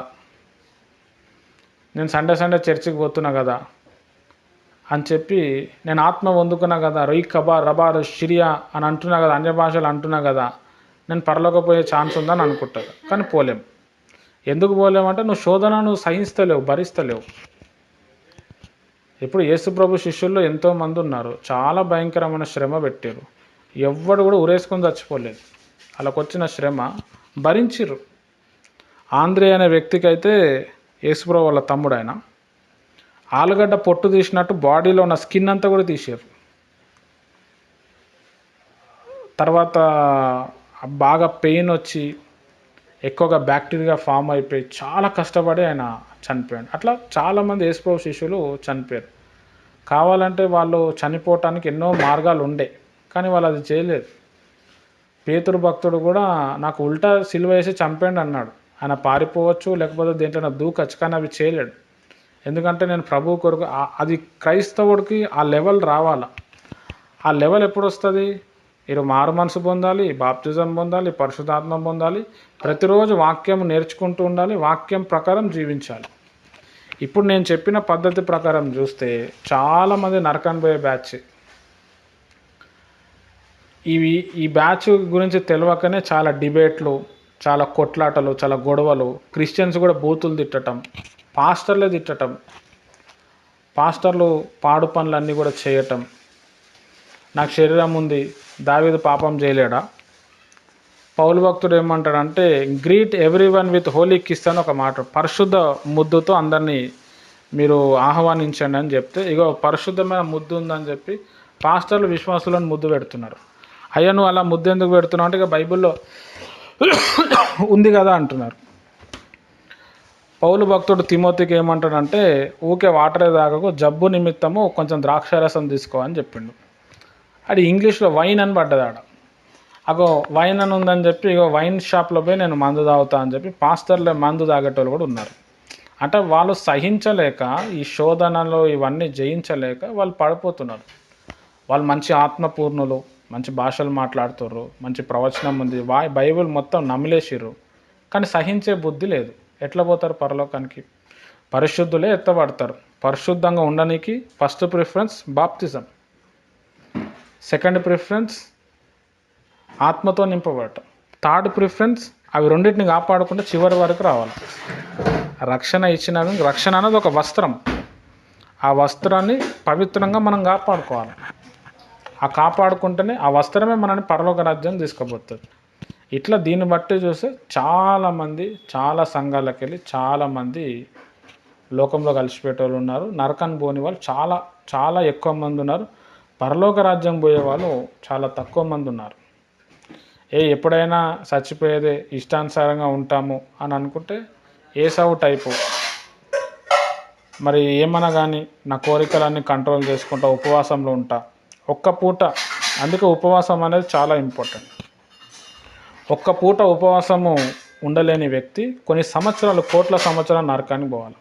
నేను సండే చర్చికి పోతున్నా కదా అని చెప్పి, నేను ఆత్మ పొందుకున్నా కదా, రొయ్ కబా రబా షిరియా అని అంటున్నా కదా, అన్య భాషలు అంటున్నా కదా, నేను పరలోకి పోయే ఛాన్స్ ఉందని అనుకుంటారు, కానీ పోలేం. ఎందుకు పోలేమంటే నువ్వు శోధనను సహిస్తలేవు, భరిస్తలేవు. ఇప్పుడు యేసుప్రభు శిష్యుల్లో ఎంతోమంది ఉన్నారు, చాలా భయంకరమైన శ్రమ పెట్టారు, ఎవ్వడు కూడా ఉరేసుకొని చచ్చిపోలేదు. వాళ్ళకు వచ్చిన శ్రమ భరించిర్రు. ఆంద్రే అనే వ్యక్తికి అయితే యేసుప్రభు వాళ్ళ తమ్ముడు ఆయన, ఆలుగడ్డ పొట్టు తీసినట్టు బాడీలో ఉన్న స్కిన్ అంతా కూడా తీసారు. తర్వాత బాగా పెయిన్ వచ్చి ఎక్కువగా బ్యాక్టీరియా ఫామ్ అయిపోయి చాలా కష్టపడి ఆయన చనిపోయాడు. అట్లా చాలామంది యేసుప్రభు శిష్యులు చనిపోయారు. కావాలంటే వాళ్ళు చనిపోవటానికి ఎన్నో మార్గాలు ఉండే, కానీ వాళ్ళు అది చేయలేదు. పేతురు భక్తుడు కూడా నాకు ఉల్టా సిలువ వేసి చంపేయండి అన్నాడు. ఆయన పారిపోవచ్చు, లేకపోతే దేంట్లో దూకొచ్చు, కానీ అవి చేయలేడు. ఎందుకంటే నేను ప్రభువు కొరకు, అది క్రైస్తవుడికి ఆ లెవెల్ రావాలా. ఆ లెవెల్ ఎప్పుడు వస్తుంది? మీరు మారు మనసు పొందాలి, బాప్తిజం పొందాలి, పరిశుద్ధాత్మ పొందాలి, ప్రతిరోజు వాక్యం నేర్చుకుంటూ ఉండాలి, వాక్యం ప్రకారం జీవించాలి. ఇప్పుడు నేను చెప్పిన పద్ధతి ప్రకారం చూస్తే చాలామంది నరకాన్ని పోయే బ్యాచ్. ఈ బ్యాచ్ గురించి తెలియకనే చాలా డిబేట్లు, చాలా కొట్లాటలు, చాలా గొడవలు, క్రిస్టియన్స్ కూడా బూతులు తిట్టడం, పాస్టర్లే తిట్టడం, పాస్టర్లు పాడు పనులన్నీ కూడా చేయటం. నాకు శరీరం ఉంది, దావీదు పాపం చేయలేడా? పౌలు భక్తుడు ఏమంటాడంటే greet everyone with holy kiss అని ఒక మాట, పరిశుద్ధ ముద్దుతో అందరినీ మీరు ఆహ్వానించండి అని చెప్తే, ఇగో పరిశుద్ధమైన ముద్దు ఉందని చెప్పి పాస్టర్లు విశ్వాసులను ముద్దు పెడుతున్నారు. అయ్యా నువ్వు అలా ముద్దు ఎందుకు పెడుతున్నావు అంటే, ఇక బైబిల్లో ఉంది కదా అంటున్నారు. పౌలు భక్తుడు తిమోతికి ఏమంటాడంటే ఊకే వాటరే తాగకు, జబ్బు నిమిత్తము కొంచెం ద్రాక్షారసం తీసుకో అని చెప్పిండు. అది ఇంగ్లీష్లో వైన్ అని పడ్డది ఆడ. అగో వైన్ అని ఉందని చెప్పి ఇగో వైన్ షాప్లో పోయి నేను మందు తాగుతా అని చెప్పి పాస్టర్లే మందు తాగేటోళ్ళు కూడా ఉన్నారు. అంటే వాళ్ళు సహించలేక, ఈ శోధనలు ఇవన్నీ జయించలేక వాళ్ళు పడిపోతున్నారు. వాళ్ళు మంచి ఆత్మపూర్ణులు, మంచి భాషలు మాట్లాడుతుర్రు, మంచి ప్రవచనం ఉంది, బైబిల్ మొత్తం నమిలేసిర్రు, కానీ సహించే బుద్ధి లేదు. ఎట్లా పోతారు పరలోకానికి? పరిశుద్ధులే ఎత్తబడతారు. పరిశుద్ధంగా ఉండడానికి ఫస్ట్ ప్రిఫరెన్స్ బాప్తిజం, సెకండ్ ప్రిఫరెన్స్ ఆత్మతో నింపబడటం, థర్డ్ ప్రిఫరెన్స్ అవి రెండింటిని కాపాడుకుంటే చివరి వరకు రావాలి. రక్షణ ఇచ్చిన రక్షణ అనేది ఒక వస్త్రం, ఆ వస్త్రాన్ని పవిత్రంగా మనం కాపాడుకోవాలి. ఆ కాపాడుకుంటేనే ఆ వస్త్రమే మనని పరలోక రాజ్యం తీసుకుపోతుంది. ఇట్లా దీన్ని బట్టి చూస్తే చాలామంది చాలా సంఘాలకు వెళ్ళి చాలామంది లోకంలో కలిసిపెట్టేవాళ్ళు ఉన్నారు, నరకాన్ని పోని వాళ్ళు చాలా చాలా ఎక్కువ మంది ఉన్నారు, పరలోక రాజ్యం పోయే వాళ్ళు చాలా తక్కువ మంది ఉన్నారు. ఎప్పుడైనా చచ్చిపోయేదే ఇష్టానుసారంగా ఉంటాము అని అనుకుంటే ఏసావు టైపు. మరి ఏమన్నా కానీ నా కోరికలన్నీ కంట్రోల్ చేసుకుంటా, ఉపవాసంలో ఉంటా, ఒక్క పూట. అందుకే ఉపవాసం అనేది చాలా ఇంపార్టెంట్. ఒక్క పూట ఉపవాసము ఉండలేని వ్యక్తి కొన్ని సంవత్సరాలు, కోట్ల సంవత్సరాలు నరకానికి పోవాలి.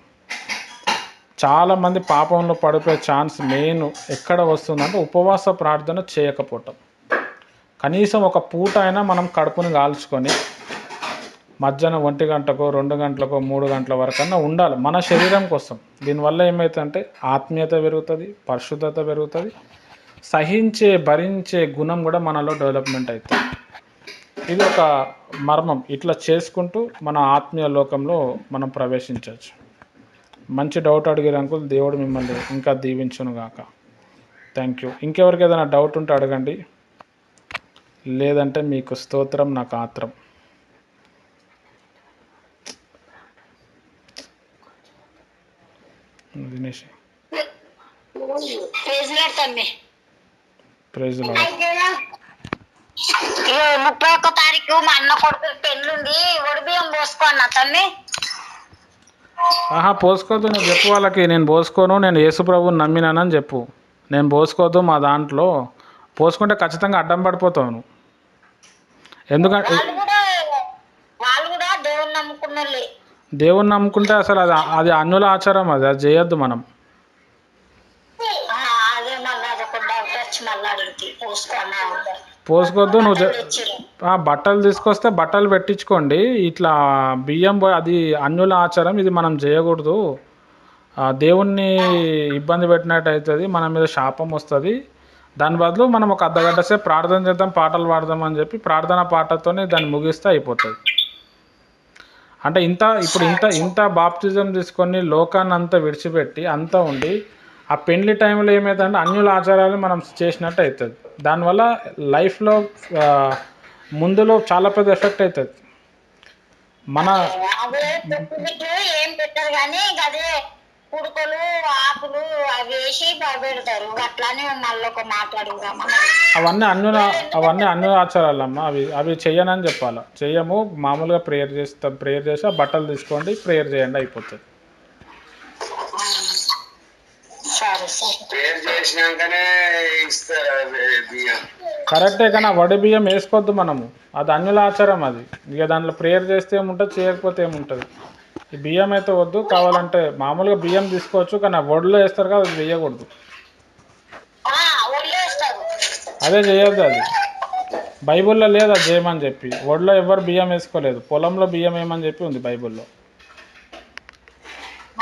చాలామంది పాపంలో పడిపోయే ఛాన్స్ మెయిన్ ఎక్కడ వస్తుందంటే ఉపవాస ప్రార్థన చేయకపోవటం. కనీసం ఒక పూట అయినా మనం కడుపుని కాల్చుకొని మధ్యాహ్నం 1 గంటకో 2 గంటలకో 3 గంటల వరకన్నా ఉండాలి మన శరీరం కోసం. దీనివల్ల ఏమవుతుందంటే ఆత్మీయత పెరుగుతుంది, పరిశుద్ధత పెరుగుతుంది, సహించే భరించే గుణం కూడా మనలో డెవలప్మెంట్ అవుతుంది. ఇది ఒక మర్మం. ఇట్లా చేసుకుంటూ మన ఆత్మీయ లోకంలో మనం ప్రవేశించవచ్చు. మంచి డౌట్ అడిగారు అంకుల్, దేవుడు మిమ్మల్ని ఇంకా దీవించును గాక. Thank you. ఇంకెవరికి ఏదైనా డౌట్ ఉంటే అడగండి, లేదంటే మీకు స్తోత్రం, నాకు ఆత్రం. Dinesh praise lord. 31 తారీఖు మా అన్న కొడుకు పెళ్ళుంది, ఒడిబియ్యం పోసుకో అన్న అతన్ని. పోసుకోవద్దు, నేను చెప్పు వాళ్ళకి, నేను పోసుకోను, నేను యేసుప్రభుని నమ్మినానని చెప్పు. నేను పోసుకోవద్దు, మా దాంట్లో పోసుకుంటే ఖచ్చితంగా అడ్డం పడిపోతావు. ఎందుకంటే వాళ్ళు కూడా దేవుని నమ్ముకున్నోళ్ళే. దేవుని నమ్ముకుంటే అసలు అది అన్యుల ఆచారం, అది చేయొద్దు మనం. అదే మళ్ళీ అదొక డౌట్ వచ్చి మళ్ళీ అడిగితే పోసుకోవద్దు. నువ్వు బట్టలు తీసుకొస్తే బట్టలు పెట్టించుకోండి. ఇట్లా బియ్యం అది అన్యుల ఆచారం, ఇది మనం చేయకూడదు. దేవుణ్ణి ఇబ్బంది పెట్టినట్టు అవుతుంది, మన మీద శాపం వస్తుంది. దాని బదులు మనం ఒక అర్ధగంట సేపు ప్రార్థన చేద్దాం, పాటలు పాడదాం అని చెప్పి ప్రార్థనా పాటతోనే దాన్ని ముగిస్తే అయిపోతుంది. అంటే ఇంత బాప్తిజం తీసుకొని లోకాన్ని అంతా విడిచిపెట్టి అంతా ఉండి ఆ పెళ్లి టైంలో ఏమవుతుందంటే అన్యుల ఆచారాలు మనం చేసినట్టు అవుతుంది. దానివల్ల లైఫ్లో ముందులో చాలా పెద్ద ఎఫెక్ట్ అవుతుంది. అదే ఏం పెట్టరు కానీ అదే కుడుకలు ఆకులు అవి వేసి పెడతారు. అట్లానే మళ్ళీ ఒక మాట్లాడుదామా. అవన్నీ అన్యుల ఆచారాలమ్మా. అవి చెయ్యనని చెప్పాలి. చెయ్యము, మామూలుగా ప్రేయర్ చేసి ఆ బట్టలు తీసుకోండి, ప్రేయర్ చేయండి, అయిపోతుంది. కరెక్టే, కానీ ఆ వడి బియ్యం వేసుకోవద్దు మనము. అది అన్యుల ఆచారం. అది ఇక దాంట్లో ప్రేయర్ చేస్తే ఏముంటుంది, చేయకపోతే ఏముంటుంది. ఈ బియ్యం అయితే వద్దు. కావాలంటే మామూలుగా బియ్యం తీసుకోవచ్చు, కానీ ఆ వడిలో వేస్తారు కదా, అది వేయకూడదు. అదే చేయొద్దు. అది బైబిల్లో లేదు అది చేయమని చెప్పి. వడిలో ఎవరు బియ్యం వేసుకోలేదు. పొలంలో బియ్యం వేయమని చెప్పి ఉంది బైబిల్లో.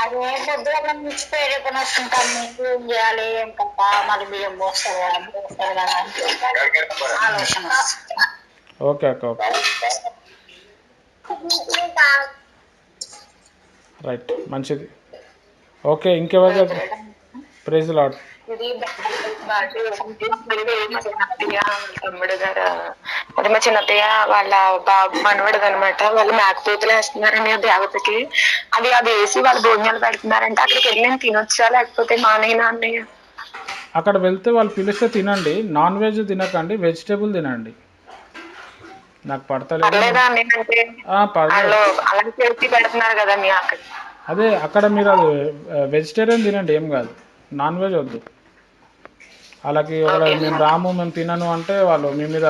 అదే పొద్దుగా పేరుకొని వస్తుంటాం, మీకు ఏం చేయాలి ఏం కప్ప మరి బియ్యం పోస్తారు కదా ఆలోచన. ఓకే అక్క, ఓకే, రైట్, మంచిది. ఓకే, ఇంకెవరు? Praise lord. తమ్ముడు గారు అది మా చిన్నత్తయ్య వాళ్ళ బాబు మనవడదు అనమాట. వాళ్ళు మేకపోతులు వేస్తున్నారని దేవతకి అది వేసి వాళ్ళు భోజనాలు పెడుతున్నారంటే అక్కడికి వెళ్ళి నేను తినొచ్చా లేకపోతే మానేనా అన్నయ్య? అక్కడ వెళ్తే వాళ్ళు పిలిస్తే తినండి. నాన్ వెజ్ తినకండి, వెజిటేబుల్ తినండి. నాకు పడతలేదు. పెడుతున్నారు కదా మీ అక్కడ. అదే అక్కడ మీరు అది వెజిటేరియన్ తినండి, ఏం కాదు. నాన్ వెజ్ వద్దు. వాళ్ళకి మేము రాము, మేము తినను అంటే వాళ్ళు మీ మీద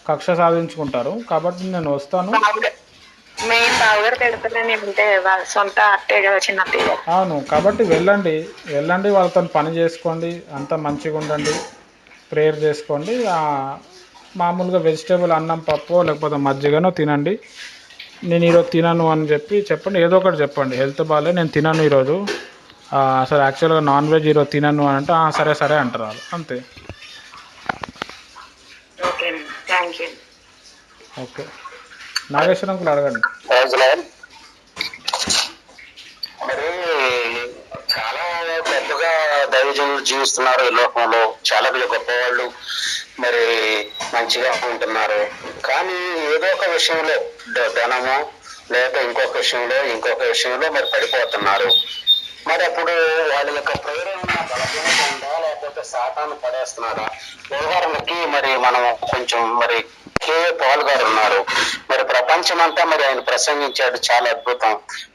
కక్ష సాధించుకుంటారు. కాబట్టి నేను వస్తాను. అవును, కాబట్టి వెళ్ళండి వాళ్ళతో పని చేసుకోండి, అంతా మంచిగా ఉండండి, ప్రేయర్ చేసుకోండి. మామూలుగా వెజిటేబుల్ అన్నం పప్పు లేకపోతే మజ్జిగనో తినండి. నేను ఈరోజు తినను అని చెప్పండి. ఏదో ఒకటి చెప్పండి. హెల్త్ బాగాలే, నేను తినను ఈరోజు, అసలు యాక్చువల్గా నాన్ వెజ్ ఈరోజు తినను అని అంటే సరే అంటారు వాళ్ళు, అంతే. ఓకే, నాగేశ్వరం కూడా అడగండి. మరి చాలా పెద్దగా దైవజనులు జీవిస్తున్నారు ఈ లోకంలో, చాలా గొప్పవాళ్ళు, మరి మంచిగా ఉంటున్నారు. కానీ ఏదో ఒక విషయంలో ధనము లేదా ఇంకొక విషయంలో మరి పడిపోతున్నారు. మరి అప్పుడు వాళ్ళ యొక్క ప్రేరణ బలహీనత ఉందా లేకపోతే సాతాను పడేస్తున్నారా? ఉదాహరణకి మరి మనం కొంచెం మరి పాల్ గారు ఉన్నారు. మరి ప్రపంచమంతా మరి ఆయన ప్రసంగించాడు, చాలా అద్భుతం.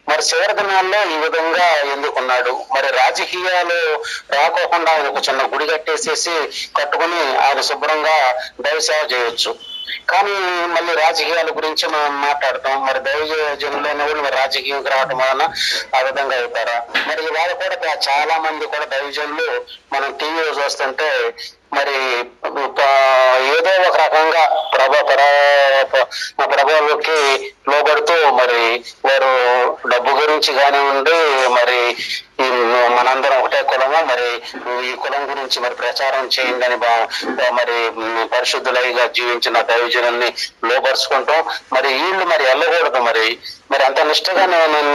మరి చివరి దినాల్లో ఈ విధంగా ఎందుకున్నాడు? మరి రాజకీయాలు రాకోకుండా ఆయన ఒక చిన్న గుడి కట్టుకుని ఆయన శుభ్రంగా దైవ సేవ చేయొచ్చు. కానీ మళ్ళీ రాజకీయాల గురించి మనం మాట్లాడతాం. మరి దైవజనులైన వాళ్ళు మరి రాజకీయంకి రావటం వలన ఆ విధంగా అవుతారా? మరి ఇవాళ కూడా చాలా మంది కూడా దైవజనులు మనం టీవీలో చూస్తుంటే మరి ఏదో ఒక రకంగా ప్రభావాలకి లోబడుతూ మరి వారు డబ్బు గురించి కానివ్వండి, మరి మనందరం ఒకటే కులము, మరి ఈ కులం గురించి మరి ప్రచారం చేయండి అని మరి పరిశుద్ధులైగా జీవించిన దైవజనుల్ని లోపరుచుకుంటాం. మరి వీళ్ళు మరి వెళ్ళకూడదు. మరి అంత నిష్ఠగా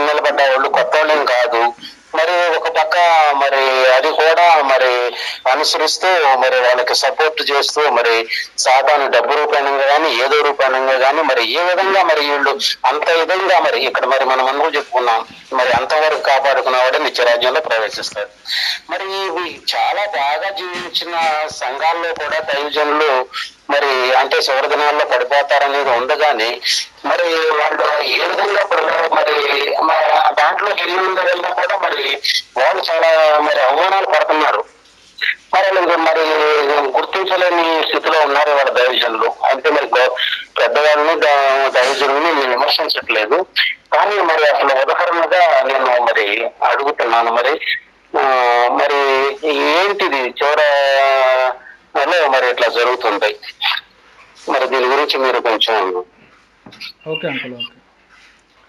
నిలబడ్డ వాళ్ళు కొత్త వాళ్ళేం కాదు. మరి ఒక పక్క మరి అది కూడా మరి అనుసరిస్తూ మరి వాళ్ళకి సపోర్ట్ చేస్తూ మరి సాతాను డబ్బు రూపాయనంగా కానీ ఏదో రూపాయనంగా కానీ మరి ఏ విధంగా మరి వీళ్ళు అంత విధంగా మరి ఇక్కడ మరి మనం అందరూ చెప్పుకున్నాం, మరి అంతవరకు కాపాడుకున్నవాడే నిత్యరాజ్యంలో ప్రవేశిస్తారు. మరి ఇవి చాలా బాగా జీవించిన సంఘాల్లో కూడా దైవజనులు మరి అంటే చివరి దినాల్లో పడిపోతారనేది ఉంది. కానీ మరి వాళ్ళు ఏ విధంగా మరి దాంట్లో వెళ్ళినా కూడా మరి వాళ్ళు చాలా మరి అవమానాలు పడుతున్నారు. మరి గుర్తించలేని స్థితిలో ఉన్నారు వాళ్ళ దైవజనులు. అంటే మరి పెద్దవాళ్ళని దైవజనుల్ని నేను విమర్శించట్లేదు, కానీ మరి అసలు ఉదాహరణగా నేను మరి అడుగుతున్నాను. మరి ఏంటిది చివరలో మరి ఇట్లా జరుగుతుంది? మరి దీని గురించి మీరు కొంచెం. Okay uncle, okay,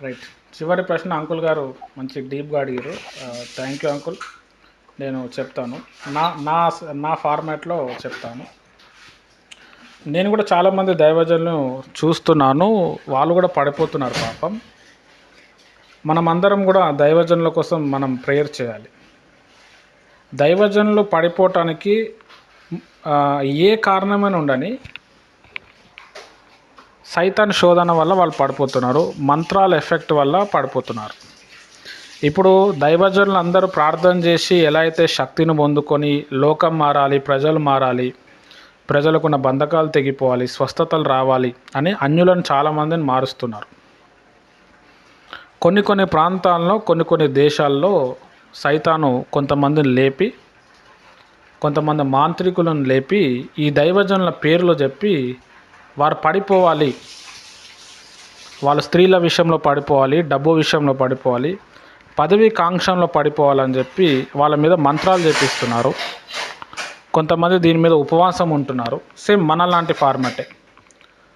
right. చివరి ప్రశ్న అంకుల్ గారు మంచి డీప్గా అడిగారు. Thank you uncle. నేను చెప్తాను. నా నా నా ఫార్మాట్లో చెప్తాను. నేను కూడా చాలామంది దైవజనులను చూస్తున్నాను, వాళ్ళు కూడా పడిపోతున్నారు పాపం. మనమందరం కూడా దైవజనుల కోసం మనం ప్రేయర్ చేయాలి. దైవజనులు పడిపోవటానికి ఏ కారణమైన ఉండని సైతాన్ శోధన వల్ల వాళ్ళు పడిపోతున్నారు, మంత్రాల ఎఫెక్ట్ వల్ల పడిపోతున్నారు. ఇప్పుడు దైవజనులు అందరూ ప్రార్థన చేసి ఎలా అయితే శక్తిని పొందుకొని లోకం మారాలి, ప్రజలు మారాలి, ప్రజలకున్న బంధకాలు తెగిపోవాలి, స్వస్థతలు రావాలి అని అన్యులను చాలామందిని మారుస్తున్నారు. కొన్ని ప్రాంతాల్లో కొన్ని దేశాల్లో సైతాను కొంతమందిని లేపి, కొంతమంది మాంత్రికులను లేపి ఈ దైవజనుల పేర్లు చెప్పి వారు పడిపోవాలి, వాళ్ళ స్త్రీల విషయంలో పడిపోవాలి, డబ్బు విషయంలో పడిపోవాలి, పదవి కాంక్షంలో పడిపోవాలని చెప్పి వాళ్ళ మీద మంత్రాలు చేపిస్తున్నారు. కొంతమంది దీని మీద ఉపవాసం ఉంటున్నారు. సేమ్ మనలాంటి ఫార్మాటే.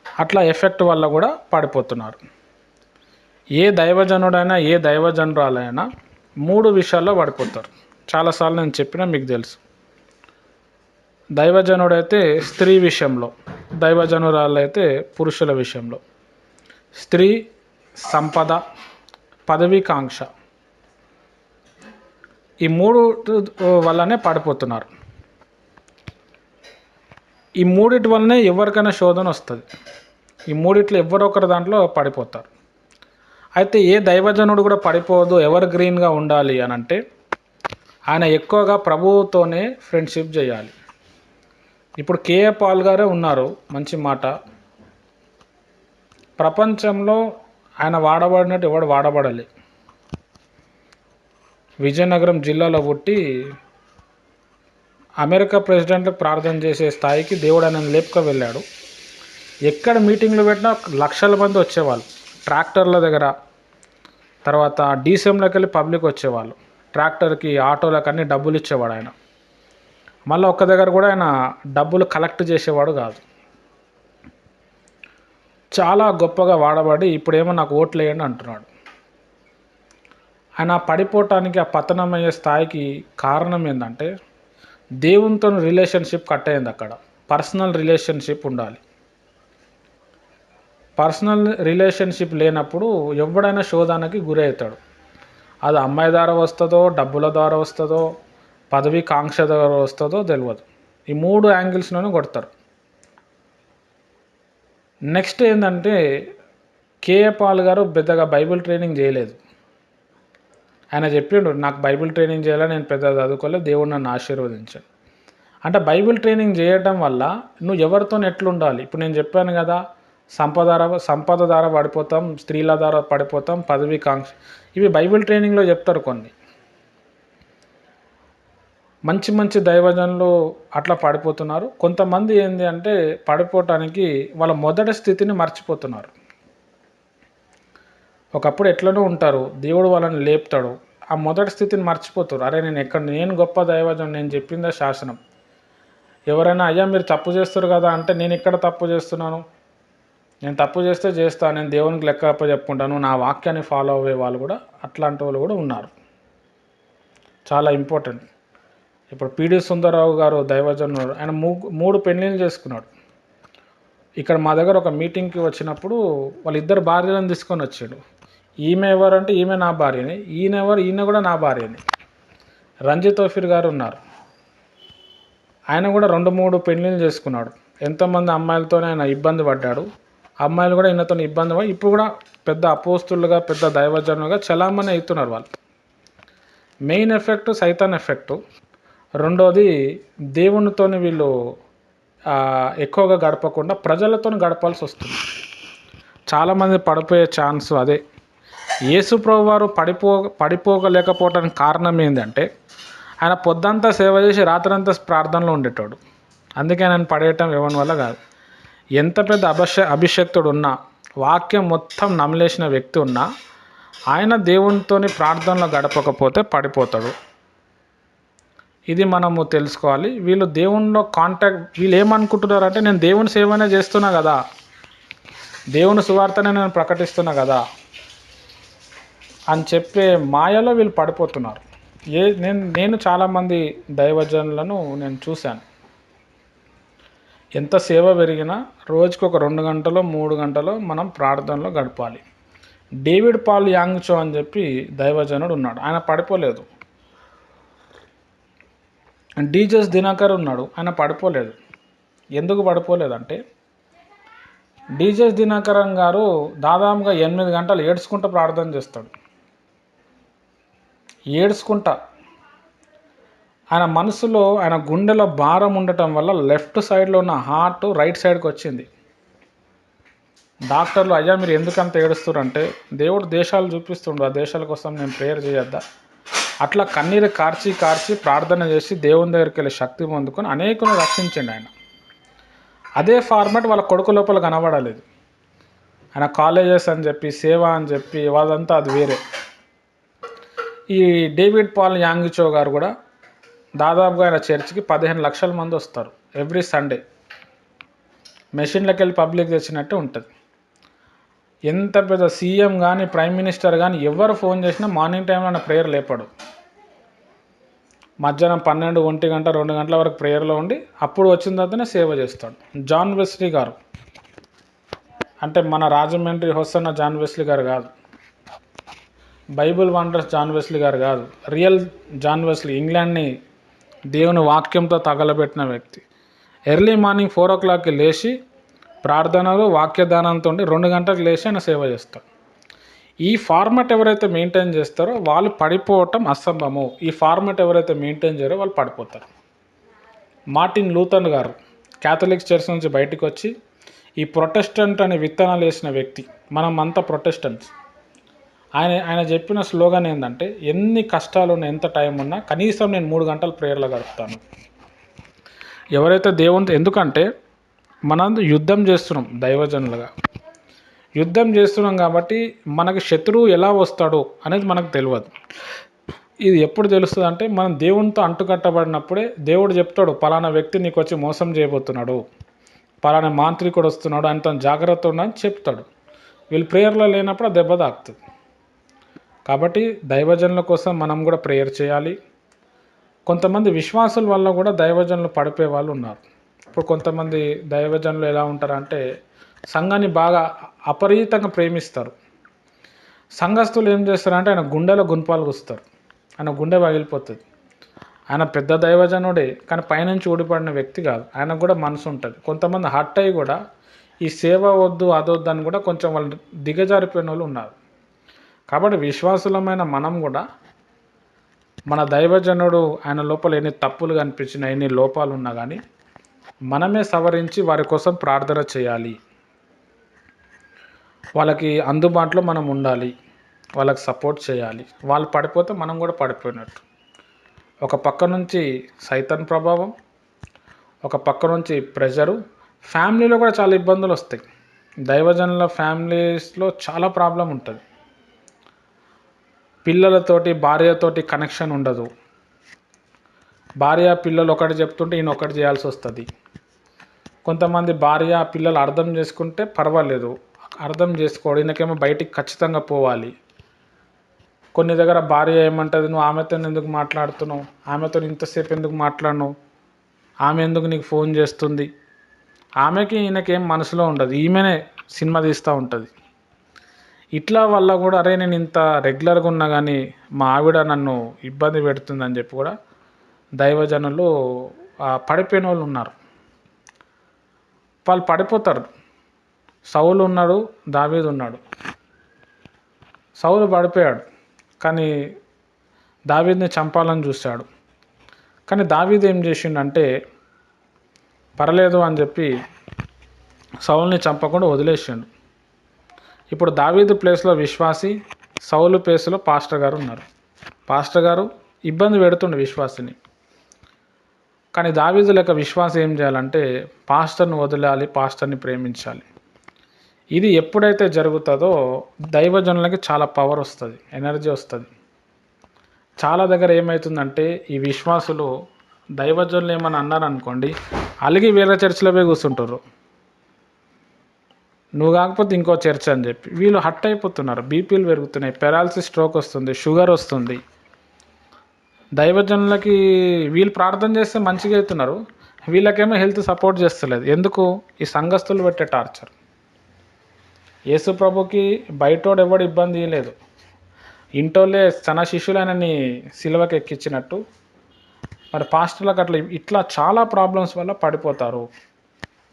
అట్లా ఎఫెక్ట్ వల్ల కూడా పడిపోతున్నారు. ఏ దైవజనుడైనా ఏ దైవజనురాలైనా 3 విషయాల్లో పడిపోతారు. చాలాసార్లు నేను చెప్పినా మీకు తెలుసు. దైవజనుడైతే స్త్రీ విషయంలో, దైవజనురాలైతే పురుషుల విషయంలో. స్త్రీ, సంపద, పదవి కాంక్ష, ఈ 3 వల్లనే పడిపోతున్నారు. ఈ 3 వల్లనే ఎవరికైనా శోధన వస్తుంది. ఈ 3 ఎవరో ఒకరి దాంట్లో పడిపోతారు. అయితే ఏ దైవజనుడు కూడా పడిపోవద్దు, ఎవర్ గ్రీన్గా ఉండాలి అని అంటే ఆయన ఎక్కువగా ప్రభువుతోనే ఫ్రెండ్షిప్ చేయాలి. ఇప్పుడు కేఏ పాల్ గారే ఉన్నారు, మంచి మాట. ప్రపంచంలో ఆయన వాడబడినట్టు ఎవడు వాడబడాలి. విజయనగరం జిల్లాలో పుట్టి అమెరికా ప్రెసిడెంట్కి ప్రార్థన చేసే స్థాయికి దేవుడు ఆయన లేపుకు వెళ్ళాడు. ఎక్కడ మీటింగ్లు పెట్టినా లక్షల మంది వచ్చేవాళ్ళు. ట్రాక్టర్ల దగ్గర, తర్వాత డీసీఎంలోకి వెళ్ళి పబ్లిక్ వచ్చేవాళ్ళు. ట్రాక్టర్కి, ఆటోలకు అన్ని డబ్బులు ఇచ్చేవాడు ఆయన. మళ్ళీ ఒక్క దగ్గర కూడా ఆయన డబ్బులు కలెక్ట్ చేసేవాడు కాదు. చాలా గొప్పగా వాడబడి ఇప్పుడేమో నాకు ఓట్లు వేయండి అంటున్నాడు. ఆయన పడిపోవటానికి, ఆ పతనమయ్యే స్థాయికి కారణం ఏంటంటే దేవునితో రిలేషన్షిప్ కట్ అయింది. అక్కడ పర్సనల్ రిలేషన్షిప్ ఉండాలి. పర్సనల్ రిలేషన్షిప్ లేనప్పుడు ఎవడైనా శోధనకి గురి అవుతాడు. అది అమ్మాయి ద్వారా వస్తుందో, డబ్బుల ద్వారా వస్తుందో, పదవి కాంక్ష ద్వారా వస్తుందో తెలియదు. ఈ 3 యాంగిల్స్లోనే కొడతారు. నెక్స్ట్ ఏంటంటే కేఏ పాల్ గారు పెద్దగా బైబిల్ ట్రైనింగ్ చేయలేదు. ఆయన చెప్పిండు, నాకు బైబిల్ ట్రైనింగ్ చేయాలని, నేను పెద్ద చదువుకోలేదు, దేవుడు నన్ను ఆశీర్వదించాడు. అంటే బైబిల్ ట్రైనింగ్ చేయటం వల్ల నువ్వు ఎవరితో ఎట్లుండాలి. ఇప్పుడు నేను చెప్పాను కదా, సంపద ద్వారా పడిపోతాం, స్త్రీల ద్వారా పడిపోతాం, పదవి కాంక్ష, ఇవి బైబిల్ ట్రైనింగ్లో చెప్తారు. కొన్ని మంచి దైవజనులు అట్లా పడిపోతున్నారు. కొంతమంది ఏంటి అంటే పడిపోవటానికి వాళ్ళ మొదటి స్థితిని మర్చిపోతున్నారు. ఒకప్పుడు ఎట్లనో ఉంటారు, దేవుడు వాళ్ళని లేపుతాడు, ఆ మొదటి స్థితిని మర్చిపోతారు. అరే నేను గొప్ప దైవజనుడు, నేను చెప్పిందే శాసనం. ఎవరైనా అయ్యా మీరు తప్పు చేస్తారు కదా అంటే, నేను ఇక్కడ తప్పు చేస్తున్నాను, నేను తప్పు చేస్తే చేస్తాను, నేను దేవునికి లెక్క చెప్పుకుంటాను, నా వాక్యాన్ని ఫాలో అయ్యే వాళ్ళు కూడా, అట్లాంటి వాళ్ళు కూడా ఉన్నారు. చాలా ఇంపార్టెంట్. ఇప్పుడు పిడి సుందరరావు గారు దైవజనుడు, ఆయన 3 పెళ్ళిళ్ళు చేసుకున్నాడు. ఇక్కడ మా దగ్గర ఒక మీటింగ్కి వచ్చినప్పుడు వాళ్ళిద్దరు భార్యలను తీసుకొని వచ్చాడు. ఈమె ఎవరంటే ఈమె నా భార్యని, ఈయన కూడా నా భార్యని. రంజిత్ తోఫీర్ గారు ఉన్నారు, ఆయన కూడా 2-3 పెళ్ళిళ్ళు చేసుకున్నాడు. ఎంతోమంది అమ్మాయిలతోనే ఆయన ఇబ్బంది పడ్డాడు. అమ్మాయిలు కూడా ఈయనతో ఇబ్బంది పడి ఇప్పుడు కూడా పెద్ద అపోస్తులుగా, పెద్ద దైవజనులుగా చలామణి అవుతున్నారు వాళ్ళు. మెయిన్ ఎఫెక్ట్ సైతాన్ ఎఫెక్టు. రెండోది దేవునితో వీళ్ళు ఎక్కువగా గడపకుండా ప్రజలతో గడపాల్సి వస్తుంది. చాలామంది పడిపోయే ఛాన్స్ అదే. యేసు ప్రభు వారు పడిపోగలేకపోవడానికి కారణం ఏంటంటే ఆయన పొద్దంతా సేవ చేసి రాత్రంతా ప్రార్థనలో ఉండేటోడు. అందుకే ఆయన పడేయటం ఎవరి వల్ల కాదు. ఎంత పెద్ద అభిషక్తుడు ఉన్నా, వాక్యం మొత్తం నమ్మలేసిన వ్యక్తి ఉన్నా, ఆయన దేవునితో ప్రార్థనలో గడపకపోతే పడిపోతాడు. ఇది మనము తెలుసుకోవాలి. వీళ్ళు దేవునిలో వీళ్ళు ఏమనుకుంటున్నారంటే, నేను దేవుని సేవనే చేస్తున్నా కదా, దేవుని సువార్తనే నేను ప్రకటిస్తున్నా కదా అని చెప్పే మాయలో వీళ్ళు పడిపోతున్నారు. నేను చాలామంది దైవజనులను నేను చూశాను. ఎంత సేవ పెరిగినా రోజుకి ఒక 2 గంటలో 3 గంటలో మనం ప్రార్థనలో గడపాలి. డేవిడ్ పాల్ యాంగ్చో అని చెప్పి దైవజనుడు ఉన్నాడు, ఆయన పడిపోలేదు. డీజస్ దినకర్ ఉన్నాడు, ఆయన పడిపోలేదు. ఎందుకు పడిపోలేదంటే డీజస్ దినకరన్ గారు దాదాపుగా 8 గంటలు ఏడ్చుకుంటూ ప్రార్థన చేస్తాడు. ఏడ్చుకుంటా ఆయన మనసులో, ఆయన గుండెలో భారం ఉండటం వల్ల లెఫ్ట్ సైడ్లో ఉన్న హార్ట్ రైట్ సైడ్కి వచ్చింది. డాక్టర్లు, అయ్యా మీరు ఎందుకంత ఏడుస్తారంటే, దేవుడు దేశాలు చూపిస్తుండు, ఆ దేశాల కోసం నేను ప్రేయర్ చేయొద్దా? అట్లా కన్నీరు కార్చి కార్చి ప్రార్థన చేసి దేవుని దగ్గరికి వెళ్ళి శక్తి పొందుకొని అనేకులను రక్షించండి ఆయన. అదే ఫార్మాట్ వాళ్ళ కొడుకు లోపల కనబడలేదు. ఆయన కాలేజెస్ అని చెప్పి సేవ అని చెప్పి వాళ్ళంతా అది వేరే. ఈ డేవిడ్ పాల్ యాంగ్చో గారు కూడా దాదాపుగా ఆయన చర్చికి 15 లక్షల మంది వస్తారు ఎవ్రీ సండే. మెషిన్లోకి వెళ్ళి పబ్లిక్ తెచ్చినట్టు ఉంటుంది. ఎంత పెద్ద సీఎం కానీ ప్రైమ్ మినిస్టర్ కానీ ఎవరు ఫోన్ చేసినా మార్నింగ్ టైంలో ఆయన ప్రేయర్ లేపడు. మధ్యాహ్నం 12, 1 గంట 2 గంటల వరకు ప్రేయర్లో ఉండి అప్పుడు వచ్చిన తర్వాతనే సేవ చేస్తాడు. జాన్ వెస్లీ గారు అంటే మన రాజమండ్రి హొసన్న జాన్ వెస్లీ గారు కాదు, బైబిల్ వండర్స్ జాన్ వెస్లీ గారు కాదు, రియల్ జాన్ వెస్లీ, ఇంగ్లాండ్ని దేవుని వాక్యంతో తగలబెట్టిన వ్యక్తి. ఎర్లీ మార్నింగ్ 4 o'clockకి లేచి ప్రార్థనలు వాక్యదానంతో 2 గంటలకు లేచి ఆయన సేవ చేస్తాడు. ఈ ఫార్మాట్ ఎవరైతే మెయింటైన్ చేస్తారో వాళ్ళు పడిపోవటం అసంభవము. ఈ ఫార్మాట్ ఎవరైతే మెయింటైన్ చేయరో వాళ్ళు పడిపోతారు. మార్టిన్ లూథర్ గారు క్యాథలిక్ చర్చ్ నుంచి బయటకు వచ్చి ఈ ప్రొటెస్టెంట్ అనే విత్తనాలు వేసిన వ్యక్తి. మనం అంతా ప్రొటెస్టెంట్స్. ఆయన చెప్పిన స్లోగన్ ఏంటంటే, ఎన్ని కష్టాలు ఉన్నా ఎంత టైం ఉన్నా కనీసం నేను 3 గంటలు ప్రేయర్లో గడుపుతాను. ఎవరైతే దేవునితో, ఎందుకంటే మనం యుద్ధం చేస్తున్నాం దైవజనులుగా, యుద్ధం చేస్తున్నాం కాబట్టి మనకి శత్రువు ఎలా వస్తాడో అనేది మనకు తెలియదు. ఇది ఎప్పుడు తెలుస్తుంది అంటే మనం దేవునితో అంటుకట్టబడినప్పుడే దేవుడు చెప్తాడు, పలానా వ్యక్తి నీకు వచ్చి మోసం చేయబోతున్నాడు, పలానా మాంత్రికుడు వస్తున్నాడు, ఆయనతో జాగ్రత్త ఉండని చెప్తాడు. వీళ్ళు ప్రేయర్లో లేనప్పుడు ఆ దెబ్బ తాకుతుంది. కాబట్టి దైవజనుల కోసం మనం కూడా ప్రేయర్ చేయాలి. కొంతమంది విశ్వాసుల వల్ల కూడా దైవజనులు పడిపోయే వాళ్ళు ఉన్నారు. ఇప్పుడు కొంతమంది దైవజనులు ఎలా ఉంటారంటే సంఘాన్ని బాగా అపరీతంగా ప్రేమిస్తారు. సంఘస్థులు ఏం చేస్తారంటే ఆయన గుండెలో గుణపాలు కూస్తారు, ఆయన గుండె పగిలిపోతుంది. ఆయన పెద్ద దైవజనుడే కానీ పైనుంచి ఊడిపడిన వ్యక్తి కాదు, ఆయనకు కూడా మనసు ఉంటుంది. కొంతమంది హట్ అయ్యి కూడా ఈ సేవ వద్దు అదొద్దు అని కూడా కొంచెం వాళ్ళు దిగజారిపోయిన వాళ్ళు ఉన్నారు. కాబట్టి విశ్వాసులమైన మనం కూడా మన దైవజనుడు ఆయన లోపల ఎన్ని తప్పులు కనిపించినా ఎన్ని లోపాలు ఉన్నా కానీ మనమే సవరించి వారి కోసం ప్రార్థన చేయాలి. వాళ్ళకి అందుబాటులో మనం ఉండాలి, వాళ్ళకి సపోర్ట్ చేయాలి. వాళ్ళు పడిపోతే మనం కూడా పడిపోయినట్టు. ఒక పక్క నుంచి సైతాన్ ప్రభావం, ఒక పక్క నుంచి ప్రెషరు, ఫ్యామిలీలో కూడా చాలా ఇబ్బందులు వస్తాయి. దైవజనుల ఫ్యామిలీస్లో చాలా ప్రాబ్లం ఉంటుంది. పిల్లలతోటి భార్యతోటి కనెక్షన్ ఉండదు. భార్య పిల్లలు ఒకటి చెప్తుంటే ఈయన ఒకటి చేయాల్సి వస్తుంది. కొంతమంది భార్య పిల్లలు అర్థం చేసుకుంటే పర్వాలేదు, అర్థం చేసుకోడు, ఈయనకేమో బయటికి ఖచ్చితంగా పోవాలి. కొన్ని దగ్గర భార్య ఏమంటుంది, నువ్వు ఆమెతో ఎందుకు మాట్లాడుతున్నావు, ఆమెతో ఇంతసేపు ఎందుకు మాట్లాడినావు, ఆమె ఎందుకు నీకు ఫోన్ చేస్తుంది. ఆమెకి ఈయనకేం మనసులో ఉండదు, ఈమెనే సినిమా తీస్తూ ఉంటుంది. ఇట్లా వల్ల కూడా అరే నేను ఇంత రెగ్యులర్గా ఉన్నా కానీ మా ఆవిడ నన్ను ఇబ్బంది పెడుతుందని చెప్పి కూడా దైవజనులు పడిపోయిన వాళ్ళు ఉన్నారు. వాళ్ళు పడిపోతారు. సౌలు ఉన్నాడు, దావీదు ఉన్నాడు. సౌలు పడిపోయాడు కానీ దావీదుని చంపాలని చూశాడు. కానీ దావీదు ఏం చేసిండంటే పర్లేదు అని చెప్పి సౌలుని చంపకుండా వదిలేసిండు. ఇప్పుడు దావీదు ప్లేస్లో విశ్వాసి, సౌలు ప్లేస్లో పాస్టర్ గారు ఉన్నారు. పాస్టర్ గారు ఇబ్బంది పెడుతుండే విశ్వాసిని. కానీ దావీదు లేక విశ్వాసం ఏం చేయాలంటే పాస్టర్ని వదిలాలి, పాస్టర్ని ప్రేమించాలి. ఇది ఎప్పుడైతే జరుగుతుందో దైవజనులకి చాలా పవర్ వస్తుంది, ఎనర్జీ వస్తుంది. చాలా దగ్గర ఏమవుతుందంటే ఈ విశ్వాసులు దైవజనులు ఏమని అన్నారనుకోండి, అలిగి వేరే చర్చిలో పోయి కూర్చుంటారు. నువ్వు కాకపోతే ఇంకో చర్చ్ అని చెప్పి వీళ్ళు హట్ అయిపోతున్నారు. బీపీలు పెరుగుతున్నాయి, పెరాలసిస్, స్ట్రోక్ వస్తుంది, షుగర్ వస్తుంది. దైవజనులకి వీళ్ళు ప్రార్థన చేస్తే మంచిగా అవుతున్నారు, వీళ్ళకేమో హెల్త్ సపోర్ట్ చేస్తలేదు. ఎందుకు? ఈ సంఘస్థులు పెట్టే టార్చర్. యేసు ప్రభుకి బయటోడు ఎవడు ఇబ్బంది లేదు, ఇంటోళ్ళే తన శిష్యులైనని సిలువకి ఎక్కించినట్టు మరి పాస్టర్లకు అట్లా ఇట్లా చాలా ప్రాబ్లమ్స్ వల్ల పడిపోతారు.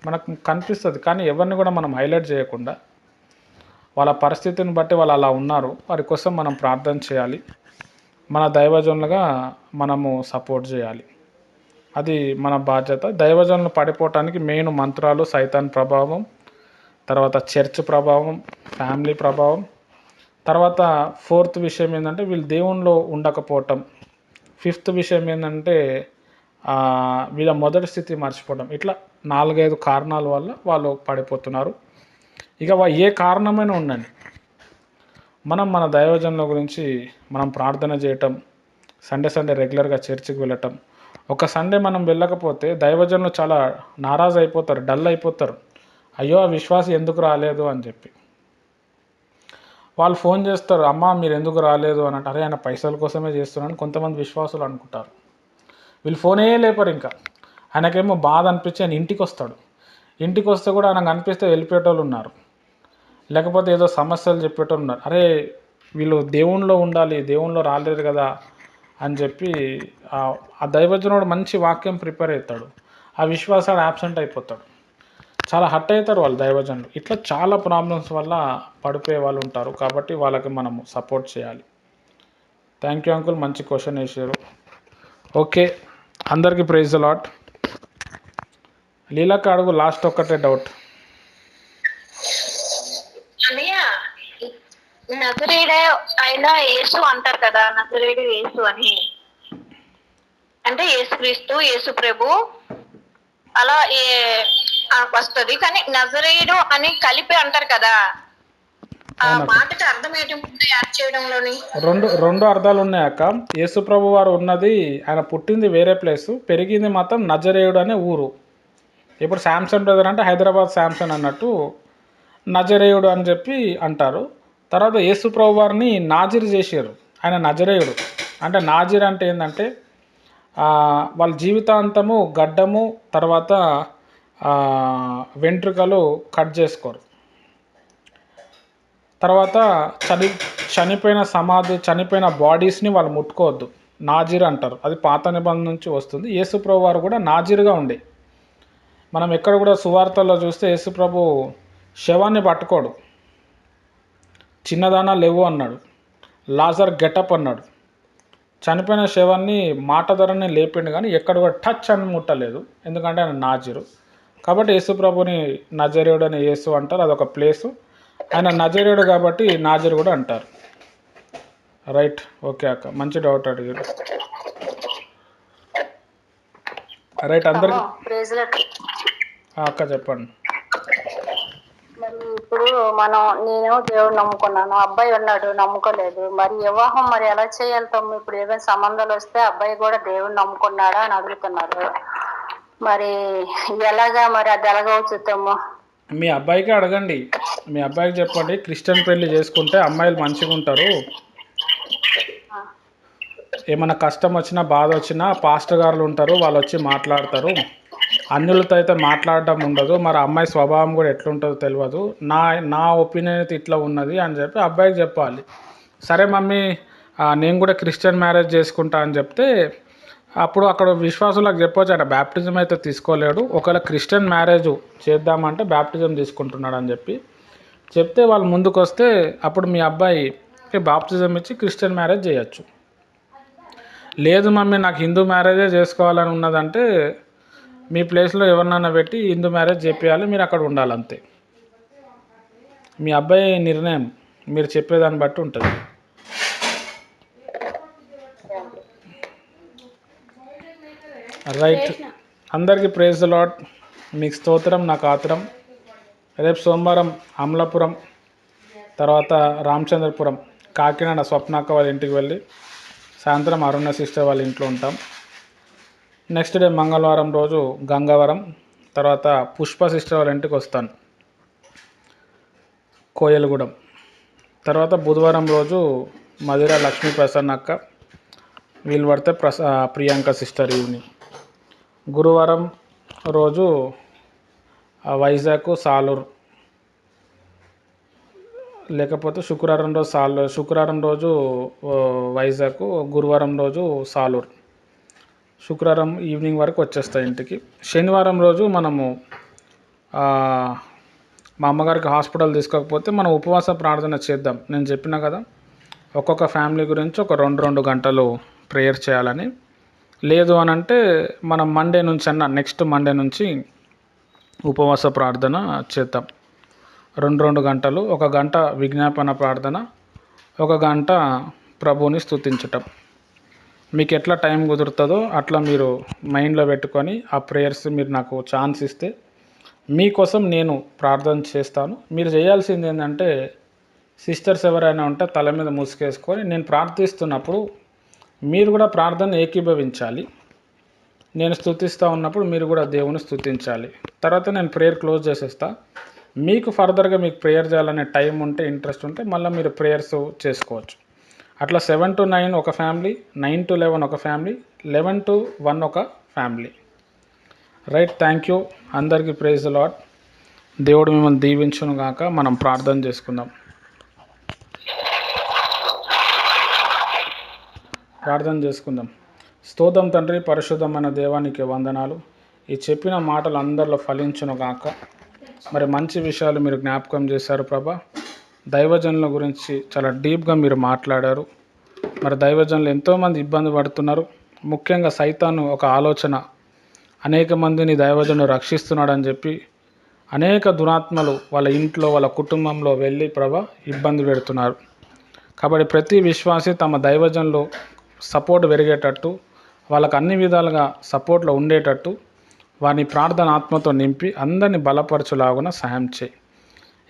మనకు కనిపిస్తుంది, కానీ ఎవరిని కూడా మనం హైలైట్ చేయకుండా వాళ్ళ పరిస్థితిని బట్టి వాళ్ళు అలా ఉన్నారు, వారి కోసం మనం ప్రార్థన చేయాలి, మన దైవజనులుగా మనము సపోర్ట్ చేయాలి. అది మన బాధ్యత. దైవజనులు పడిపోవటానికి మెయిన్ మంత్రాలు, సైతాన్ ప్రభావం, తర్వాత చర్చ్ ప్రభావం, ఫ్యామిలీ ప్రభావం, తర్వాత ఫోర్త్ విషయం ఏంటంటే వీళ్ళు దేవునిలో ఉండకపోవటం, ఫిఫ్త్ విషయం ఏంటంటే వీళ్ళ మొదటి స్థితి మర్చిపోవడం. ఇట్లా 4-5 కారణాల వల్ల వాళ్ళు పడిపోతున్నారు. ఇక ఏ కారణమైనా ఉండండి, మనం మన దైవజనుల గురించి మనం ప్రార్థన చేయటం, సండే రెగ్యులర్గా చర్చికి వెళ్ళటం. ఒక సండే మనం వెళ్ళకపోతే దైవజనులు చాలా నారాజు అయిపోతారు, డల్ అయిపోతారు. అయ్యో ఆ విశ్వాసం ఎందుకు రాలేదు అని చెప్పి వాళ్ళు ఫోన్ చేస్తారు, అమ్మ మీరు ఎందుకు రాలేదు అని అంటే, అరే ఆయన పైసల కోసమే చేస్తున్నాను కొంతమంది విశ్వాసులు అనుకుంటారు. వీళ్ళు ఫోనే లేపరు. ఇంకా ఆయనకేమో బాధ అనిపించి ఆయన ఇంటికి వస్తాడు. ఇంటికి వస్తే కూడా ఆయనకు అనిపిస్తే వెళ్ళిపోయేటోళ్ళు ఉన్నారు, లేకపోతే ఏదో సమస్యలు చెప్పేటోళ్ళు ఉన్నారు. అరే వీళ్ళు దేవునిలో ఉండాలి, దేవునిలో రాలేరు కదా అని చెప్పి ఆ దైవజనుడు మంచి వాక్యం ప్రిపేర్ అవుతాడు, ఆ విశ్వాసాలు యాబ్సెంట్ అయిపోతాడు, చాలా హర్ట్ అవుతారు వాళ్ళు దైవజనులు. ఇట్లా చాలా ప్రాబ్లమ్స్ వల్ల పడిపోయే వాళ్ళు ఉంటారు. కాబట్టి వాళ్ళకి మనము సపోర్ట్ చేయాలి. థ్యాంక్ యూ అంకుల్, మంచి క్వశ్చన్ వేసారు. ఓకే, అందరికీ ప్రైజ్ ది లార్డ్. లీలాకి అడుగు, లాస్ట్ ఒక్కటే డౌట్. నజరేయుడు ఆయన యేసు అంటారు కదా, నజరేయుడు యేసు అని అంటే యేసుక్రీస్తు, యేసు ప్రభు అలా వస్తుంది. కానీ నజరేయుడు అని కలిపి అంటారు కదా, ఆ మాటకి అర్థం ఏంటి యాడ్ చేయడంలోని? రెండు అర్థాలు ఉన్నాయి అక్క. యేసు ప్రభు వారు ఉన్నది, ఆయన పుట్టింది వేరే ప్లేసు, పెరిగింది మాత్రం నజరేయుడు అనే ఊరు. ఇప్పుడు శాంసన్ బ్రదర్ అంటే హైదరాబాద్ శాంసన్ అన్నట్టు నజరేయుడు అని చెప్పి అంటారు. తర్వాత యేసు ప్రభు వారిని నాజిర్ చేశారు, ఆయన నజరేయుడు. అంటే నాజిర్ అంటే ఏంటంటే వాళ్ళ జీవితాంతము గడ్డము, తర్వాత వెంట్రుకలు కట్ చేసుకోరు, తర్వాత చనిపోయిన బాడీస్ని వాళ్ళు ముట్టుకోవద్దు, నాజిర్ అంటారు. అది పాత నిబంధన నుంచి వస్తుంది. యేసు ప్రభు వారు కూడా నాజిర్గా ఉండే. మనం ఎక్కడ కూడా సువార్తల్లో చూస్తే యేసు ప్రభు శవాన్ని పట్టుకోడు, చిన్నదానా లేవు అన్నాడు, లాజర్ గెటప్ అన్నాడు, చనిపోయిన శవాన్ని మాట ధరనే లేపిండు, కానీ ఎక్కడ కూడా టచ్ అని ముట్టలేదు, ఎందుకంటే ఆయన నాజిరు. కాబట్టి యేసు ప్రభుని నజరేయుడు అని యేసు అంటారు, అదొక ప్లేసు. ఆయన నజరేయుడు కాబట్టి నాజిరు కూడా అంటారు. రైట్, ఓకే అక్క, మంచి డౌట్ అడిగారు. రైట్, అందరికి అక్క చెప్పండి. మరి ఇప్పుడు నేను దేవుడు నమ్ముకున్నాను, అబ్బాయి ఉన్నాడు నమ్ముకోలేదు, మరి వివాహం మరి ఎలా చేయాలి తమ్ము? ఇప్పుడు ఏమైనా సంబంధాలు వస్తే అబ్బాయి కూడా దేవుడు నమ్ముకున్నాడా అని అడుగుతున్నారు, మరి ఎలాగా మరి అది ఎలాగవచ్చు తమ్ము? మీ అబ్బాయికి అడగండి, మీ అబ్బాయికి చెప్పండి, క్రిస్టియన్ పెళ్లి చేసుకుంటే అమ్మాయిలు మంచిగా ఉంటారు, ఏమైనా కష్టం వచ్చినా బాధ వచ్చినా పాస్టర్ గారులు ఉంటారు, వాళ్ళు వచ్చి మాట్లాడతారు, అన్యులతో అయితే మాట్లాడడం ఉండదు, మరి అమ్మాయి స్వభావం కూడా ఎట్లుంటుందో తెలియదు, నా ఒపీనియన్ అయితే ఇట్లా ఉన్నది అని చెప్పి అబ్బాయికి చెప్పాలి. సరే మమ్మీ నేను కూడా క్రిస్టియన్ మ్యారేజ్ చేసుకుంటా అని చెప్తే అప్పుడు అక్కడ విశ్వాసులకు చెప్పొచ్చు, అంటే బ్యాప్టిజం అయితే తీసుకోలేడు, ఒకవేళ క్రిస్టియన్ మ్యారేజ్ చేద్దామంటే బ్యాప్టిజం తీసుకుంటున్నాడు అని చెప్తే వాళ్ళు ముందుకు వస్తే అప్పుడు మీ అబ్బాయికి బాప్టిజం ఇచ్చి క్రిస్టియన్ మ్యారేజ్ చేయొచ్చు. లేదు మమ్మీ నాకు హిందూ మ్యారేజే చేసుకోవాలని ఉన్నదంటే మీ ప్లేస్లో ఎవరినైనా పెట్టి హిందూ మ్యారేజ్ చేపియాలి, మీరు అక్కడ ఉండాలి, అంతే. మీ అబ్బాయి నిర్ణయం, మీరు చెప్పేదాన్ని బట్టి ఉంటుంది. రైట్, అందరికీ ప్రైజ్ ది లార్డ్. మీకు స్తోత్రం, నాకు ఆత్రం. రేపు సోమవారం అమలాపురం, తర్వాత రామచంద్రపురం, కాకినాడ స్వప్నాక్క వాళ్ళ ఇంటికి వెళ్ళి సాయంత్రం అరుణ సిస్టర్ వాళ్ళ ఇంట్లో ఉంటాం. నెక్స్ట్ డే మంగళవారం రోజు గంగవరం, తర్వాత పుష్ప సిస్టర్ వాళ్ళ ఇంటికి వస్తాను కోయలగూడెం, తర్వాత బుధవారం రోజు మధుర లక్ష్మీ ప్రసన్న అక్క, వీలు పడితే ప్రియాంక సిస్టర్ ఈవినింగ్. గురువారం రోజు వైజాగ్ సాలూరు, లేకపోతే శుక్రవారం రోజు వైజాగ్, గురువారం రోజు సాలూరు. శుక్రవారం ఈవినింగ్ వరకు వచ్చేస్తాయి ఇంటికి. శనివారం రోజు మనము మా అమ్మగారికి హాస్పిటల్ తీసుకోకపోతే మనం ఉపవాస ప్రార్థన చేద్దాం. నేను చెప్పినా కదా, ఒక్కొక్క ఫ్యామిలీ గురించి ఒక 2 గంటలు ప్రేయర్ చేయాలని. లేదు అని అంటే మనం నెక్స్ట్ మండే నుంచి ఉపవాస ప్రార్థన చేద్దాం. 2 గంటలు, 1 గంట విజ్ఞాపన ప్రార్థన, 1 గంట ప్రభువుని స్తుతించటం. మీకు ఎట్లా టైం కుదురుతుందో అట్లా మీరు మైండ్లో పెట్టుకొని ఆ ప్రేయర్స్ మీరు నాకు ఛాన్స్ ఇస్తే మీకోసం నేను ప్రార్థన చేస్తాను. మీరు చేయాల్సింది ఏంటంటే, సిస్టర్స్ ఎవరైనా ఉంటే తల మీద ముసుగేసుకొని నేను ప్రార్థిస్తున్నప్పుడు మీరు కూడా ప్రార్థన ఏకీభవించాలి. నేను స్తుతిస్తూ ఉన్నప్పుడు మీరు కూడా దేవుని స్తుతించాలి. తర్వాత నేను ప్రేయర్ క్లోజ్ చేసేస్తా. మీకు ఫర్దర్గా మీకు ప్రేయర్ చేయాలనే టైం ఉంటే, ఇంట్రెస్ట్ ఉంటే మళ్ళీ మీరు ప్రేయర్స్ చేసుకోవచ్చు. అట్లా 7 to 9 ఒక ఫ్యామిలీ, 9 to 11 ఒక ఫ్యామిలీ, 11 to 1 ఒక ఫ్యామిలీ. Right, thank you. అందరికీ ప్రైజ్ ది లార్డ్. దేవుడు మిమ్మల్ని దీవించును గాక. మనం ప్రార్థన చేసుకుందాం. స్తోత్రం తండ్రి, పరిశుద్ధమైన దేవానికి వందనాలు. ఈ చెప్పిన మాటలు అందరిలో ఫలించును గాక. మరి మంచి విషయాలు మీరు జ్ఞాపకం చేశారు ప్రభా. దైవజనుల గురించి చాలా డీప్గా మీరు మాట్లాడారు. మరి దైవజనులు ఎంతోమంది ఇబ్బంది పడుతున్నారు. ముఖ్యంగా సైతాను ఒక ఆలోచన, అనేక మందిని దైవజనులు రక్షిస్తున్నాడని చెప్పి అనేక దురాత్మలు వాళ్ళ ఇంట్లో వాళ్ళ కుటుంబంలో వెళ్ళి ప్రభా ఇబ్బంది పెడుతున్నారు. కాబట్టి ప్రతి విశ్వాసి తమ దైవజనులు సపోర్ట్ పెరిగేటట్టు, వాళ్ళకు అన్ని విధాలుగా సపోర్ట్లో ఉండేటట్టు వారిని ప్రార్థన ఆత్మతో నింపి అందరినీ బలపరచులాగున సహాయం చేయి.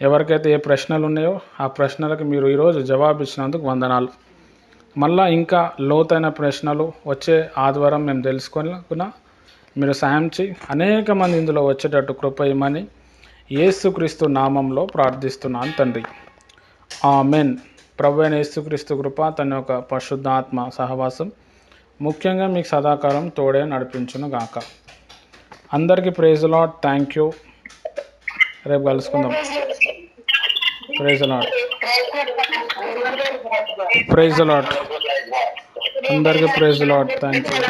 ఎవరికైతే ఏ ప్రశ్నలు ఉన్నాయో ఆ ప్రశ్నలకు మీరు ఈరోజు జవాబు ఇచ్చినందుకు వందనాలు. మళ్ళా ఇంకా లోతైన ప్రశ్నలు వచ్చే ఆదివారం మేము తెలుసుకున్నా మీరు సాయం చేయి. అనేక మంది ఇందులో వచ్చేటట్టు కృప ఇమ్మని యేసుక్రీస్తు నామంలో ప్రార్థిస్తున్నాను తండ్రి, ఆమెన్. ప్రభు అయిన యేసుక్రీస్తు కృప, తన యొక్క పరిశుద్ధాత్మ సహవాసం ముఖ్యంగా మీకు సదాకాలం తోడే నడిపించును గాక. అందరికీ ప్రైజ్ లార్డ్. Thank you. రేపు కలుసుకుందాం. Praise lord. Praise lord. అందరికీ ప్రైజ్ లార్డ్. Thank you.